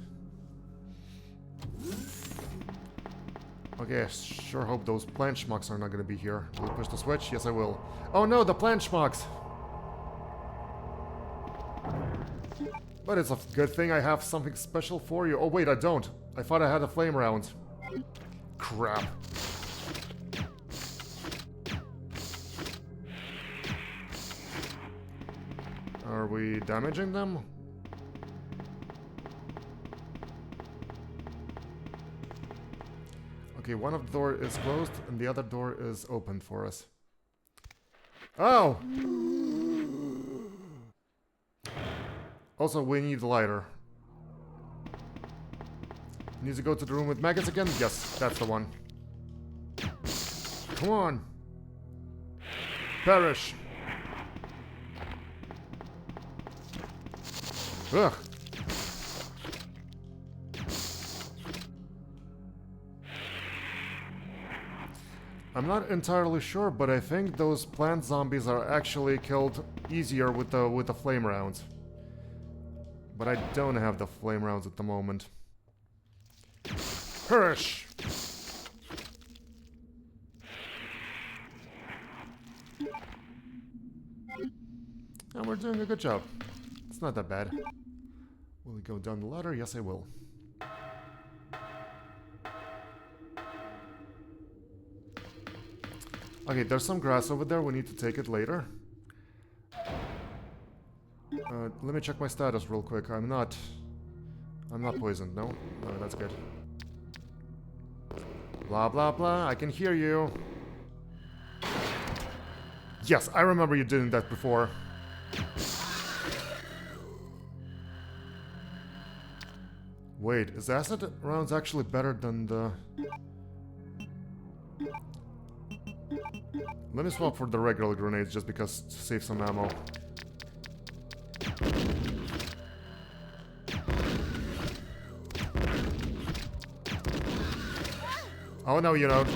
Okay, I sure hope those plant schmucks are not gonna be here. Will you push the switch? Yes, I will. Oh no, the plant schmucks! But it's a good thing I have something special for you. Oh wait, I don't. I thought I had a flame round. Crap. Are we damaging them? Okay, one of the door is closed and the other door is open for us. Oh! Also, we need a lighter. Need to go to the room with maggots again? Yes, that's the one. Come on! Perish! Ugh! I'm not entirely sure, but I think those plant zombies are actually killed easier with the flame rounds. But I don't have the flame rounds at the moment. Perish! And we're doing a good job. It's not that bad. Will we go down the ladder? Yes, I will. Okay, there's some grass over there. We need to take it later. Let me check my status real quick. I'm not poisoned. No, no, that's good. Blah blah blah. I can hear you. Yes, I remember you doing that before. Wait, is acid rounds actually better than the... Let me swap for the regular grenades just because to save some ammo. Oh no, you don't.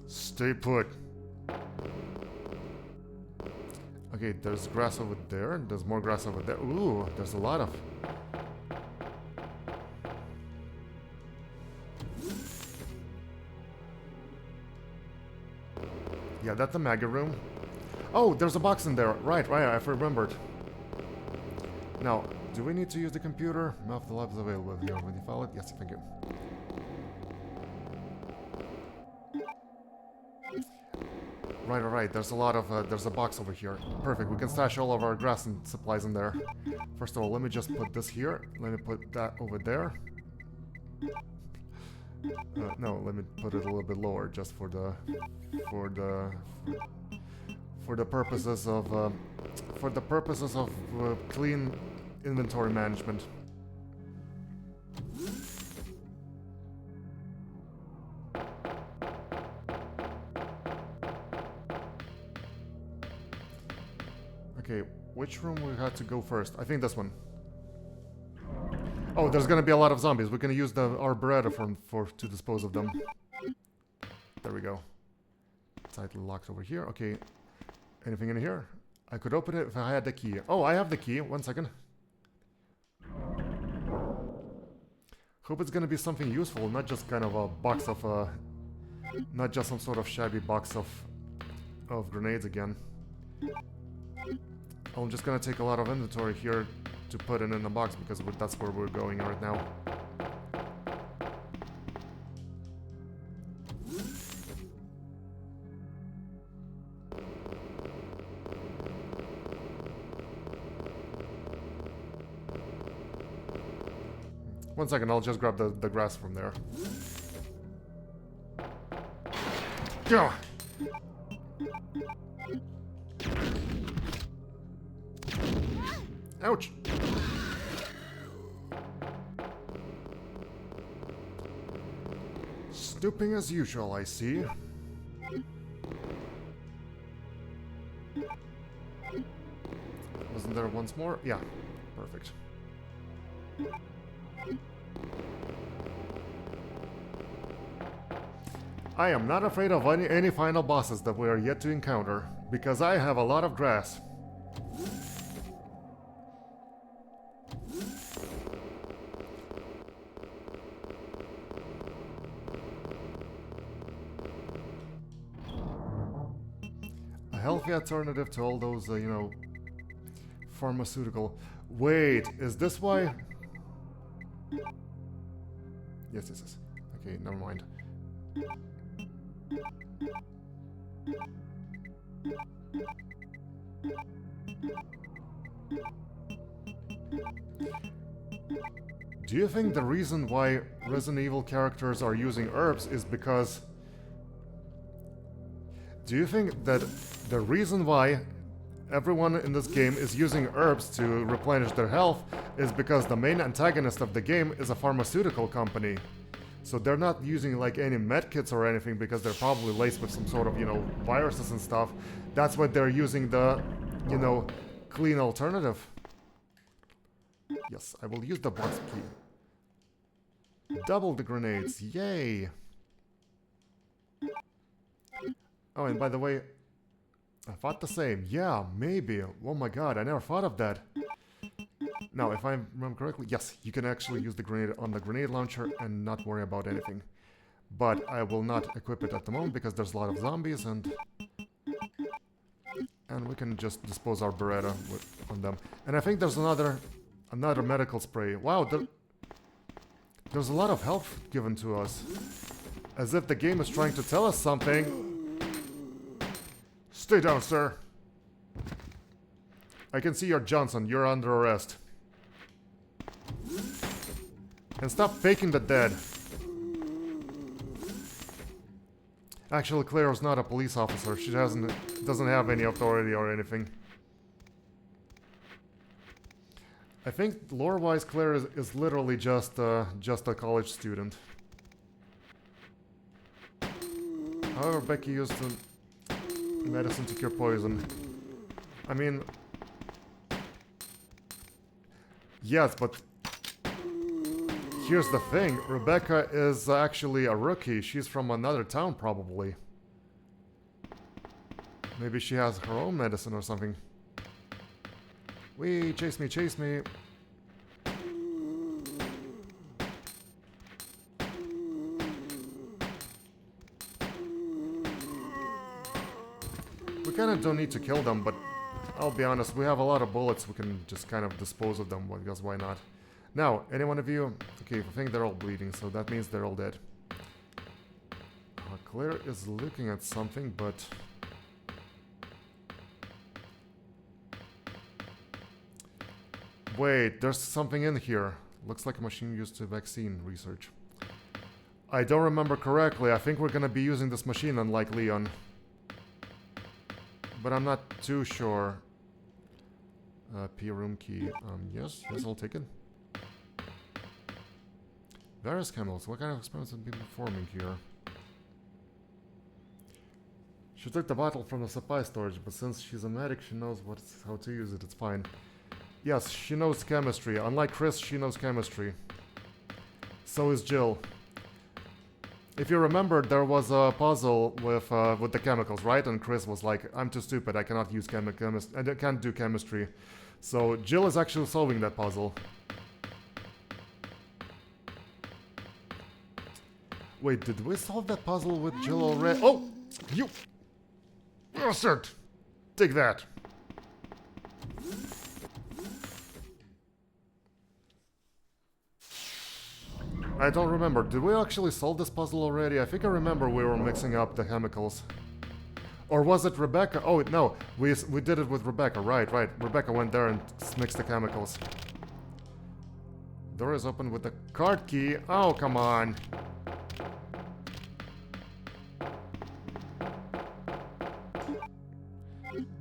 Stay put. Okay, there's grass over there. There's more grass over there. Ooh, there's a lot of... Yeah, that's the maggot room. Oh, there's a box in there. Right, I've remembered. Now, do we need to use the computer? Map the lab is available here. When you follow it? Yes, thank you. Right. There's a lot of, there's a box over here. Perfect, we can stash all of our grass and supplies in there. First of all, let me just put this here. Let me put that over there. No, let me put it a little bit lower, just for the purposes of clean inventory management. Okay, which room we had to go first? I think this one. Oh, there's gonna be a lot of zombies. We're gonna use our Beretta to dispose of them. There we go. Tightly locked over here. Okay. Anything in here? I could open it if I had the key. Oh, I have the key. 1 second. Hope it's gonna be something useful, not just kind of a box of not just some sort of shabby box of grenades again. I'm just gonna take a lot of inventory here to put it in the box because that's where we're going right now. One second, I'll just grab the grass from there. Go! Ouch! Snooping as usual, I see. Wasn't there once more? Yeah, perfect. I am not afraid of any final bosses that we are yet to encounter, because I have a lot of grass. A healthy alternative to all those, you know, pharmaceutical... Wait, is this why... Yes. Okay, never mind. Do you think the reason why Resident Evil characters are using herbs is because... Do you think that the reason why everyone in this game is using herbs to replenish their health is because the main antagonist of the game is a pharmaceutical company? So they're not using like any medkits or anything because they're probably laced with some sort of, you know, viruses and stuff. That's why they're using the, you know, clean alternative. Yes, I will use the box key. Double the grenades, yay! Oh, and by the way, I thought the same. Yeah, maybe. Oh my god, I never thought of that. Now, if I remember correctly, yes, you can actually use the grenade on the grenade launcher and not worry about anything. But I will not equip it at the moment because there's a lot of zombies and we can just dispose our Beretta on them. And I think there's another medical spray. Wow, there's a lot of health given to us. As if the game is trying to tell us something. Stay down, sir. I can see you're Johnson. You're under arrest. And stop faking the dead. Actually, Claire is not a police officer. She doesn't have any authority or anything. I think lore-wise, Claire is literally just a college student. However, Becky used medicine to cure poison. I mean, yes, but here's the thing. Rebecca is actually a rookie. She's from another town, probably. Maybe she has her own medicine or something. Wee, chase me, chase me. We kind of don't need to kill them, but I'll be honest, we have a lot of bullets. We can just kind of dispose of them, because why not? Now, any one of you... Okay, I think they're all bleeding, so that means they're all dead. Claire is looking at something, but... Wait, there's something in here. Looks like a machine used to vaccine research. I don't remember correctly. I think we're gonna be using this machine, unlike Leon. But I'm not too sure. P-room key. Yes, I'll take it. Various chemicals. What kind of experiments have been performing here? She took the bottle from the supply storage, but since she's a medic, she knows how to use it. It's fine. Yes, she knows chemistry. Unlike Chris, she knows chemistry. So is Jill. If you remember, there was a puzzle with the chemicals, right? And Chris was like, "I'm too stupid. I cannot use I can't do chemistry." So Jill is actually solving that puzzle. Wait, did we solve that puzzle with Jill already? Oh, you bastard! Take that. I don't remember. Did we actually solve this puzzle already? I think I remember we were mixing up the chemicals. Or was it Rebecca? Oh, no. We did it with Rebecca. Right. Rebecca went there and mixed the chemicals. Door is open with the card key. Oh, come on.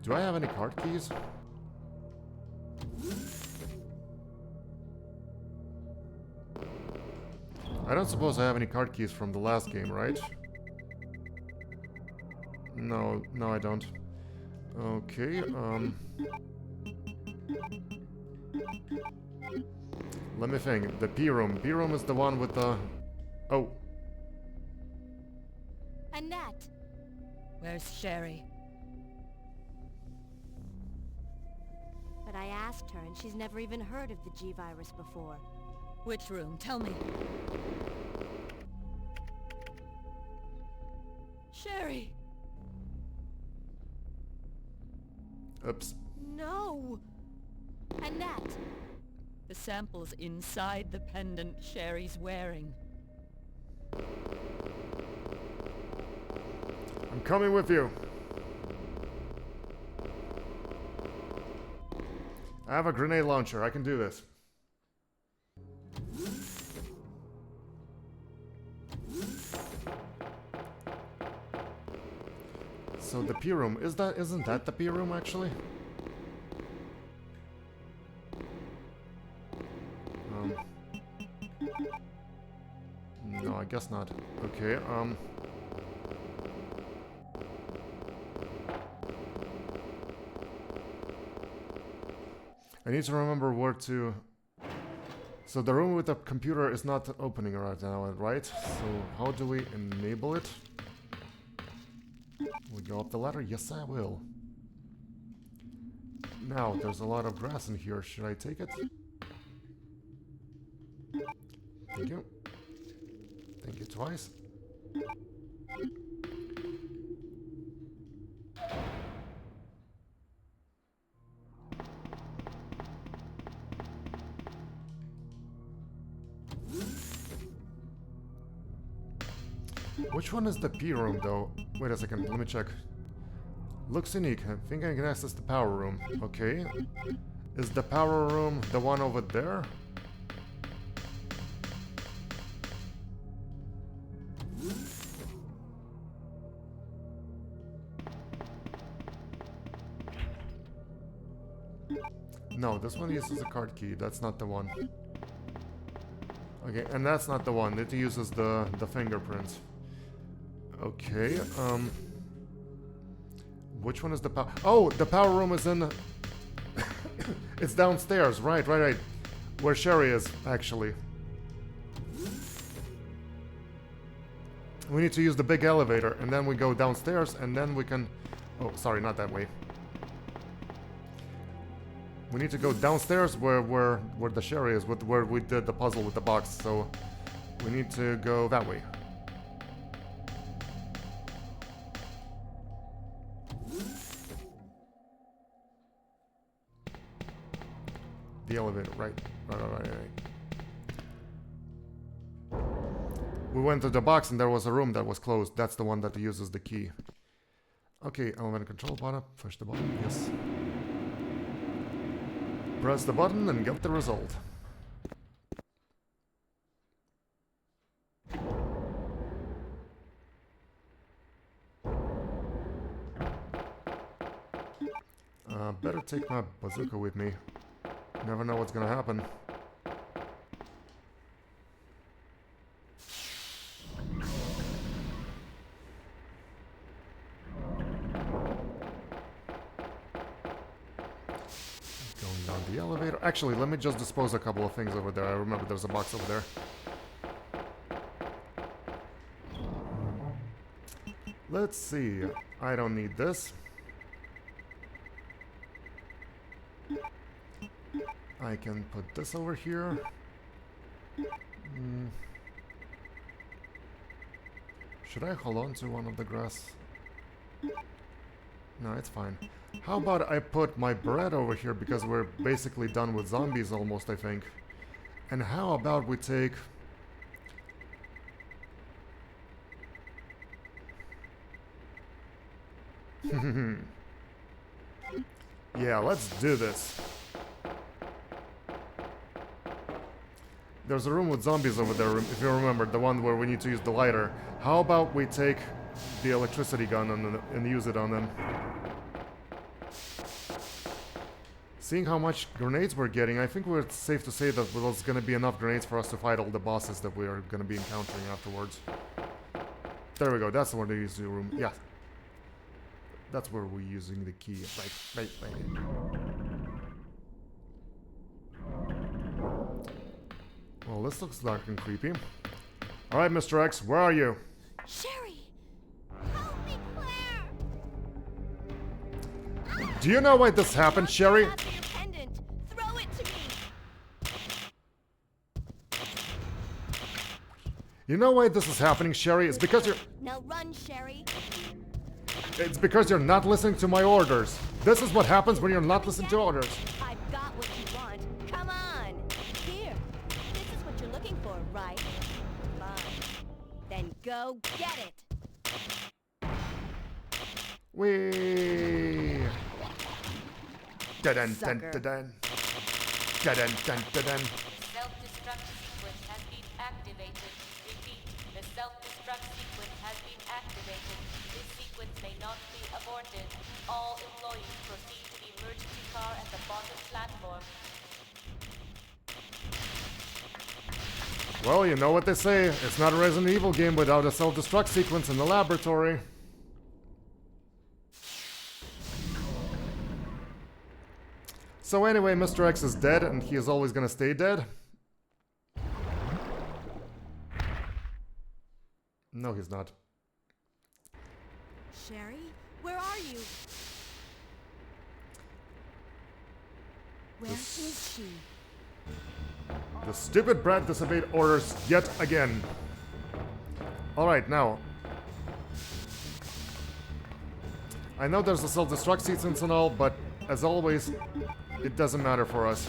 Do I have any card keys? I don't suppose I have any card keys from the last game, right? No, I don't. Okay, let me think. The P-room. P-room is the one with the... Oh. Annette! Where's Sherry? But I asked her, and she's never even heard of the G-Virus before. Which room? Tell me. Sherry! Oops. No! Annette! The sample's inside the pendant Sherry's wearing. I'm coming with you. I have a grenade launcher. I can do this. So the P-room, isn't that the P-room actually? No, I guess not. Okay, I need to remember where to... So the room with the computer is not opening right now, right? So how do we enable it? We go up the ladder? Yes, I will. Now, there's a lot of grass in here. Should I take it? Thank you. Thank you twice. Which one is the P room, though? Wait a second, let me check. Looks unique. I think I can access the power room. Okay. Is the power room the one over there? No, this one uses a card key. That's not the one. Okay, and that's not the one. It uses the fingerprints. Okay, which one is the power? Oh, the power room is in... It's downstairs. Right. Where Sherry is, actually. We need to use the big elevator, and then we go downstairs, and then we can... Oh, sorry, not that way. We need to go downstairs where the Sherry is, where we did the puzzle with the box, so we need to go that way. The elevator, right. We went to the box and there was a room that was closed. That's the one that uses the key. Okay, element control button. Push the button, yes. Press the button and get the result. Better take my bazooka with me. Never know what's gonna happen. Going down the elevator. Actually, let me just dispose a couple of things over there. I remember there's a box over there. Let's see. I don't need this. I can put this over here. Should I hold on to one of the grass? No, it's fine. How about I put my bread over here because we're basically done with zombies almost, I think. And how about we take... Yeah, let's do this. There's a room with zombies over there, if you remember, the one where we need to use the lighter. How about we take the electricity gun and use it on them? Seeing how much grenades we're getting, I think it's safe to say that there's going to be enough grenades for us to fight all the bosses that we are going to be encountering afterwards. There we go, that's where they use the room. Yeah. That's where we're using the key. Right. Well, this looks dark and creepy. Alright, Mr. X, where are you? Sherry! Help me, Claire! Do you know why this happened, Sherry? Grab your pendant. Throw it to me! You know why this is happening, Sherry? It's because you're... Now run, Sherry! It's because you're not listening to my orders. This is what happens when you're not listening to orders. I've got what you want. Come on! Here! This is what you're looking for, right? Fine. Then go get it! Wee. Da-dun, dun, Sucker. da-dun. Da-dun, dun, da-dun. Self-destruct sequence has been activated. Repeat, the self-destruct sequence has been activated. This sequence may not be aborted. All employees proceed to the emergency car at the bottom platform. Well, you know what they say. It's not a Resident Evil game without a self-destruct sequence in the laboratory. So anyway, Mr. X is dead, and he is always gonna stay dead. No, he's not. Sherry? Where are you? Where is she? The stupid brat disobeyed orders yet again. Alright, now. I know there's a self-destruct sequence and all, but as always, it doesn't matter for us.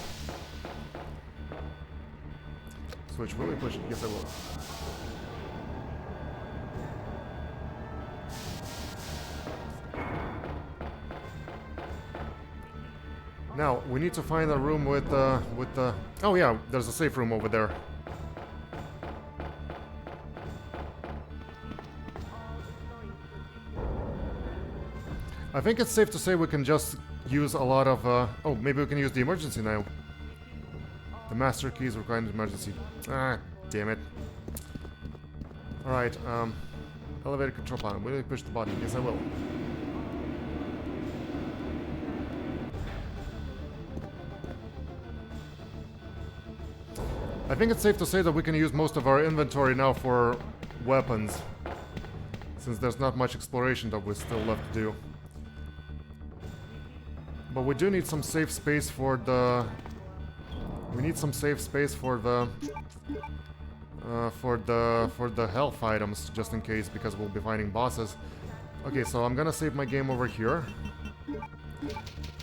Switch, will we push it? Yes, I will. Now, we need to find a room with the... Oh yeah, there's a safe room over there. I think it's safe to say we can just use a lot of... Oh, maybe we can use the emergency now. The master key is required in emergency. Ah, damn it. Alright, elevator control panel. Will you push the button? Yes, I will. I think it's safe to say that we can use most of our inventory now for weapons, since there's not much exploration that we still left to do. But we do need some safe space for the... We need some safe space for the health items, just in case, because we'll be fighting bosses. Okay, so I'm gonna save my game over here.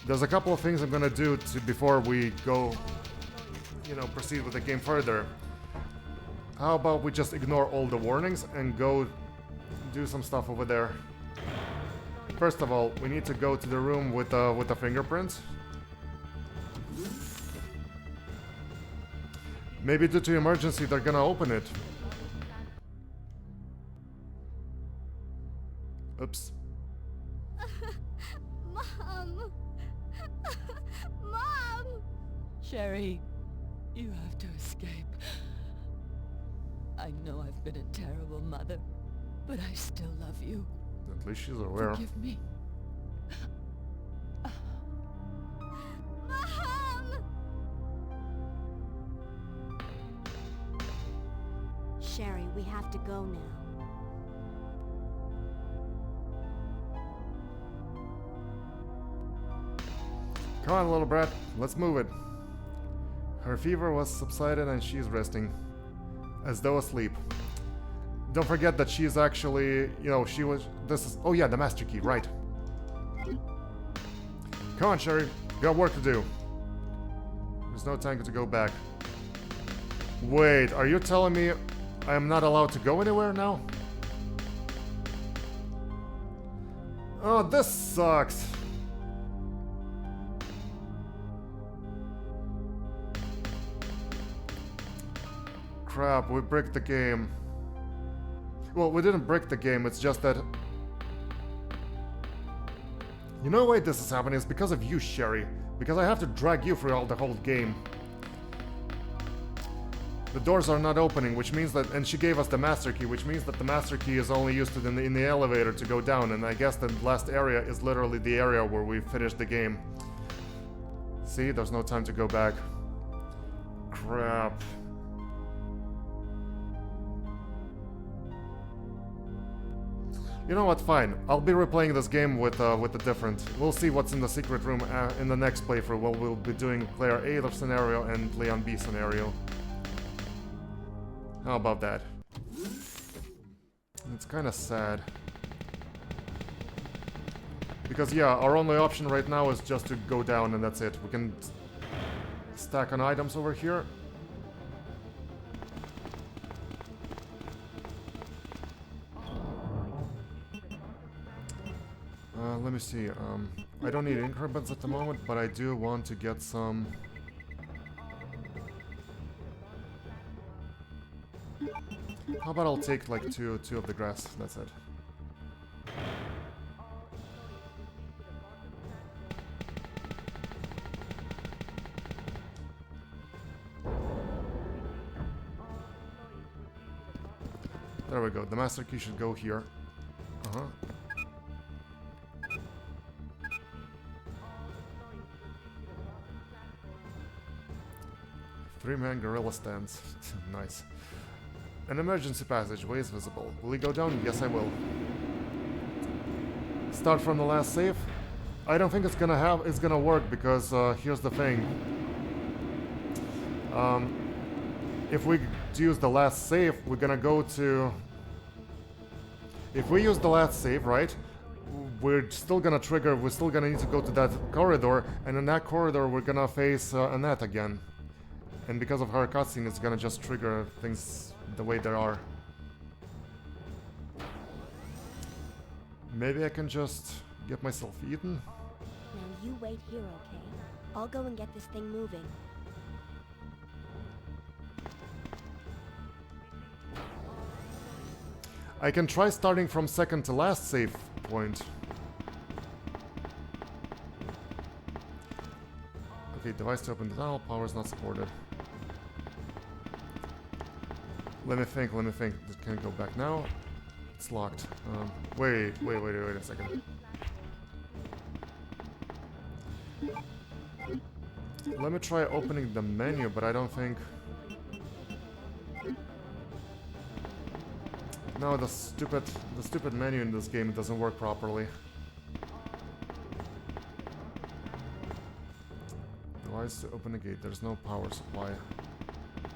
There's a couple of things I'm gonna do before we go, you know, proceed with the game further. How about we just ignore all the warnings and go do some stuff over there? First of all, we need to go to the room with the fingerprints. Maybe due to emergency, they're gonna open it. Oops. Mom! Mom! Sherry, you have to escape. I know I've been a terrible mother, but I still love you. At least she's aware. Forgive me. Mom! Sherry, we have to go now. Come on, little brat. Let's move it. Her fever was subsided and she's resting. As though asleep. Don't forget that she's actually... You know, she was... This is... Oh yeah, the master key, right. Come on, Sherry. We got work to do. There's no time to go back. Wait, are you telling me I am not allowed to go anywhere now? Oh, this sucks. Crap, we bricked the game. Well, we didn't break the game, it's just that... You know why this is happening? It's because of you, Sherry. Because I have to drag you through the whole game. The doors are not opening, which means that... And she gave us the master key, which means that the master key is only used in the elevator to go down. And I guess the last area is literally the area where we finished the game. See, there's no time to go back. Crap. You know what, fine. I'll be replaying this game with the different... We'll see what's in the secret room in the next playthrough. We'll be doing Claire A scenario and Leon B scenario. How about that? It's kind of sad. Because yeah, our only option right now is just to go down and that's it. We can stack on items over here. Let me see, I don't need increments at the moment, but I do want to get some... How about I'll take like two of the grass, that's it. There we go, the master key should go here. Uh-huh. Three-man gorilla stance. Nice. An emergency passageway is visible. Will he go down? Yes, I will. Start from the last save? I don't think it's gonna work because here's the thing. If we use the last save, we're gonna go to... If we use the last save, right? We're still gonna need to go to that corridor, and in that corridor we're gonna face Annette again. And because of her cutscene, it's gonna just trigger things the way they are. Maybe I can just get myself eaten? Now you wait here, okay? I'll go and get this thing moving. I can try starting from second to last save point. Okay, device to open the tunnel, power is not supported. Let me think. It can't go back now. It's locked. Wait a second. Let me try opening the menu, but I don't think... No, the stupid menu in this game doesn't work properly. Device to open a gate. There's no power supply.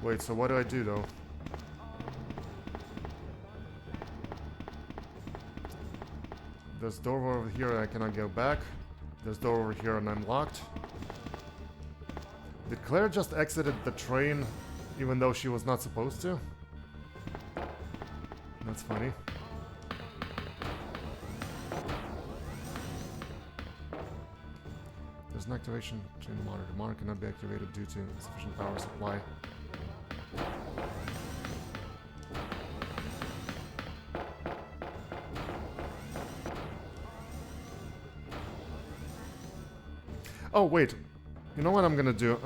Wait, so what do I do though? There's door over here and I cannot go back. There's door over here and I'm locked. Did Claire just exited the train even though she was not supposed to? That's funny. There's an activation chain monitor. The monitor cannot be activated due to insufficient power supply. Oh, wait. You know what I'm gonna do?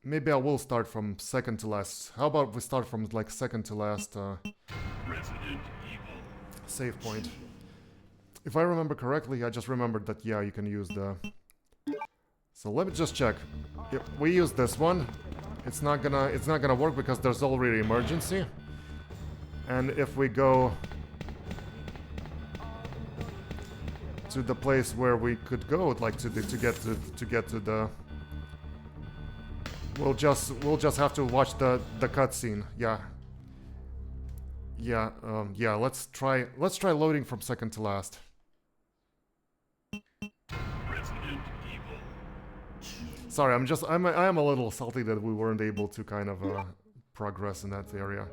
Maybe I will start from second to last. How about we start from, like, second to last, Resident Evil. save point. If I remember correctly, I just remembered that, yeah, you can use the... So let me just check. If we use this one, it's not gonna work because there's already emergency. And if we go to the place where we could go, like to get to the... We'll just have to watch the cutscene. Yeah. Yeah. Let's try loading from second to last. Resident Evil. Sorry, I am a little salty that we weren't able to kind of progress in that area.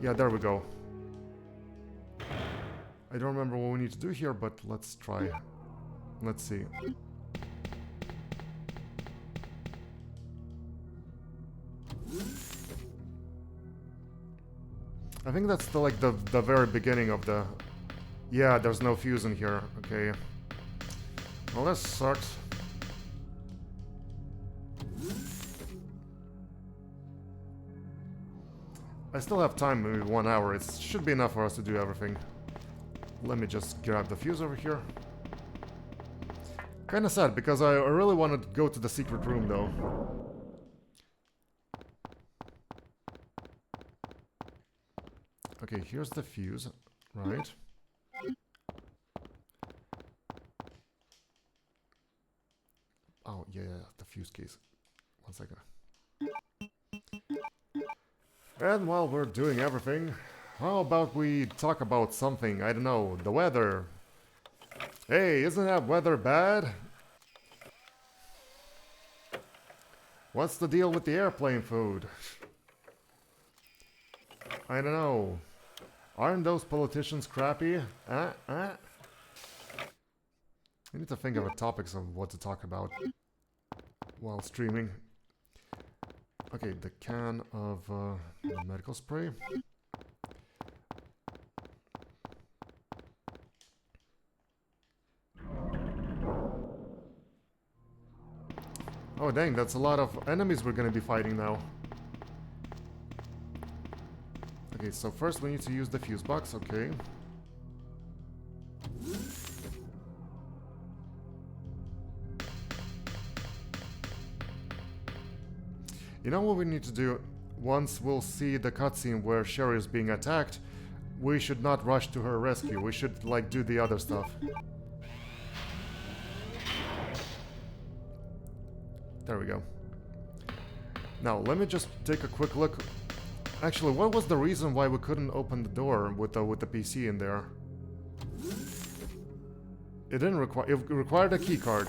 Yeah, there we go. I don't remember what we need to do here, but let's try. Let's see. I think that's the very beginning of the... Yeah, there's no fuse in here. Okay. Well, that sucks. I still have time, maybe 1 hour. It should be enough for us to do everything. Let me just grab the fuse over here. Kinda sad, because I really wanted to go to the secret room, though. Okay, here's the fuse, right? Oh, yeah, the fuse case. 1 second. And while we're doing everything, how about we talk about something, I don't know, the weather. Hey, isn't that weather bad? What's the deal with the airplane food? I don't know. Aren't those politicians crappy? I need to think of topics of what to talk about while streaming. Okay, the can of medical spray. Oh dang, that's a lot of enemies we're gonna be fighting now. Okay, so first we need to use the fuse box, okay. You know what we need to do? Once we'll see the cutscene where Sherry is being attacked, we should not rush to her rescue. We should, like, do the other stuff. There we go. Now, let me just take a quick look. Actually, what was the reason why we couldn't open the door with the PC in there? It didn't require... It required a keycard.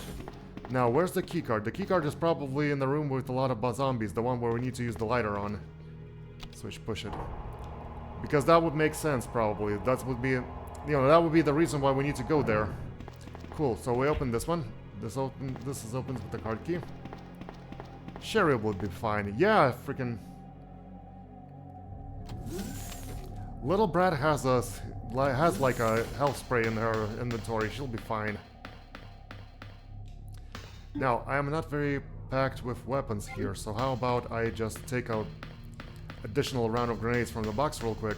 Now, where's the keycard? The keycard is probably in the room with a lot of zombies, the one where we need to use the lighter on. So we should push it. Because that would make sense, probably. That would be... You know, that would be the reason why we need to go there. Cool, so we open this one. This is opens with the card key. Sherry would be fine. Yeah, freaking. Little Brat has like a health spray in her inventory. She'll be fine. Now, I am not very packed with weapons here, so how about I just take out additional round of grenades from the box real quick.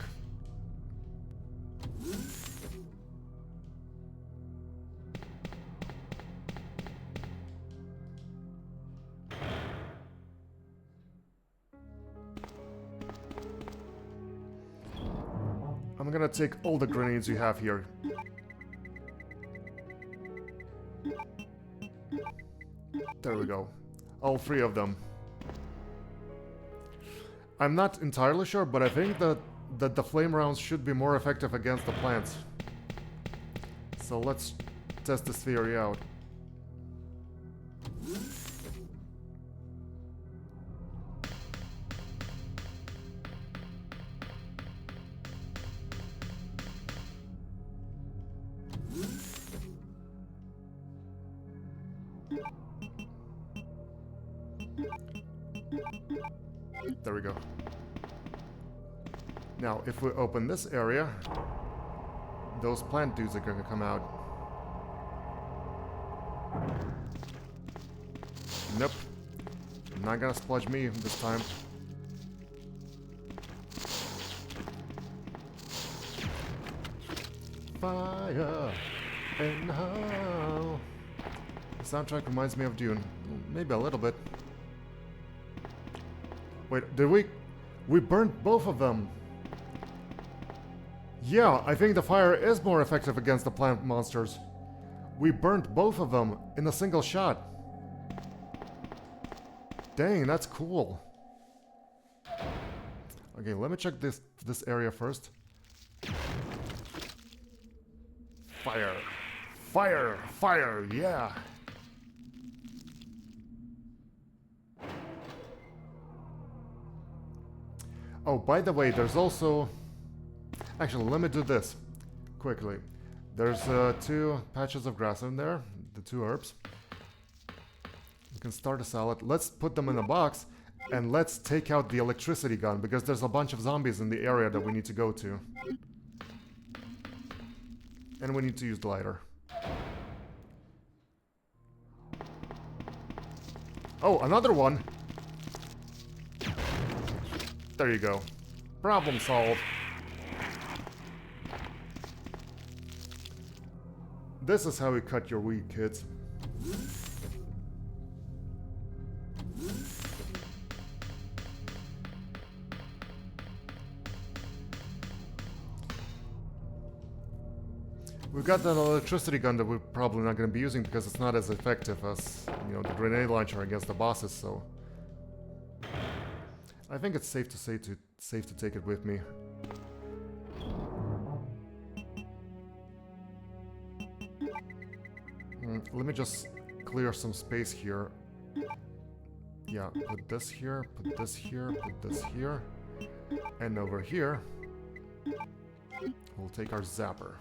I'm gonna take all the grenades you have here. There we go. All 3 of them. I'm not entirely sure, but I think that the flame rounds should be more effective against the plants. So let's test this theory out. There we go. Now, if we open this area, those plant dudes are gonna come out. Nope. Not gonna splodge me this time. Fire and how. The soundtrack reminds me of Dune. Maybe a little bit. Wait, did we? We burnt both of them. Yeah, I think the fire is more effective against the plant monsters. We burnt both of them in a single shot. Dang, that's cool. Okay, let me check this area first. Fire. Fire! Fire! Yeah! Oh, by the way, there's also... Actually, let me do this quickly. There's 2 patches of grass in there, the 2 herbs. You can start a salad. Let's put them in a box, and let's take out the electricity gun, because there's a bunch of zombies in the area that we need to go to. And we need to use the lighter. Oh, another one! There you go. Problem solved. This is how you cut your weed, kids. We've got that electricity gun that we're probably not going to be using because it's not as effective as, you know, the grenade launcher against the bosses, so... I think it's safe to take it with me. Let me just clear some space here. Yeah, put this here, put this here, put this here. And over here, we'll take our zapper.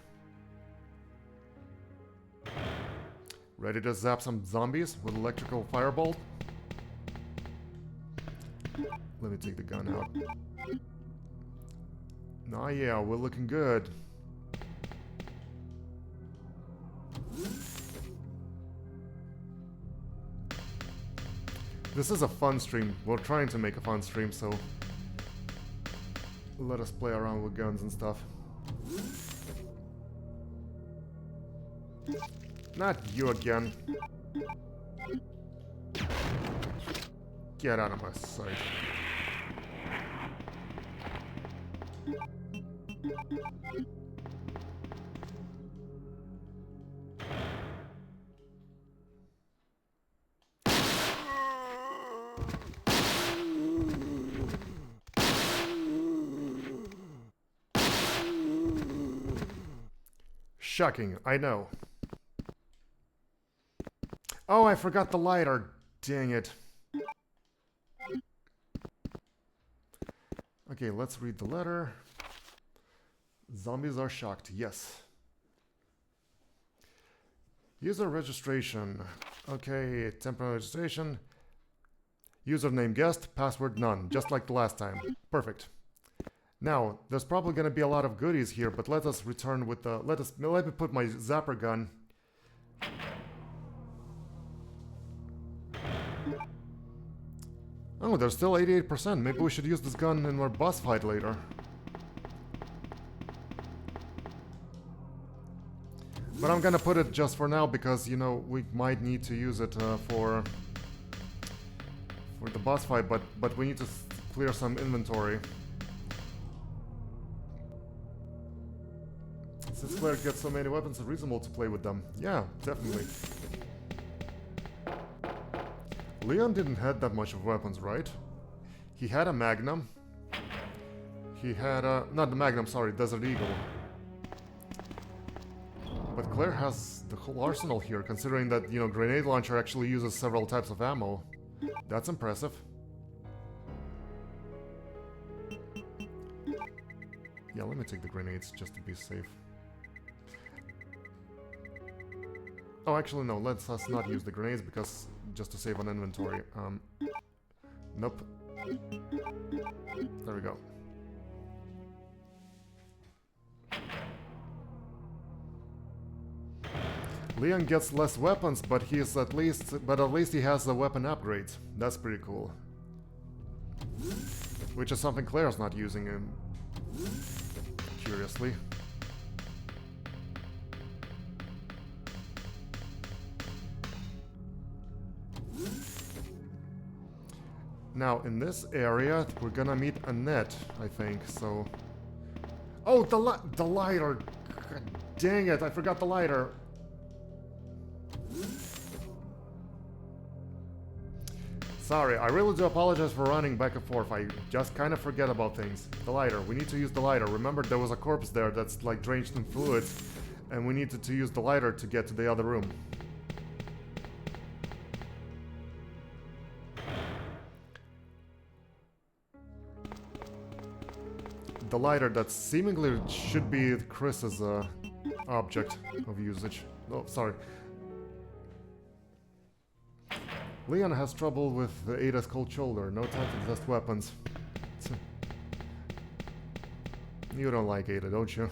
Ready to zap some zombies with electrical firebolt? Let me take the gun out. Nah, yeah, we're looking good. This is a fun stream. We're trying to make a fun stream, so let us play around with guns and stuff. Not you again. Get out of my sight. Shocking, I know. Oh, I forgot the lighter. Dang it. Okay, let's read the letter. Zombies are shocked. Yes. User registration. Okay, temporary registration. Username guest, password none, just like the last time. Perfect. Now, there's probably gonna be a lot of goodies here, but let us return with the... Let me put my zapper gun. Oh, there's still 88%. Maybe we should use this gun in our boss fight later. But I'm gonna put it just for now because, you know, we might need to use it for the boss fight, but we need to clear some inventory. Since Claire gets so many weapons, it's reasonable to play with them. Yeah, definitely. Leon didn't have that much of weapons, right? He had a Magnum. He had a... Not the Magnum, sorry, Desert Eagle. But Claire has the whole arsenal here, considering that, you know, grenade launcher actually uses several types of ammo. That's impressive. Yeah, let me take the grenades just to be safe. Oh, actually no, let's us not use the grenades because just to save on inventory. Nope. There we go. Leon gets less weapons, but at least he has the weapon upgrades. That's pretty cool. Which is something Claire's not using, curiously. Now, in this area, we're gonna meet Annette, I think, so... Oh, the lighter! God dang it, I forgot the lighter! Sorry, I really do apologize for running back and forth. I just kind of forget about things. The lighter. We need to use the lighter. Remember, there was a corpse there that's like drenched in fluids, and we needed to use the lighter to get to the other room. The lighter that seemingly should be Chris's object of usage. Oh, sorry. Leon has trouble with Ada's cold shoulder. No time to test weapons. You don't like Ada, don't you?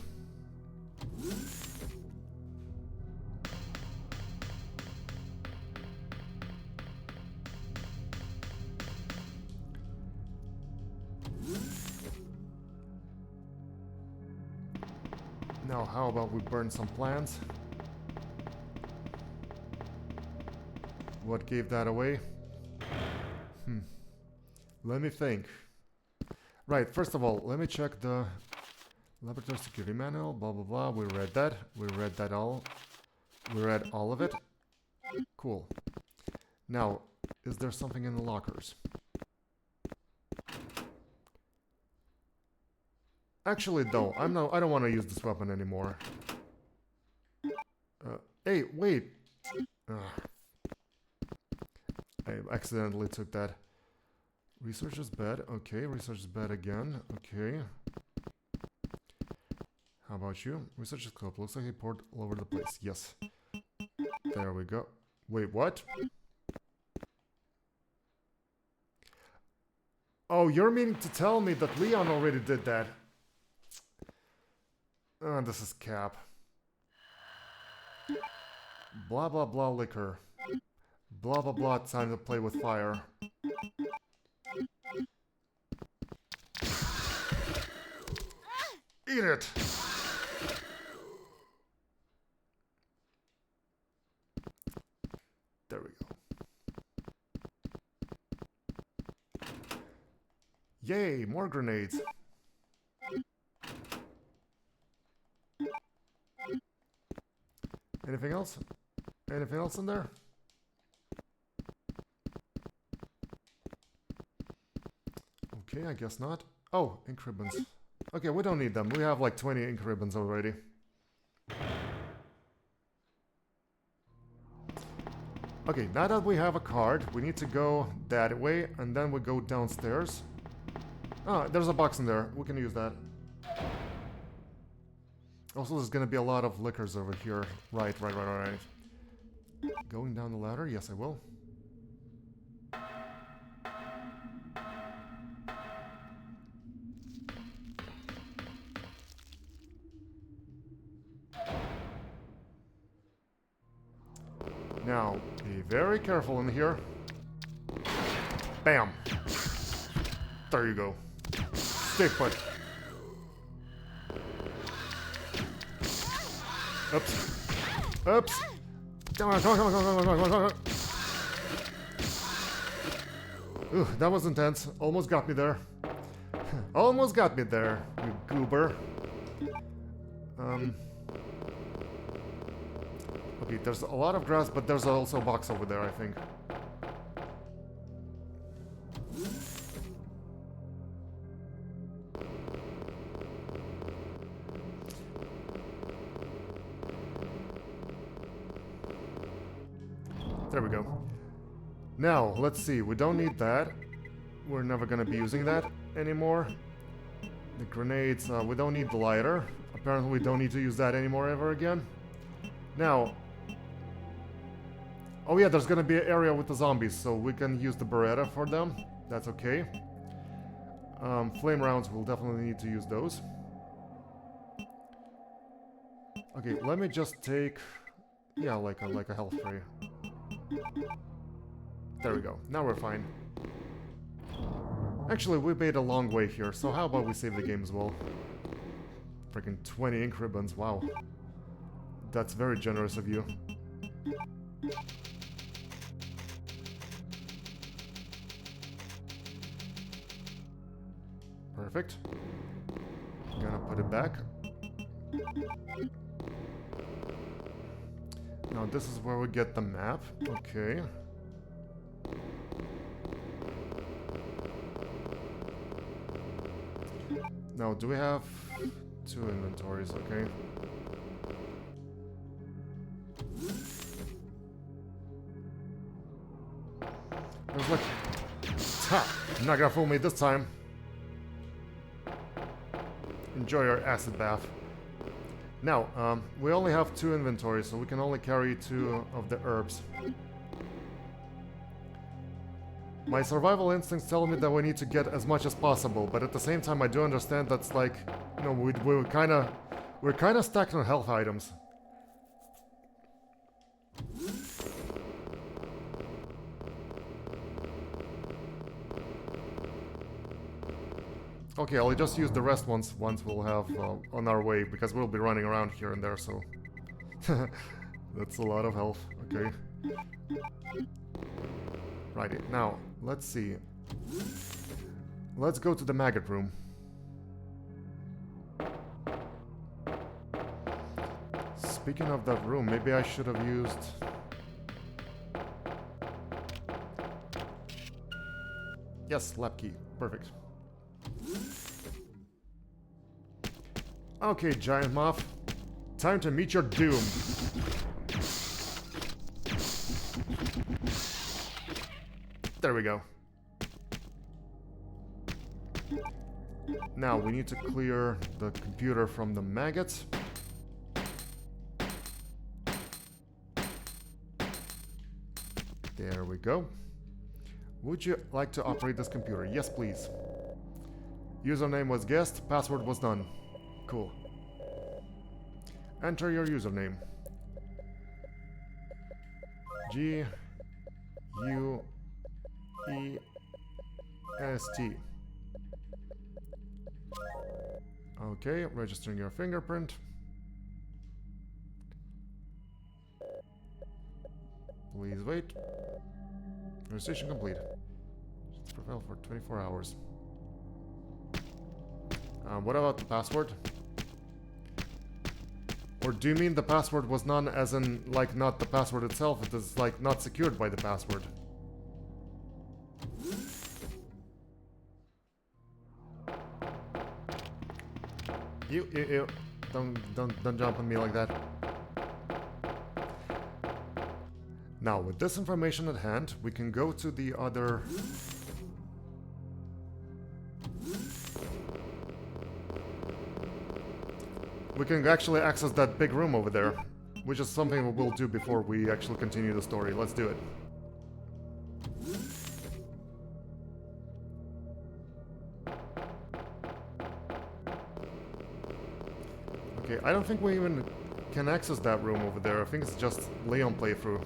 Now, how about we burn some plants? What gave that away? Let me think. Right, first of all, let me check the laboratory security manual, blah blah blah. We read that. We read that all. We read all of it. Cool. Now, is there something in the lockers? Actually, no. I don't want to use this weapon anymore. Hey, wait. I accidentally took that. Researcher's bed. Okay, researcher's bed again. Okay. How about you? Researcher's scope. Looks like he poured all over the place. Yes. There we go. Wait, what? Oh, you're meaning to tell me that Leon already did that. Oh, this is cap. Blah blah blah liquor. Blah blah blah, time to play with fire. Eat it! There we go. Yay, more grenades. Anything else? Anything else in there? Okay, I guess not. Oh, ink ribbons. Okay, we don't need them. We have like 20 ink ribbons already. Okay, now that we have a card, we need to go that way, and then we go downstairs. Ah, there's a box in there. We can use that. Also, there's gonna be a lot of liquors over here. Right. Going down the ladder? Yes, I will. Now, be very careful in here. Bam! There you go. Stay put. Oops. Oops! Come on, come on, come on, come on, come on, come on, come on. Ooh, that was intense. Almost got me there. Almost got me there, you goober. Okay, there's a lot of grass, but there's also a box over there, I think. There we go. Now, let's see. We don't need that. We're never gonna be using that anymore. The grenades, we don't need the lighter. Apparently we don't need to use that anymore ever again. Now... Oh yeah, there's gonna be an area with the zombies, so we can use the Beretta for them. That's okay. Flame rounds, we'll definitely need to use those. Okay, let me just take... Yeah, like a health tray. There we go. Now we're fine. Actually, we made a long way here, so how about we save the game as well? Freaking 20 ink ribbons, wow. That's very generous of you. Perfect. Gonna put it back. Now this is where we get the map. Okay. Now, do we have 2 inventories? Okay. There's like... Ha! You're not gonna fool me this time. Enjoy your acid bath. Now, we only have 2 inventories, so we can only carry 2 of the herbs. My survival instincts tell me that we need to get as much as possible, but at the same time I do understand that's like, you know, we're kinda stacked on health items. Okay, I'll just use the rest once we'll have on our way, because we'll be running around here and there, so... That's a lot of health, okay. Righty, now, let's see. Let's go to the maggot room. Speaking of that room, maybe I should have used... Yes, lab key, perfect. Okay, giant moth. Time to meet your doom. There we go. Now we need to clear the computer from the maggots. There we go. Would you like to operate this computer? Yes, please. Username was guessed, password was none. Cool. Enter your username. G-U-E-S-T. Okay, registering your fingerprint. Please wait. Registration complete. It's prevailed for 24 hours. What about the password? Or do you mean the password was none as in, like, not the password itself, it is, like, not secured by the password? You. Don't jump on me like that. Now, with this information at hand, we can go to the other... We can actually access that big room over there. which is something we'll do before we actually continue the story. Let's do it. Okay, I don't think we even can access that room over there. I think it's just Leon playthrough.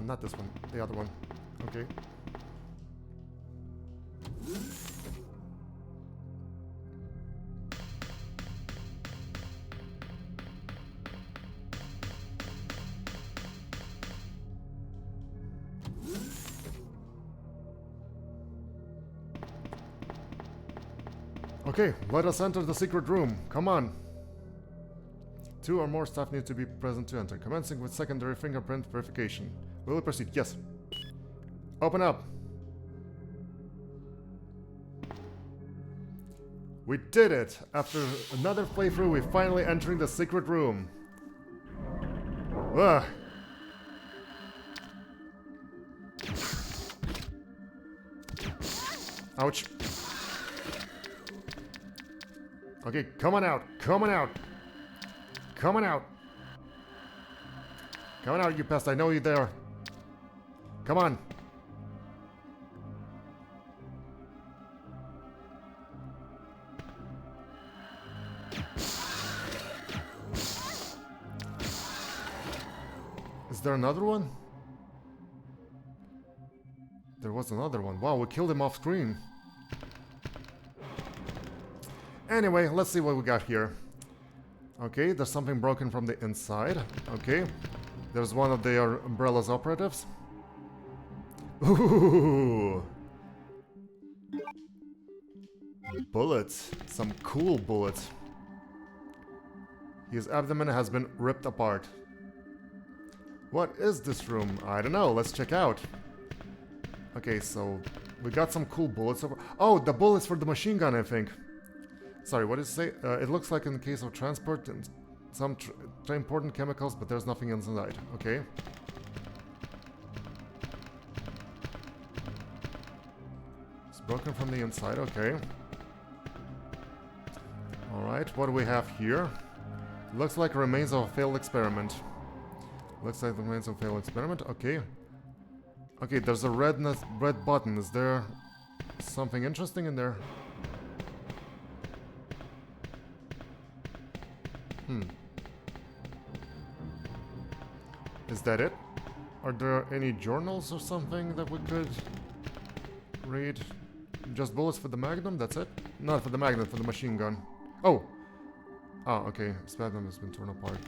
Not this one, the other one. Okay. Okay, let us enter the secret room. Come on. 2 or more staff need to be present to enter, commencing with secondary fingerprint verification. Will we proceed? Yes. Open up. We did it! After another playthrough, we're finally entering the secret room. Ugh. Ouch. Okay, come on out! Come on out! Come on out! Come on out, you pest! I know you're there! Come on! Is there another one? There was another one. Wow, we killed him off screen. Anyway, let's see what we got here. Okay, there's something broken from the inside. Okay. There's one of their Umbrella's operatives. Ooh! Bullets. Some cool bullets. His abdomen has been ripped apart. What is this room? I don't know. Let's check out. Okay, so we got some cool bullets over. Oh, the bullets for the machine gun, I think. Sorry, what did it say? It looks like in the case of transport and some important chemicals, but there's nothing inside. Okay. It's broken from the inside. Okay. Alright, what do we have here? Looks like remains of a failed experiment. Looks like the remains of a failed experiment. Okay. Okay, there's a red button. Is there something interesting in there? Is that it? Are there any journals or something that we could read? Just bullets for the Magnum? That's it? Not for the Magnum, for the machine gun. Oh! Oh, okay. This Magnum has been torn apart.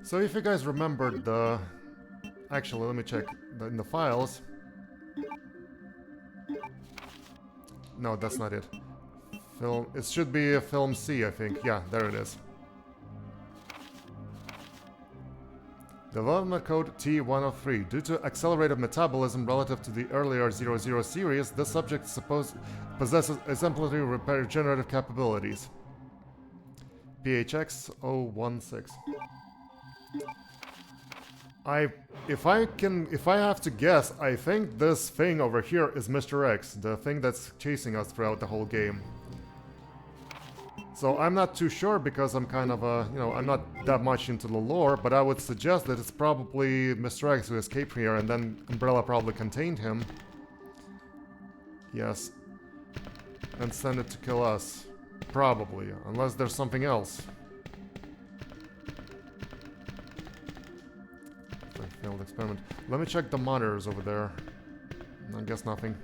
So if you guys remembered the... Actually, let me check. In the files... No, that's not it. Film... It should be a film C, I think. Yeah, there it is. Development code T103. Due to accelerated metabolism relative to the earlier 00 series, this subject possesses exemplary regenerative capabilities. PHX 016. If I have to guess, I think this thing over here is Mr. X, the thing that's chasing us throughout the whole game. So I'm not too sure because I'm kind of I'm not that much into the lore, but I would suggest that it's probably Mr. X who escaped here and then Umbrella probably contained him. Yes. And sent it to kill us. Probably, unless there's something else. Failed experiment. Let me check the monitors over there. I guess nothing.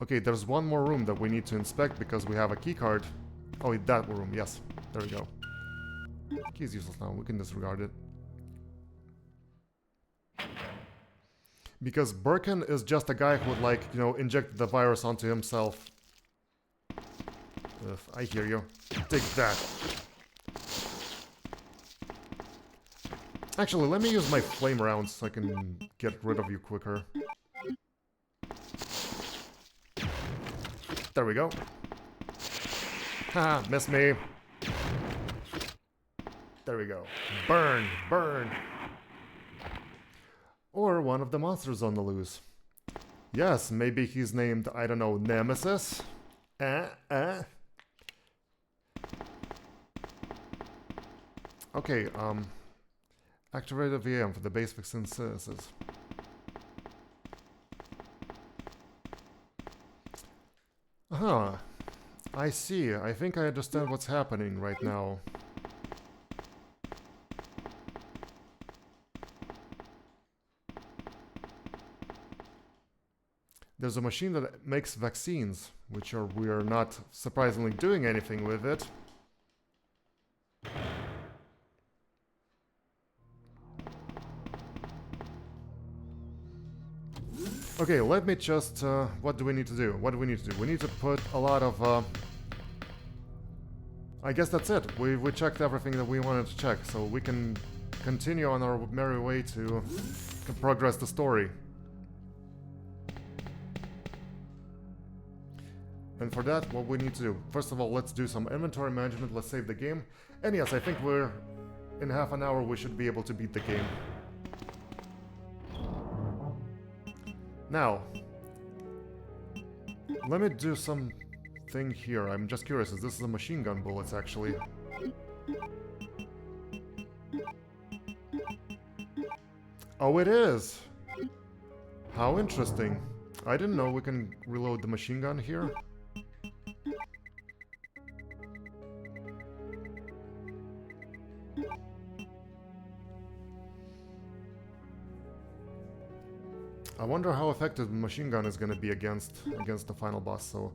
Okay, there's one more room that we need to inspect because we have a key card. Oh, that room, yes. There we go. Key's useless now, we can disregard it. Because Birkin is just a guy who would, like, you know, inject the virus onto himself. Ugh, I hear you. Take that. Actually, let me use my flame rounds so I can get rid of you quicker. There we go. Haha, missed me. There we go. Burn, burn. Or one of the monsters on the loose. Yes, maybe he's named, I don't know, Nemesis? Okay, activate the VM for the basic synthesis. Huh. I see. I think I understand what's happening right now. There's a machine that makes vaccines, which we are not surprisingly doing anything with it. Okay, let me just, what do we need to do? What do we need to do? We need to put a lot of, I guess that's it. We checked everything that we wanted to check, so we can continue on our merry way to progress the story. And for that, what we need to do, first of all, let's do some inventory management, let's save the game. And yes, I think in half an hour we should be able to beat the game. Now, let me do something here. I'm just curious, is this a machine gun bullets actually? Oh, it is! How interesting. I didn't know we can reload the machine gun here. I wonder how effective the machine gun is going to be against the final boss. So,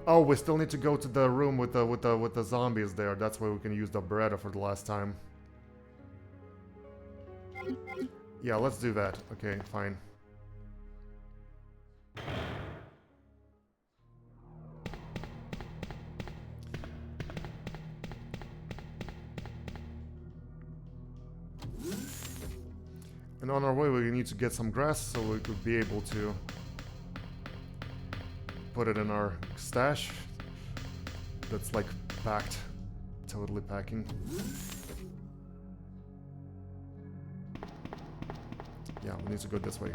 oh, we still need to go to the room with the zombies there. That's where we can use the Beretta for the last time. Yeah, let's do that. Okay, fine. And on our way, we need to get some grass so we could be able to put it in our stash. That's like packed, totally packing. Yeah, we need to go this way.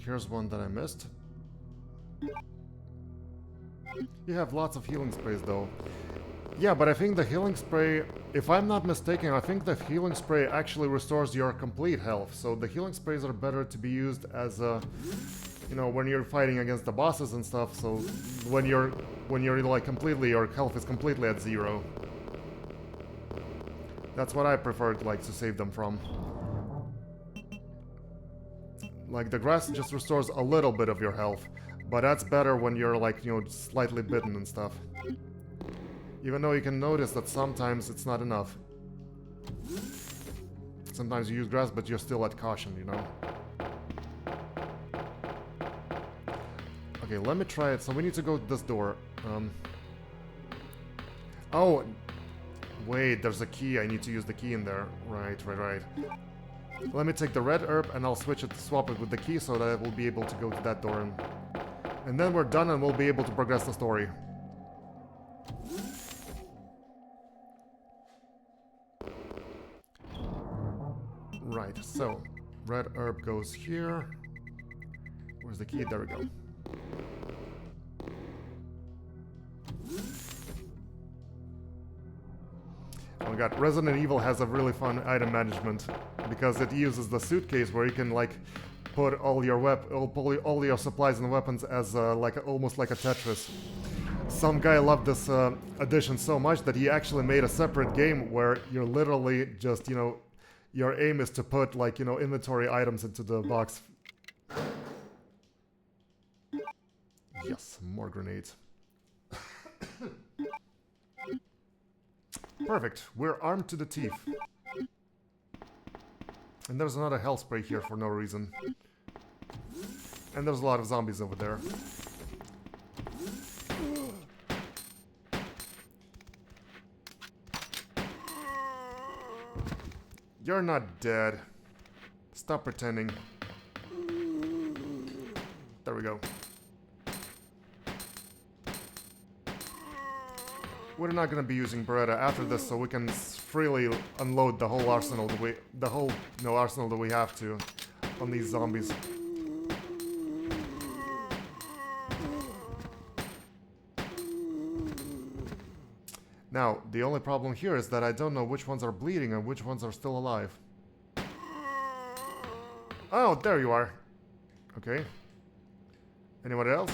Here's one that I missed. You have lots of healing sprays though. Yeah, but I think the healing spray, if I'm not mistaken, I think the healing spray actually restores your complete health. So the healing sprays are better to be used as a, you know, when you're fighting against the bosses and stuff. So when you're like completely, your health is completely at 0. That's what I preferred, like, to save them from. Like, the grass just restores a little bit of your health, but that's better when you're, like, you know, slightly bitten and stuff. Even though you can notice that sometimes it's not enough. Sometimes you use grass, but you're still at caution, you know? Okay, let me try it. So we need to go to this door. Oh! Wait, there's a key. I need to use the key in there. Right. Let me take the red herb and I'll swap it with the key so that I will be able to go to that door and then we're done and we'll be able to progress the story. Right, so red herb goes here. Where's the key? There we go. Oh my god, Resident Evil has a really fun item management because it uses the suitcase where you can, like, put all your all your supplies and weapons as almost like a Tetris. Some guy loved this addition so much that he actually made a separate game where you're literally just, you know, your aim is to put, like, you know, inventory items into the box. Yes, more grenades. Perfect. We're armed to the teeth. And there's another health spray here for no reason. And there's a lot of zombies over there. You're not dead. Stop pretending. There we go. We're not gonna be using Beretta after this, so we can freely unload the whole arsenal that we, arsenal that we have to on these zombies. Now, the only problem here is that I don't know which ones are bleeding and which ones are still alive. Oh, there you are. Okay. Anyone else?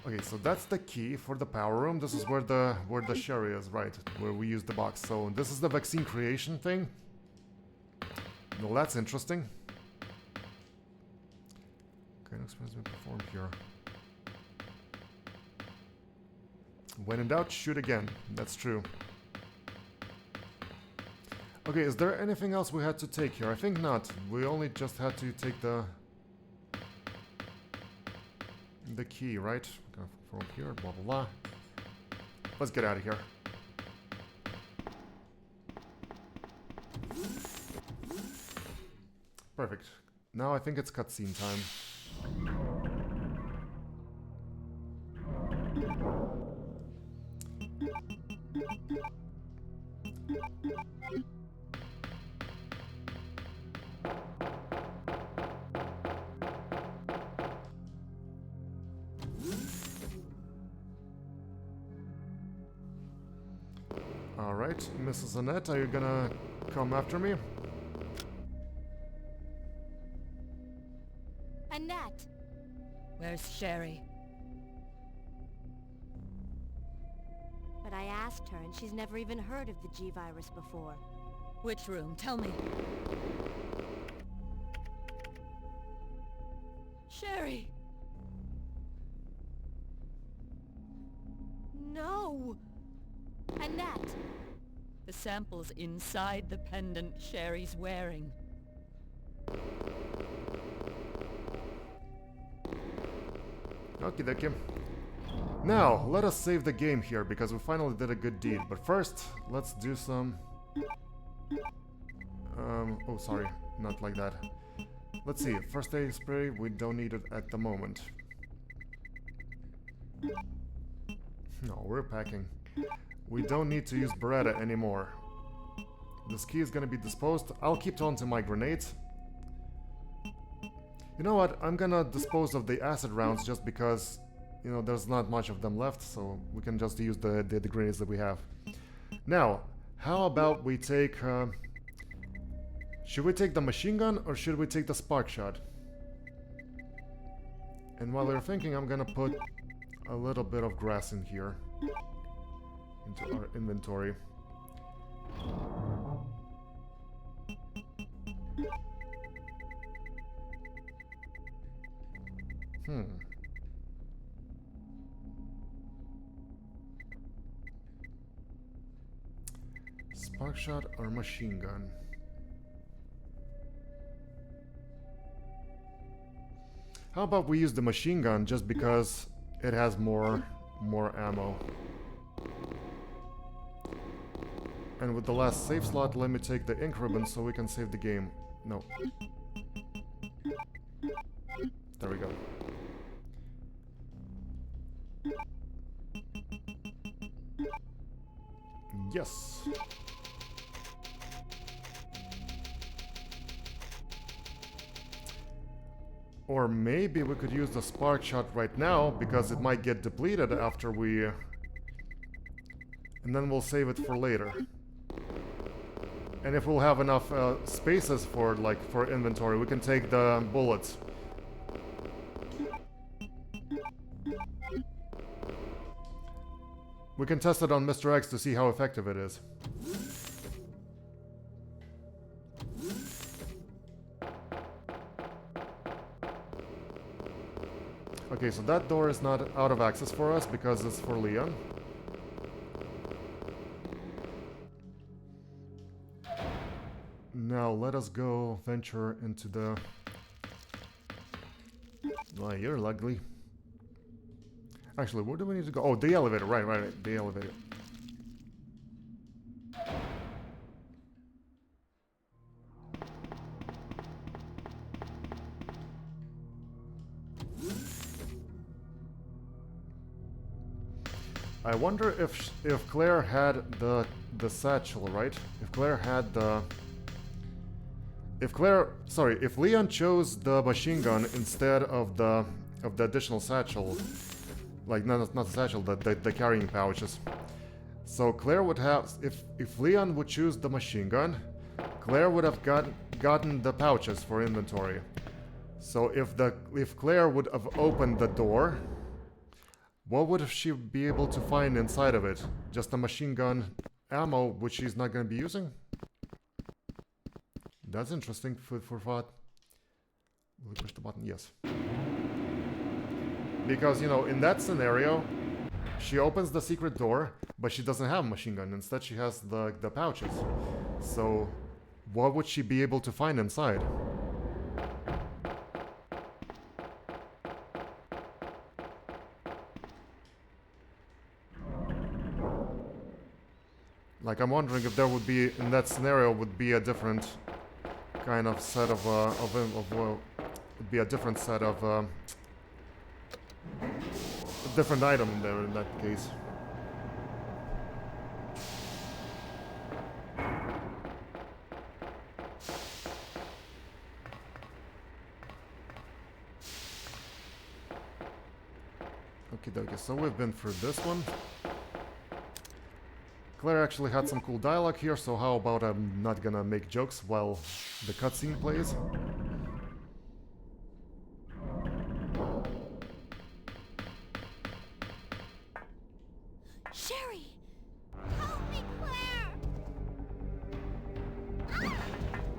Okay, so that's the key for the power room. This is where the sherry is, right? Where we use the box. So this is the vaccine creation thing. Well, that's interesting. Okay, no experiment performed here. When in doubt, shoot again. That's true. Okay, is there anything else we had to take here? I think not. We only just had to take the key, right? We're gonna from here, blah blah blah. Let's get out of here. Perfect. Now I think it's cutscene time. Alright, Mrs. Annette, are you gonna come after me? Annette! Where's Sherry? But I asked her and she's never even heard of the G-Virus before. Which room? Tell me. Sherry! No! Annette! The sample's inside the pendant Sherry's wearing. Okie dokie. Now, let us save the game here, because we finally did a good deed. But first, let's do some... oh, sorry. Not like that. Let's see. First aid spray, we don't need it at the moment. No, we're packing. We don't need to use Beretta anymore. This key is gonna be disposed. I'll keep on to my grenades. You know what? I'm gonna dispose of the acid rounds just because, you know, there's not much of them left, so we can just use the grenades that we have. Now, how about we take... should we take the machine gun or should we take the spark shot? And while you're thinking, I'm gonna put a little bit of grass in here. Into our inventory. Spark shot or machine gun? How about we use the machine gun just because it has more ammo? And with the last save slot, let me take the ink ribbon so we can save the game. No. There we go. Yes. Or maybe we could use the spark shot right now, because it might get depleted after we... And then we'll save it for later. And if we'll have enough spaces for inventory, we can take the bullets. We can test it on Mr. X to see how effective it is. Okay, so that door is not out of access for us because it's for Leon. Now let us go venture into the... Oh, you're ugly. Actually, where do we need to go? Oh, the elevator. Right. The elevator. I wonder if Claire had the satchel, right? If Claire had the... If Leon chose the machine gun instead of the additional satchel, like not the satchel, the carrying pouches. So Claire would have, if Leon would choose the machine gun, Claire would have gotten the pouches for inventory. So if Claire would have opened the door, what would she be able to find inside of it? Just a machine gun ammo, which she's not going to be using? That's interesting. Food for thought. Will we push the button? Yes. Because, you know, in that scenario, she opens the secret door, but she doesn't have a machine gun. Instead, she has the pouches. So, what would she be able to find inside? Like, I'm wondering if there would be, in that scenario, would be a different kind of set of would be a different set of, a different item in there in that case. Okie dokie, so we've been through this one. Claire actually had some cool dialogue here, so how about I'm not gonna make jokes while the cutscene plays? Sherry! Help me, Claire!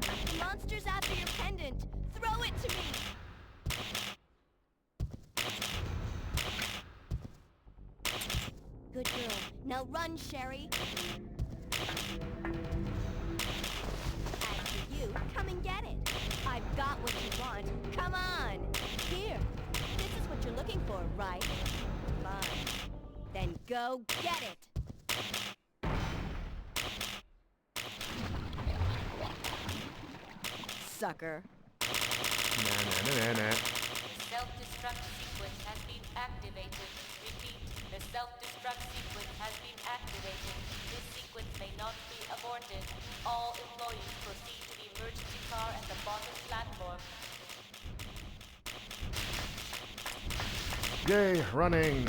The monster's after your pendant! Throw it to me! Good girl. Now run, Sherry! As for you, come and get it! I've got what you want. Come on! Here! This is what you're looking for, right? Fine. Then go get it! Sucker. Nah. The self-destruct sequence has been activated. Repeat, the self-destruct sequence has been activated. This sequence may not be aborted. All employees proceed to the emergency car at the bottom platform. Yay, running!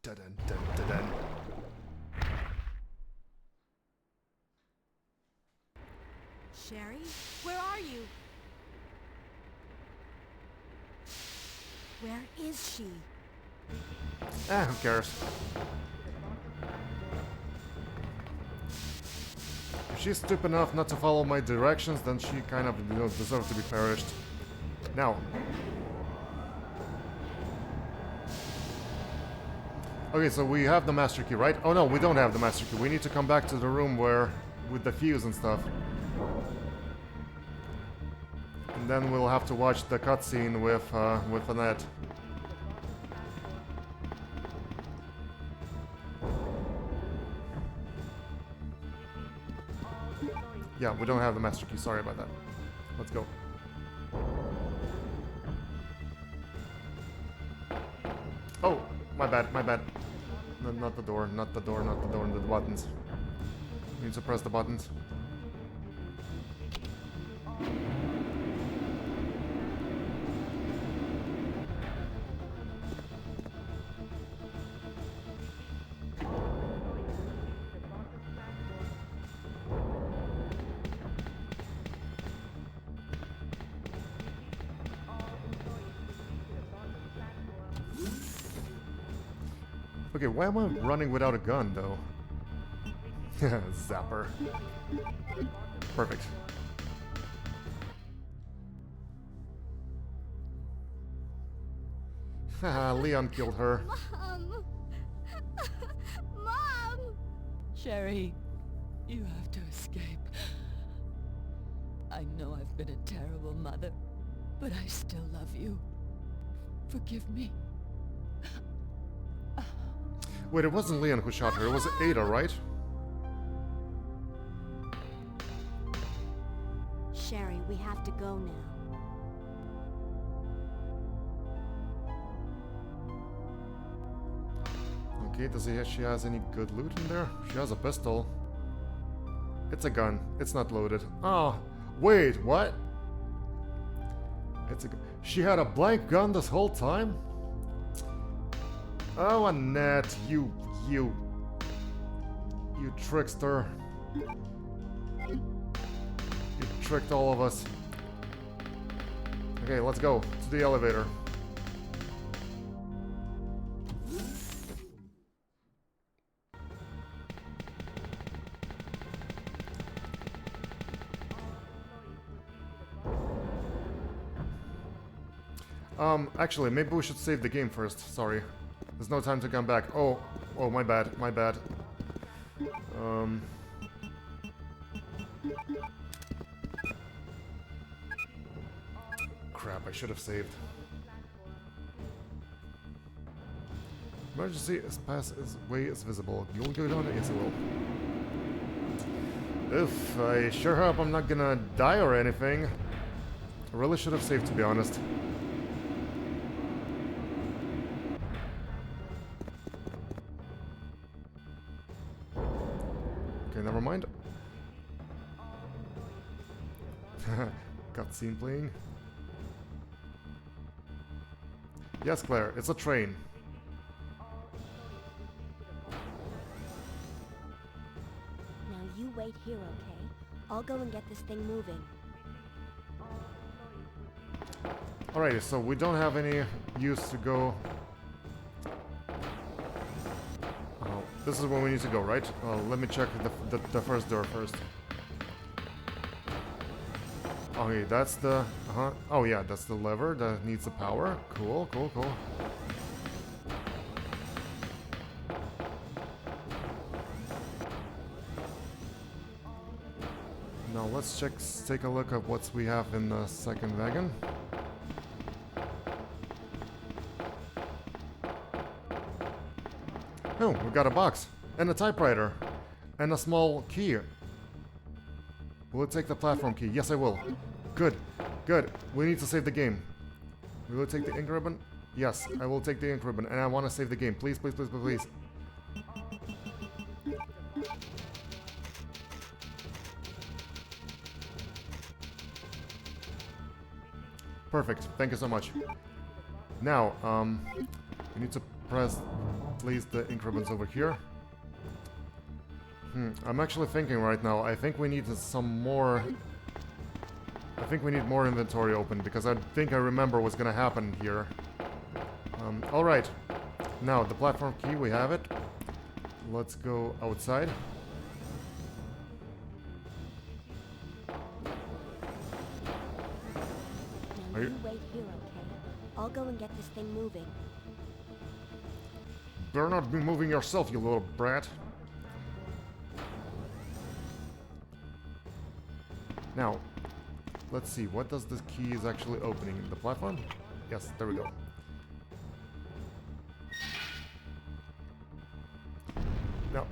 Dun dun dun dun. Sherry? Where are you? Where is she? Who cares? If she's stupid enough not to follow my directions, then she kind of, you know, deserves to be perished. Now. Okay, so we have the master key, right? Oh no, we don't have the master key. We need to come back to the room where, with the fuse and stuff. And then we'll have to watch the cutscene with Annette. Yeah, we don't have the master key. Sorry about that. Let's go. Oh, my bad, my bad. No, not the door, not the door, not the door, the buttons. We need to press the buttons. Okay, why am I running without a gun, though? Zapper. Perfect. Haha, Leon killed her. Mom! Mom! Sherry, you have to escape. I know I've been a terrible mother, but I still love you. Forgive me. Wait, it wasn't Leon who shot her, it was Ada, right? Sherry, we have to go now. Okay, she has any good loot in there? She has a pistol. It's a gun. It's not loaded. Oh, wait, what? It's a gun. She had a blank gun this whole time? Oh, Annette, you trickster. You tricked all of us. Okay, let's go to the elevator. Actually, maybe we should save the game first. Sorry. There's no time to come back. Oh, my bad, my bad. Crap, I should have saved. Emergency pass way is visible. You'll go down? Yes, I will. Oof, I sure hope I'm not gonna die or anything. I really should have saved, to be honest. Okay, never mind. Cutscene playing. Yes, Claire, it's a train. Now you wait here, okay? I'll go and get this thing moving. Alrighty, so we don't have any use to go. Oh, this is where we need to go, right? Let me check the first door first. Okay, that's the... Oh yeah, that's the lever that needs the power. Cool, cool, cool. Now let's take a look at what we have in the second wagon. Oh, we got a box and a typewriter and a small key. Will it take the platform key? Yes, I will. Good, good. We need to save the game. Will it take the ink ribbon? Yes, I will take the ink ribbon, and I want to save the game. Please, please, please, please, please. Perfect. Thank you so much. Now, we need to place the ink ribbons over here. I'm actually thinking right now, I think we need some more... I think we need more inventory open, because I think I remember what's gonna happen here. Alright. Now, the platform key, we have it. Let's go outside. Now you wait here, okay? I'll go and get this thing moving. Better not be moving yourself, you little brat. Now, let's see, what does this key is actually opening? The platform? Yes, there we go. Now,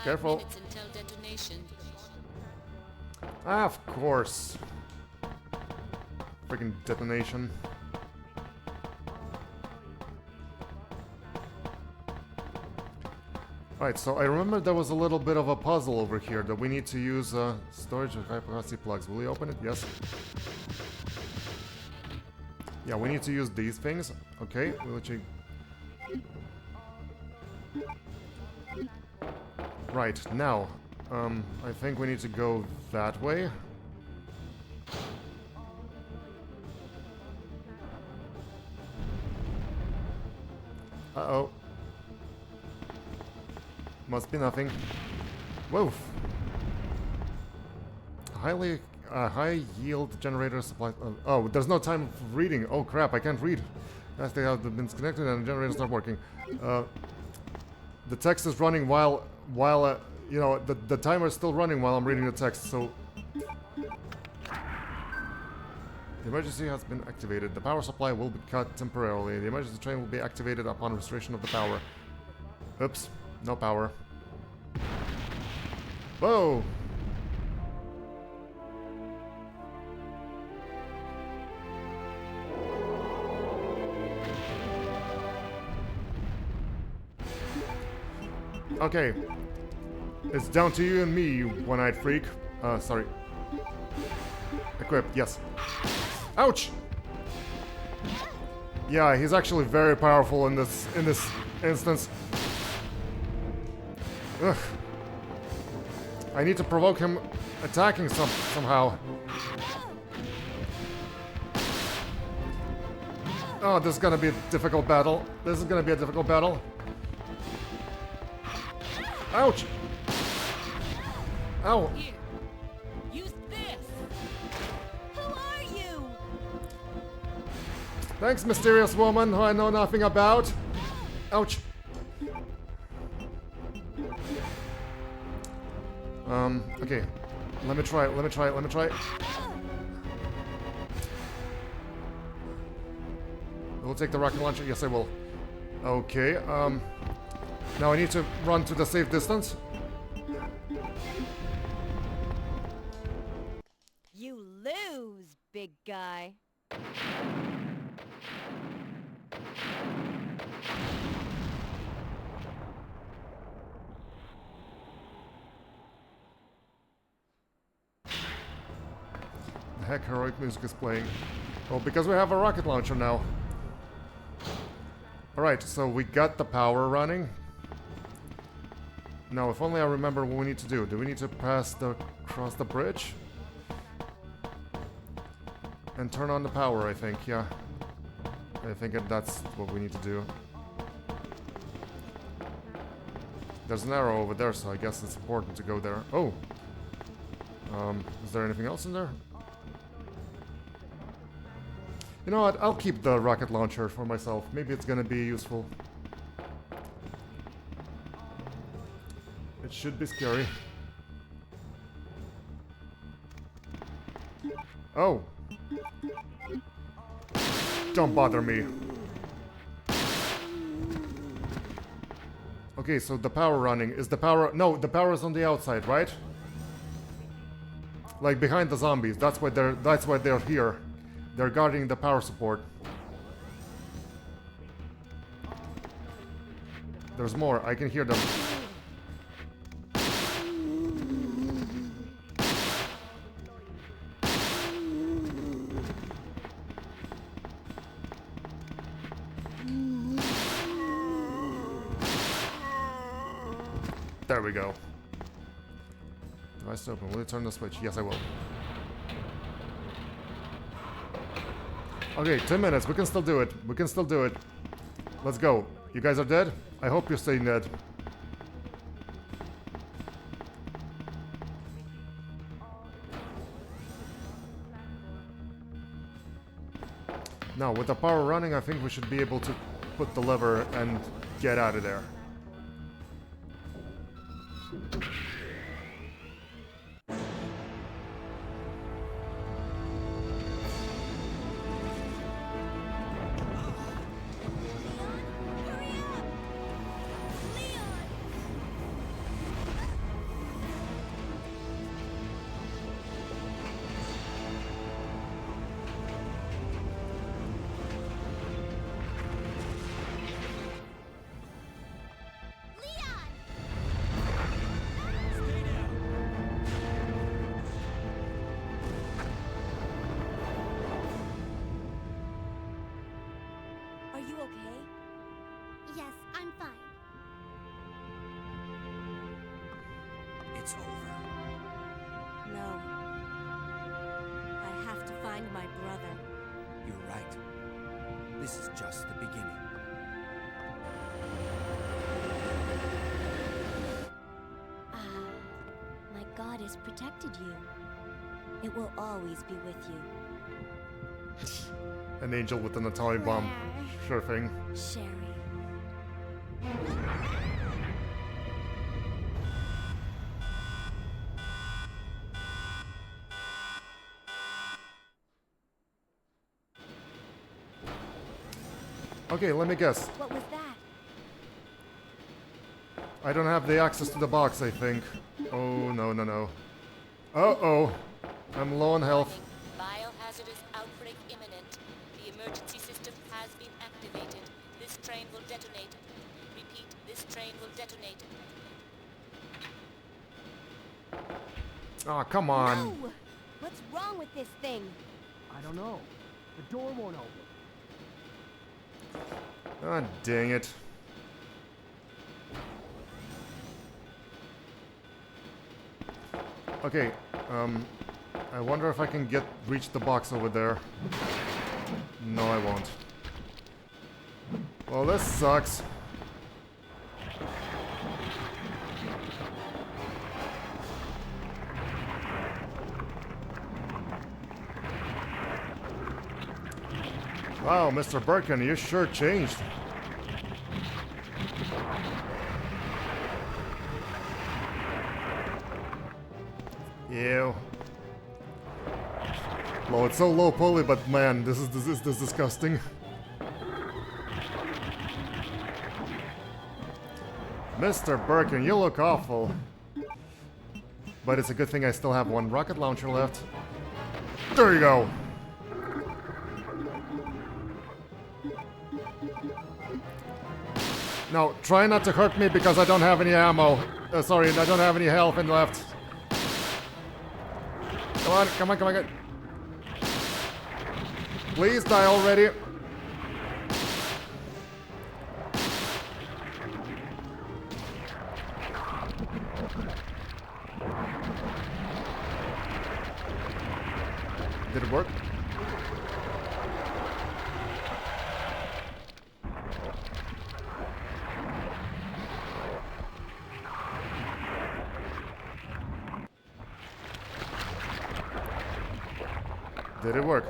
careful. 5 minutes until detonation. Ah, of course. Freaking detonation. Right, so I remember there was a little bit of a puzzle over here that we need to use storage of high-capacity plugs. Will you open it? Yes. Yeah, we need to use these things. Okay, we'll check. Right, now, I think we need to go that way. Uh-oh. Must be nothing. Whoa. High yield generator supply. Oh, there's no time for reading. Oh crap, I can't read. As they have been disconnected and the generator's not working. The text is running while you know, the timer is still running while I'm reading the text, so... The emergency has been activated. The power supply will be cut temporarily. The emergency train will be activated upon restoration of the power. Oops, no power. Whoa! Okay. It's down to you and me, you one-eyed freak. Sorry. Equip, yes. Ouch! Yeah, he's actually very powerful in this instance. Ugh. I need to provoke him attacking somehow. Oh, this is gonna be a difficult battle. This is gonna be a difficult battle. Ouch! Ow! Here, use this. Who are you? Thanks, mysterious woman who I know nothing about. Ouch! Okay. Let me try. We'll take the rocket launcher. Yes, I will. Okay, now I need to run to the safe distance. You lose, big guy. The heck, heroic music is playing. Oh, because we have a rocket launcher now. Alright, so we got the power running. Now, if only I remember what we need to do. Do we need to cross the bridge? And turn on the power, I think, yeah. I think that's what we need to do. There's an arrow over there, so I guess it's important to go there. Oh! Is there anything else in there? You know what? I'll keep the rocket launcher for myself. Maybe it's gonna be useful. It should be scary. Oh! Don't bother me. Okay, so the power running. Is the power... No, the power is on the outside, right? Like behind the zombies. That's why they're here. They're guarding the power support. There's more. I can hear them. There we go. Device open. Will you turn the switch? Yes, I will. Okay, 10 minutes. We can still do it. We can still do it. Let's go. You guys are dead? I hope you're staying dead. Now, with the power running, I think we should be able to put the lever and get out of there. Are you okay? Yes, I'm fine. It's over. No. I have to find my brother. You're right. This is just the beginning. has protected you. It will always be with you. An angel with an atomic bomb. Sure thing. Sherry. Okay, let me guess. What was that? I don't have the access to the box, I think. Oh, no, no, no. Uh-oh. I'm low on health. Biohazardous outbreak imminent. The emergency system has been activated. This train will detonate. Repeat, this train will detonate. Oh, come on. No! What's wrong with this thing? I don't know. The door won't open. Ah, dang it. Okay, I wonder if I can reach the box over there. No, I won't. Well, this sucks. Wow, Mr. Birkin, you sure changed. Ew. Well, it's so low poly, but man, this is disgusting. Mr. Birkin, you look awful. But it's a good thing I still have one rocket launcher left. There you go. No, try not to hurt me because I don't have any ammo. Sorry, I don't have any health in left. Come on, come on, come on, come on. Please die already. Did it work? Did it work?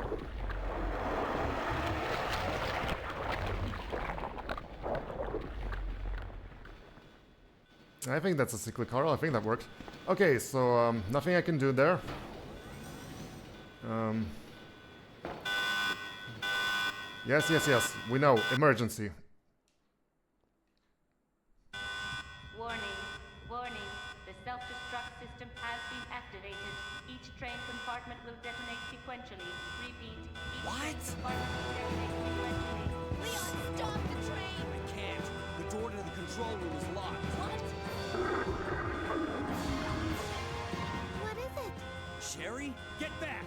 I think that's a cyclic Carl. I think that worked. Okay, so nothing I can do there. Yes, yes, yes. We know. Emergency. Warning, warning. The self-destruct system has been activated. Each train compartment will detonate sequentially. Repeat, each train compartment will detonate sequentially. Leon, stop the train! I can't. The door to the control room is locked. What? What is it? Sherry, get back!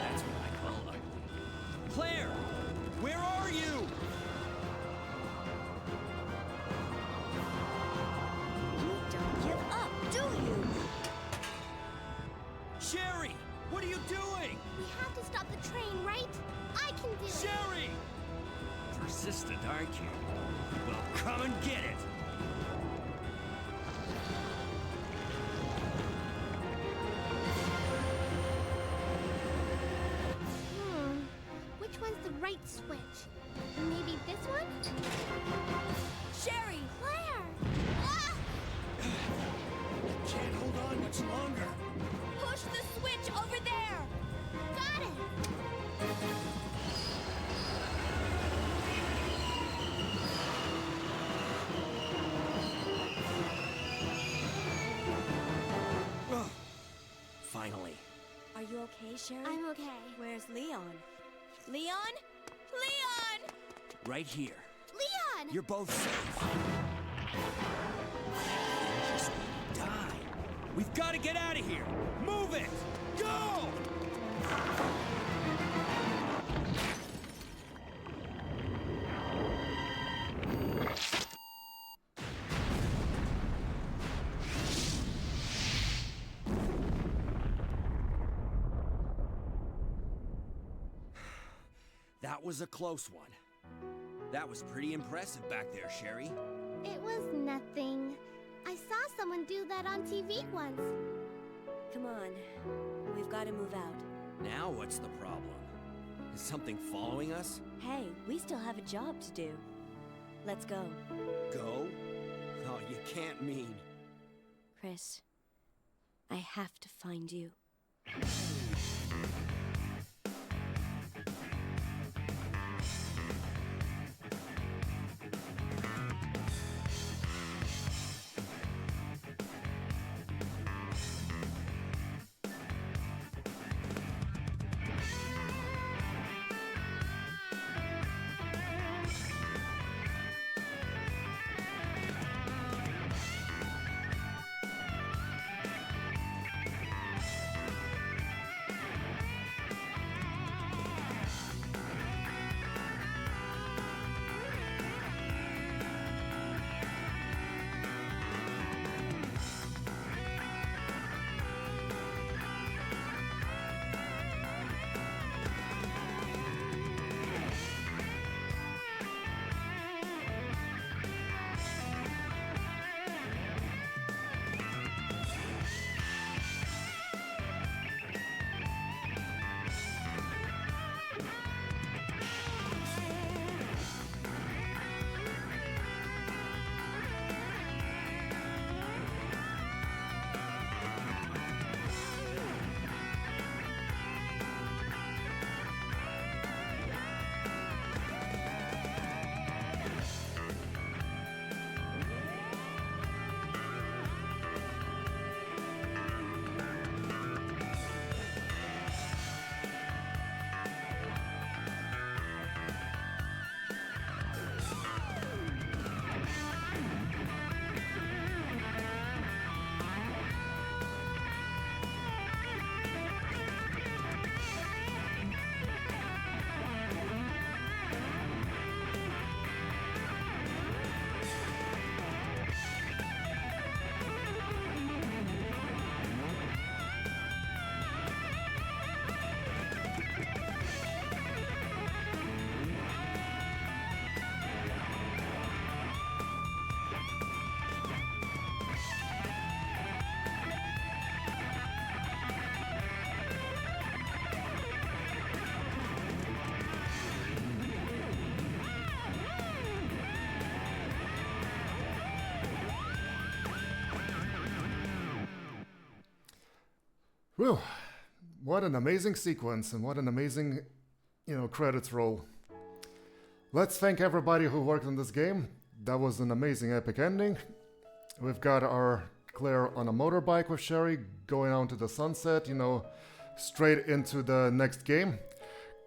That's what I call ugly. Claire! Where are you? You don't give up, do you? Sherry! What are you doing? We have to stop the train, right? I can do it. Sherry! Persistent, aren't you? Well, come and get it! Which one's the right switch? Maybe this one? Sherry! Claire! Ah! Can't hold on much longer. Push the switch over there! Got it! Ugh. Finally. Are you okay, Sherry? I'm okay. Where's Leon? Leon? Leon! Right here. Leon! You're both safe. Just die. We've got to get out of here. Move it! Go! That was a close one. That was pretty impressive back there, Sherry. It was nothing. I saw someone do that on TV once. Come on. We've got to move out. Now what's the problem? Is something following us? Hey, we still have a job to do. Let's go. Go? Oh, you can't mean... Chris, I have to find you. Whew. What an amazing sequence and what an amazing, credits roll. Let's thank everybody who worked on this game. That was an amazing epic ending. We've got our Claire on a motorbike with Sherry going out to the sunset, straight into the next game.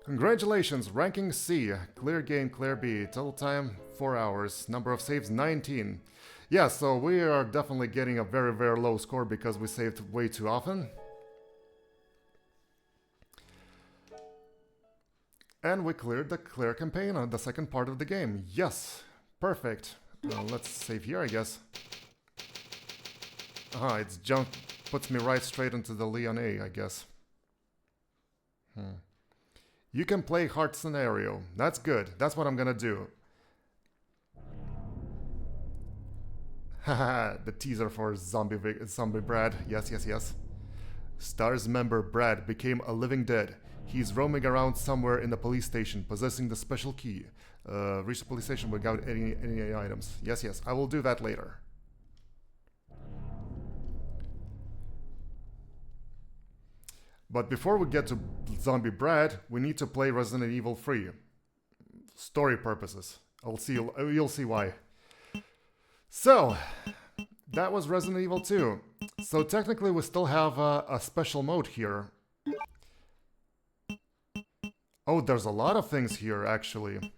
Congratulations, ranking C, clear game, clear B, total time 4 hours, number of saves 19. Yeah, so we are definitely getting a very, very low score because we saved way too often. And we cleared the Claire campaign on the second part of the game. Yes, perfect. Let's save here, I guess. It's puts me right straight into the Leon A, I guess. You can play hard scenario. That's good. That's what I'm gonna do. Haha, the teaser for Zombie Brad. Yes, yes, yes. STARS member Brad became a living dead. He's roaming around somewhere in the police station, possessing the special key. Reach the police station without any items. Yes, yes, I will do that later. But before we get to Zombie Brad, we need to play Resident Evil 3. Story purposes. You'll see why. So, that was Resident Evil 2. So technically we still have a special mode here. Oh, there's a lot of things here, actually.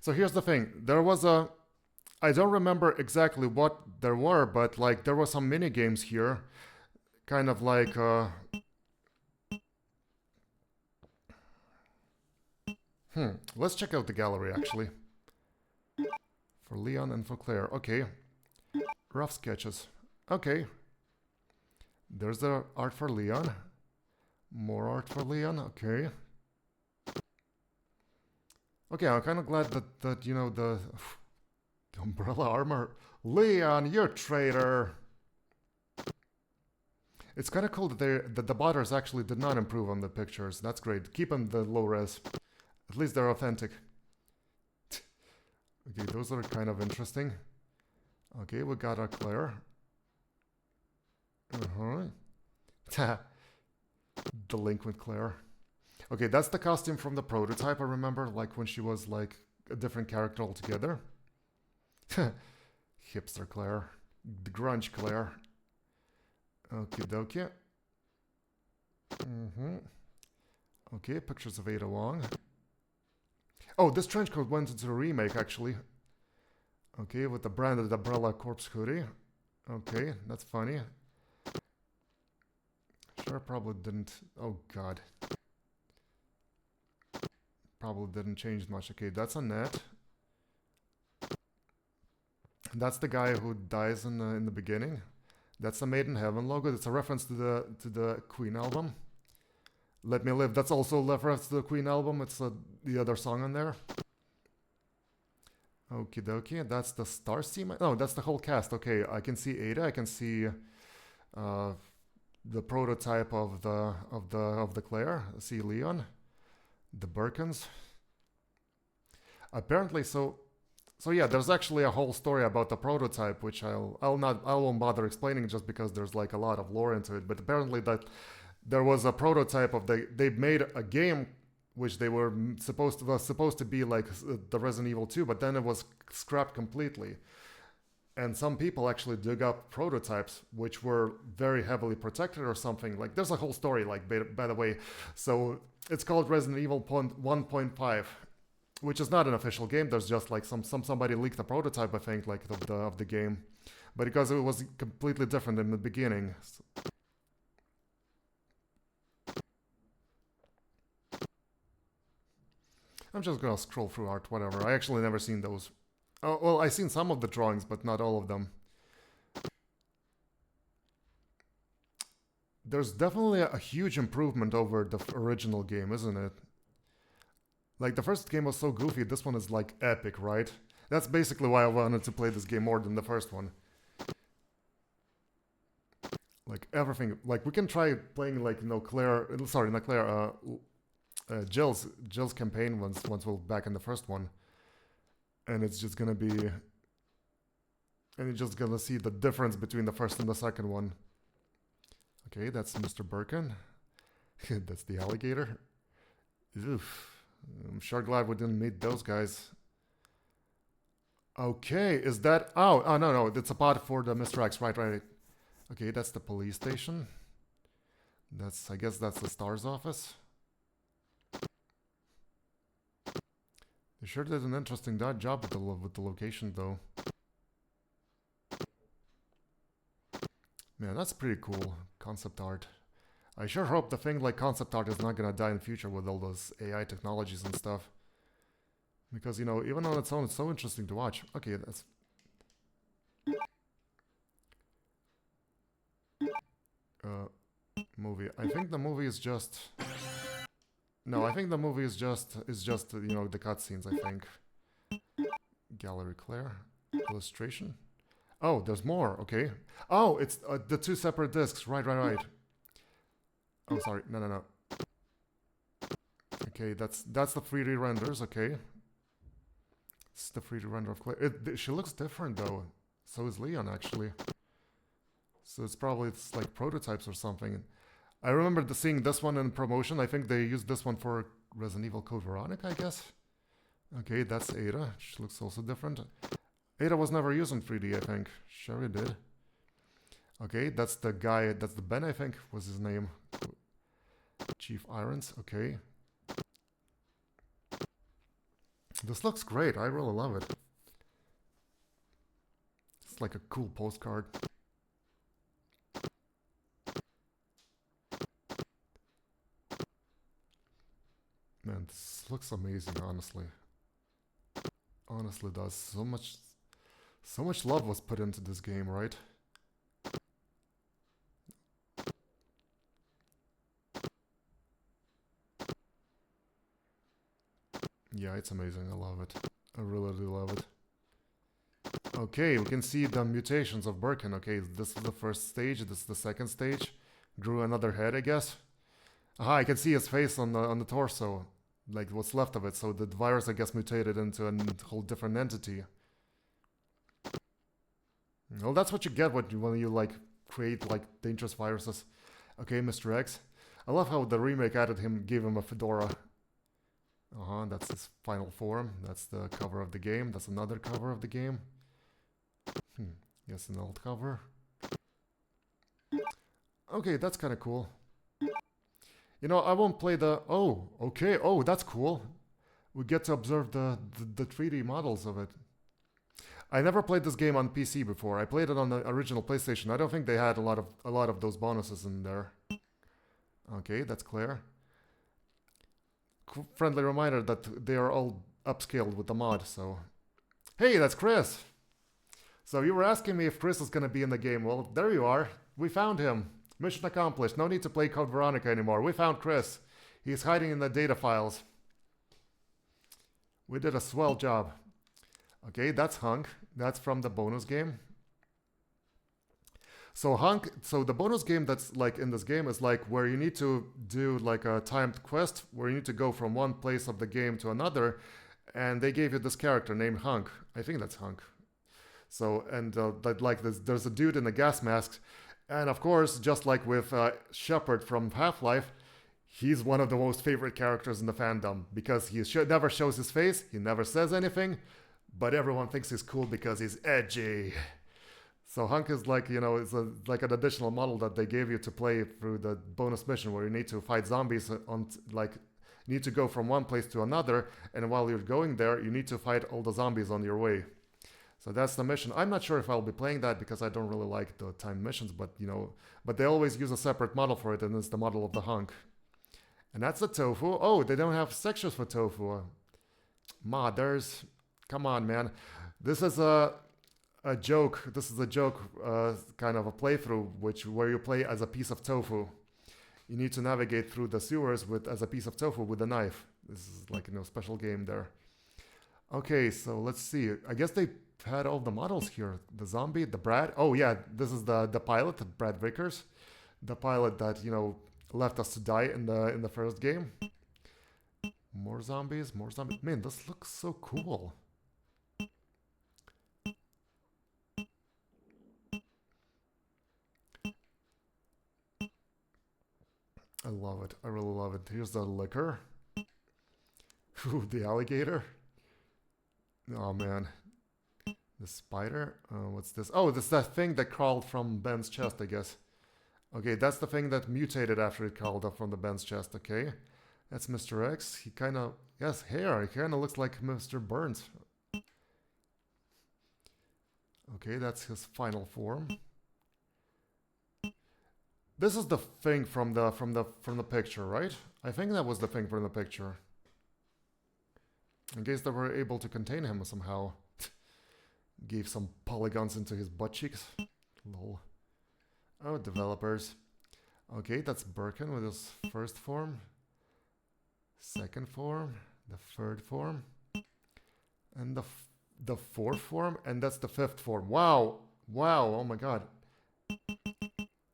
So here's the thing. There was I don't remember exactly what there were, but like there were some mini games here. Kind of like... Let's check out the gallery, actually. For Leon and for Claire. Okay. Rough sketches. Okay. There's the art for Leon. More art for Leon. Okay. Okay, I'm kind of glad that you know, the umbrella armor. Leon, you're a traitor. It's kind of cool that the botters actually did not improve on the pictures. That's great. Keep them the low res. At least they're authentic. Okay, those are kind of interesting. Okay, we got our Claire. Delinquent Claire. Okay, that's the costume from the prototype, I remember, like when she was like a different character altogether. Hipster Claire. The grunge Claire. Okie dokie. Okay, pictures of Ada Wong. Oh, this trench coat went into a remake, actually. Okay, with the branded Umbrella Corpse hoodie. Okay, that's funny. Sure, probably didn't... Oh, God. Probably didn't change much. Okay, that's Annette. That's the guy who dies in the beginning. That's the Made in Heaven logo. It's a reference to the Queen album. Let Me Live. That's also a reference to the Queen album. It's the other song on there. Okie dokie. That's the Star Team. No, that's the whole cast. Okay, I can see Ada. I can see the prototype of the Claire. I see Leon. The Birkins. Apparently, so yeah, there's actually a whole story about the prototype, which I won't bother explaining just because there's like a lot of lore into it. But apparently that there was a prototype of they made a game which they were supposed to be like the Resident Evil 2, but then it was scrapped completely. And some people actually dug up prototypes which were very heavily protected or something. Like there's a whole story, like by the way. So it's called Resident Evil 1.5. Which is not an official game. There's just like somebody leaked a prototype, I think, like of the game, but because it was completely different in the beginning. I'm just gonna scroll through art, whatever. I actually never seen those. Oh well, I seen some of the drawings, but not all of them. There's definitely a huge improvement over the original game, isn't it? Like, the first game was so goofy, this one is, like, epic, right? That's basically why I wanted to play this game more than the first one. Like, everything... Like, we can try playing, like, you know, Jill's campaign once we're back in the first one. And it's just gonna be... And you're just gonna see the difference between the first and the second one. Okay, that's Mr. Birkin. That's the alligator. Oof. I'm sure glad we didn't meet those guys. Okay, is that... Oh, no, it's a pod for the Mr. X, right. Okay, that's the police station. I guess that's the STARS office. They sure did an interesting job with the location, though. Man, that's pretty cool. Concept art. I sure hope the thing like concept art is not gonna die in the future with all those AI technologies and stuff. Because, you know, even on its own, it's so interesting to watch. Okay, that's... Movie. I think the movie is just... No, I think the movie is just you know, the cutscenes, I think. Gallery Claire. Illustration. Oh, there's more, okay. Oh, it's the two separate discs. Right. Oh, sorry. No. Okay, that's the 3D renders, okay. It's the 3D render of Claire. She looks different, though. So is Leon, actually. So it's like prototypes or something. I remember seeing this one in promotion. I think they used this one for Resident Evil Code Veronica, I guess. Okay, that's Ada. She looks also different. Ada was never used in 3D, I think. Sure it did. Okay, that's the guy, that's the Ben, I think, was his name. Chief Irons, okay. This looks great, I really love it. It's like a cool postcard. Man, this looks amazing, honestly. Honestly does. So much love was put into this game, right? Yeah, it's amazing. I love it. I really do love it. Okay, we can see the mutations of Birkin. Okay, this is the first stage. This is the second stage. Grew another head, I guess. Aha, I can see his face on the torso, like what's left of it. So the virus, I guess, mutated into a whole different entity. Well, that's what you get when you like create like dangerous viruses. Okay, Mr. X. I love how the remake gave him a fedora. That's his final form. That's the cover of the game. That's another cover of the game. Yes, an old cover. Okay, that's kind of cool. You know, I won't play the... Oh, okay. Oh, that's cool. We get to observe the 3D models of it. I never played this game on PC before. I played it on the original PlayStation. I don't think they had a lot of those bonuses in there. Okay, that's clear. Friendly reminder that they are all upscaled with the mod, so... Hey, that's Chris! So you were asking me if Chris is gonna be in the game. Well, there you are. We found him. Mission accomplished. No need to play Code Veronica anymore. We found Chris. He's hiding in the data files. We did a swell job. Okay, that's Hunk. That's from the bonus game. So the bonus game that's like in this game is like where you need to do like a timed quest where you need to go from one place of the game to another, and they gave you this character named Hunk. I think that's Hunk. So, and there's a dude in a gas mask, and of course, just like with Shepard from Half-Life, he's one of the most favorite characters in the fandom because he never shows his face, he never says anything, but everyone thinks he's cool because he's edgy. So Hunk is like, you know, it's like an additional model that they gave you to play through the bonus mission where you need to fight zombies on, like, you need to go from one place to another, and while you're going there, you need to fight all the zombies on your way. So that's the mission. I'm not sure if I'll be playing that because I don't really like the timed missions, but, you know, but they always use a separate model for it, and it's the model of the Hunk. And that's the Tofu. Oh, they don't have sections for Tofu. Modders. Come on, man. This is a joke. This is a joke, kind of a playthrough, where you play as a piece of tofu. You need to navigate through the sewers as a piece of tofu with a knife. This is like, you know, special game there. Okay, so let's see. I guess they had all the models here. The zombie, the Brad. Oh yeah, this is the pilot, Brad Vickers, the pilot that, you know, left us to die in the first game. More zombies, more zombies. Man, this looks so cool. I love it. I really love it. Here's the liquor. Ooh, the alligator. Oh, man. The spider. What's this? Oh, this is that thing that crawled from Ben's chest, I guess. Okay, that's the thing that mutated after it crawled up from the Ben's chest. Okay. That's Mr. X. He kind of... Yes, hair. He kind of looks like Mr. Burns. Okay, that's his final form. This is the thing from the picture, right? I think that was the thing from the picture. In case they were able to contain him somehow. Gave some polygons into his butt cheeks. Lol. Oh, developers. Okay, that's Birkin with his first form. Second form. The third form. And the fourth form. And that's the fifth form. Wow. Wow. Oh my god.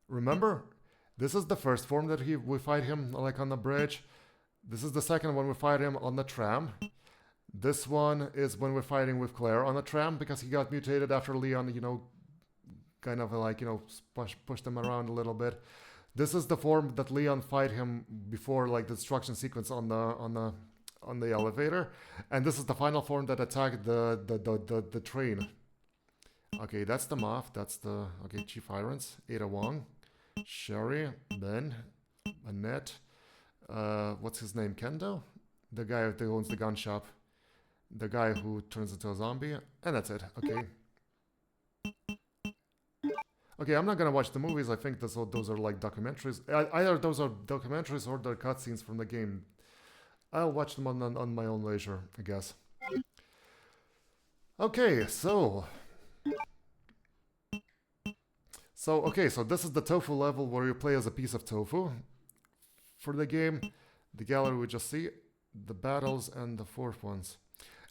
Remember? This is the first form that we fight him like on the bridge. This is the second one we fight him on the tram. This one is when we're fighting with Claire on the tram because he got mutated after Leon, you know, kind of like, you know, pushed him around a little bit. This is the form that Leon fight him before, like the destruction sequence on the elevator, and this is the final form that attacked the train. Okay, that's the Moff. That's the Chief Irons, Ada Wong, Sherry, Ben, Annette. What's his name? Kendo, the guy who owns the gun shop, the guy who turns into a zombie, and that's it. Okay. Okay, I'm not gonna watch the movies. I think those are like documentaries. Either those are documentaries or they're cutscenes from the game. I'll watch them on my own leisure, I guess. Okay, so this is the tofu level where you play as a piece of tofu for the game. The gallery we just see. the battles and the fourth ones.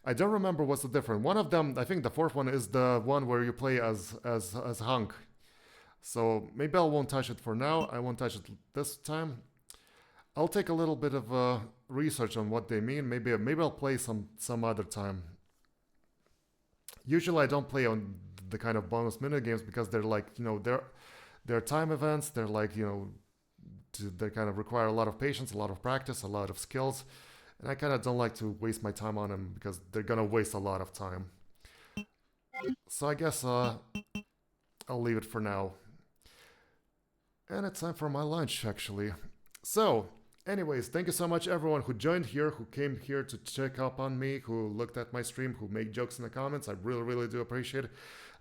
I don't remember what's the difference. One of them, I think the fourth one is the one where you play as Hunk. So maybe I won't touch it for now. I won't touch it this time. I'll take a little bit of research on what they mean. Maybe I'll play some other time. Usually I don't play on the kind of bonus minute games because they're like, you know, they're time events. They're like, you know, they kind of require a lot of patience, a lot of practice, a lot of skills. And I kind of don't like to waste my time on them because they're gonna waste a lot of time. So I guess I'll leave it for now. And it's time for my lunch, actually. So, anyways, thank you so much everyone who joined here, who came here to check up on me, who looked at my stream, who made jokes in the comments. I really, really do appreciate it.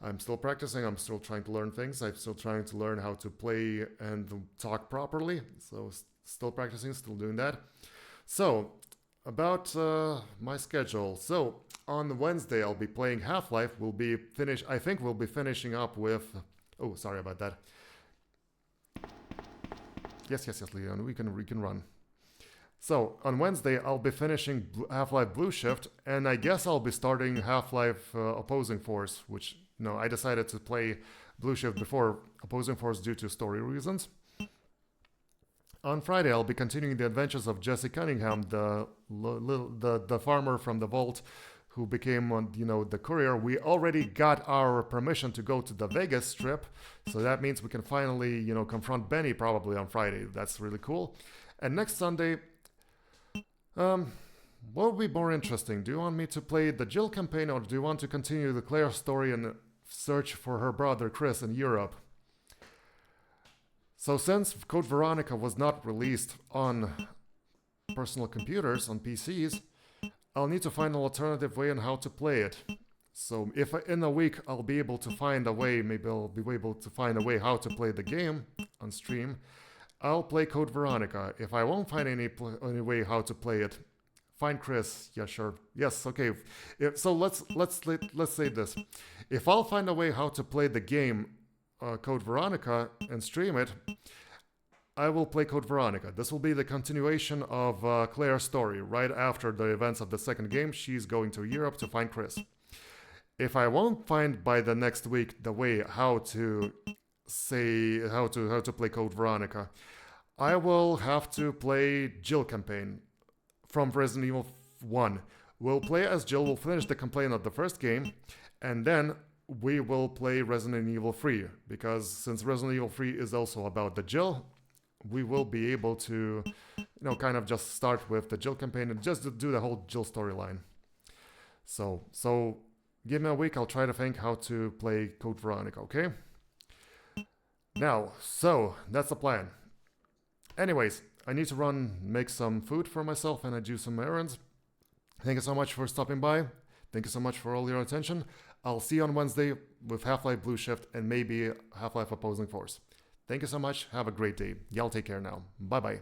I'm still practicing. I'm still trying to learn things. I'm still trying to learn how to play and talk properly. So, still practicing, still doing that. So, about my schedule. So, on Wednesday, I'll be playing Half-Life. I think we'll be finishing up with... Oh, sorry about that. Yes, Leon, we can run. So, on Wednesday, I'll be finishing Half-Life Blue Shift, and I guess I'll be starting Half-Life Opposing Force, which, no, I decided to play Blue Shift before Opposing Force due to story reasons. On Friday, I'll be continuing the adventures of Jesse Cunningham, the farmer from the vault who became, you know, the courier. We already got our permission to go to the Vegas Strip, so that means we can finally, you know, confront Benny probably on Friday. That's really cool. And next Sunday, what would be more interesting? Do you want me to play the Jill campaign, or do you want to continue the Claire story and search for her brother Chris in Europe? So since Code Veronica was not released on personal computers, on PCs, I'll need to find an alternative way on how to play it. So if in a week I'll be able to find a way, maybe I'll be able to find a way how to play the game on stream, I'll play Code Veronica. If I won't find any way how to play it, find Chris. Yeah, sure. Yes, okay. So let's say this. If I'll find a way how to play the game Code Veronica and stream it, I will play Code Veronica. This will be the continuation of Claire's story. Right after the events of the second game, she's going to Europe to find Chris. If I won't find by the next week the way how to play Code Veronica, I will have to play Jill campaign from Resident Evil 1. We'll play as Jill, we'll finish the campaign of the first game, and then we will play Resident Evil 3, because since Resident Evil 3 is also about the Jill, we will be able to, you know, kind of just start with the Jill campaign and just do the whole Jill storyline. So give me a week, I'll try to think how to play Code Veronica, okay? Now, so that's the plan. Anyways, I need to make some food for myself, and I do some errands. Thank you so much for stopping by. Thank you so much for all your attention. I'll see you on Wednesday with Half-Life Blue Shift and maybe Half-Life Opposing Force. Thank you so much. Have a great day. Y'all take care now. Bye-bye.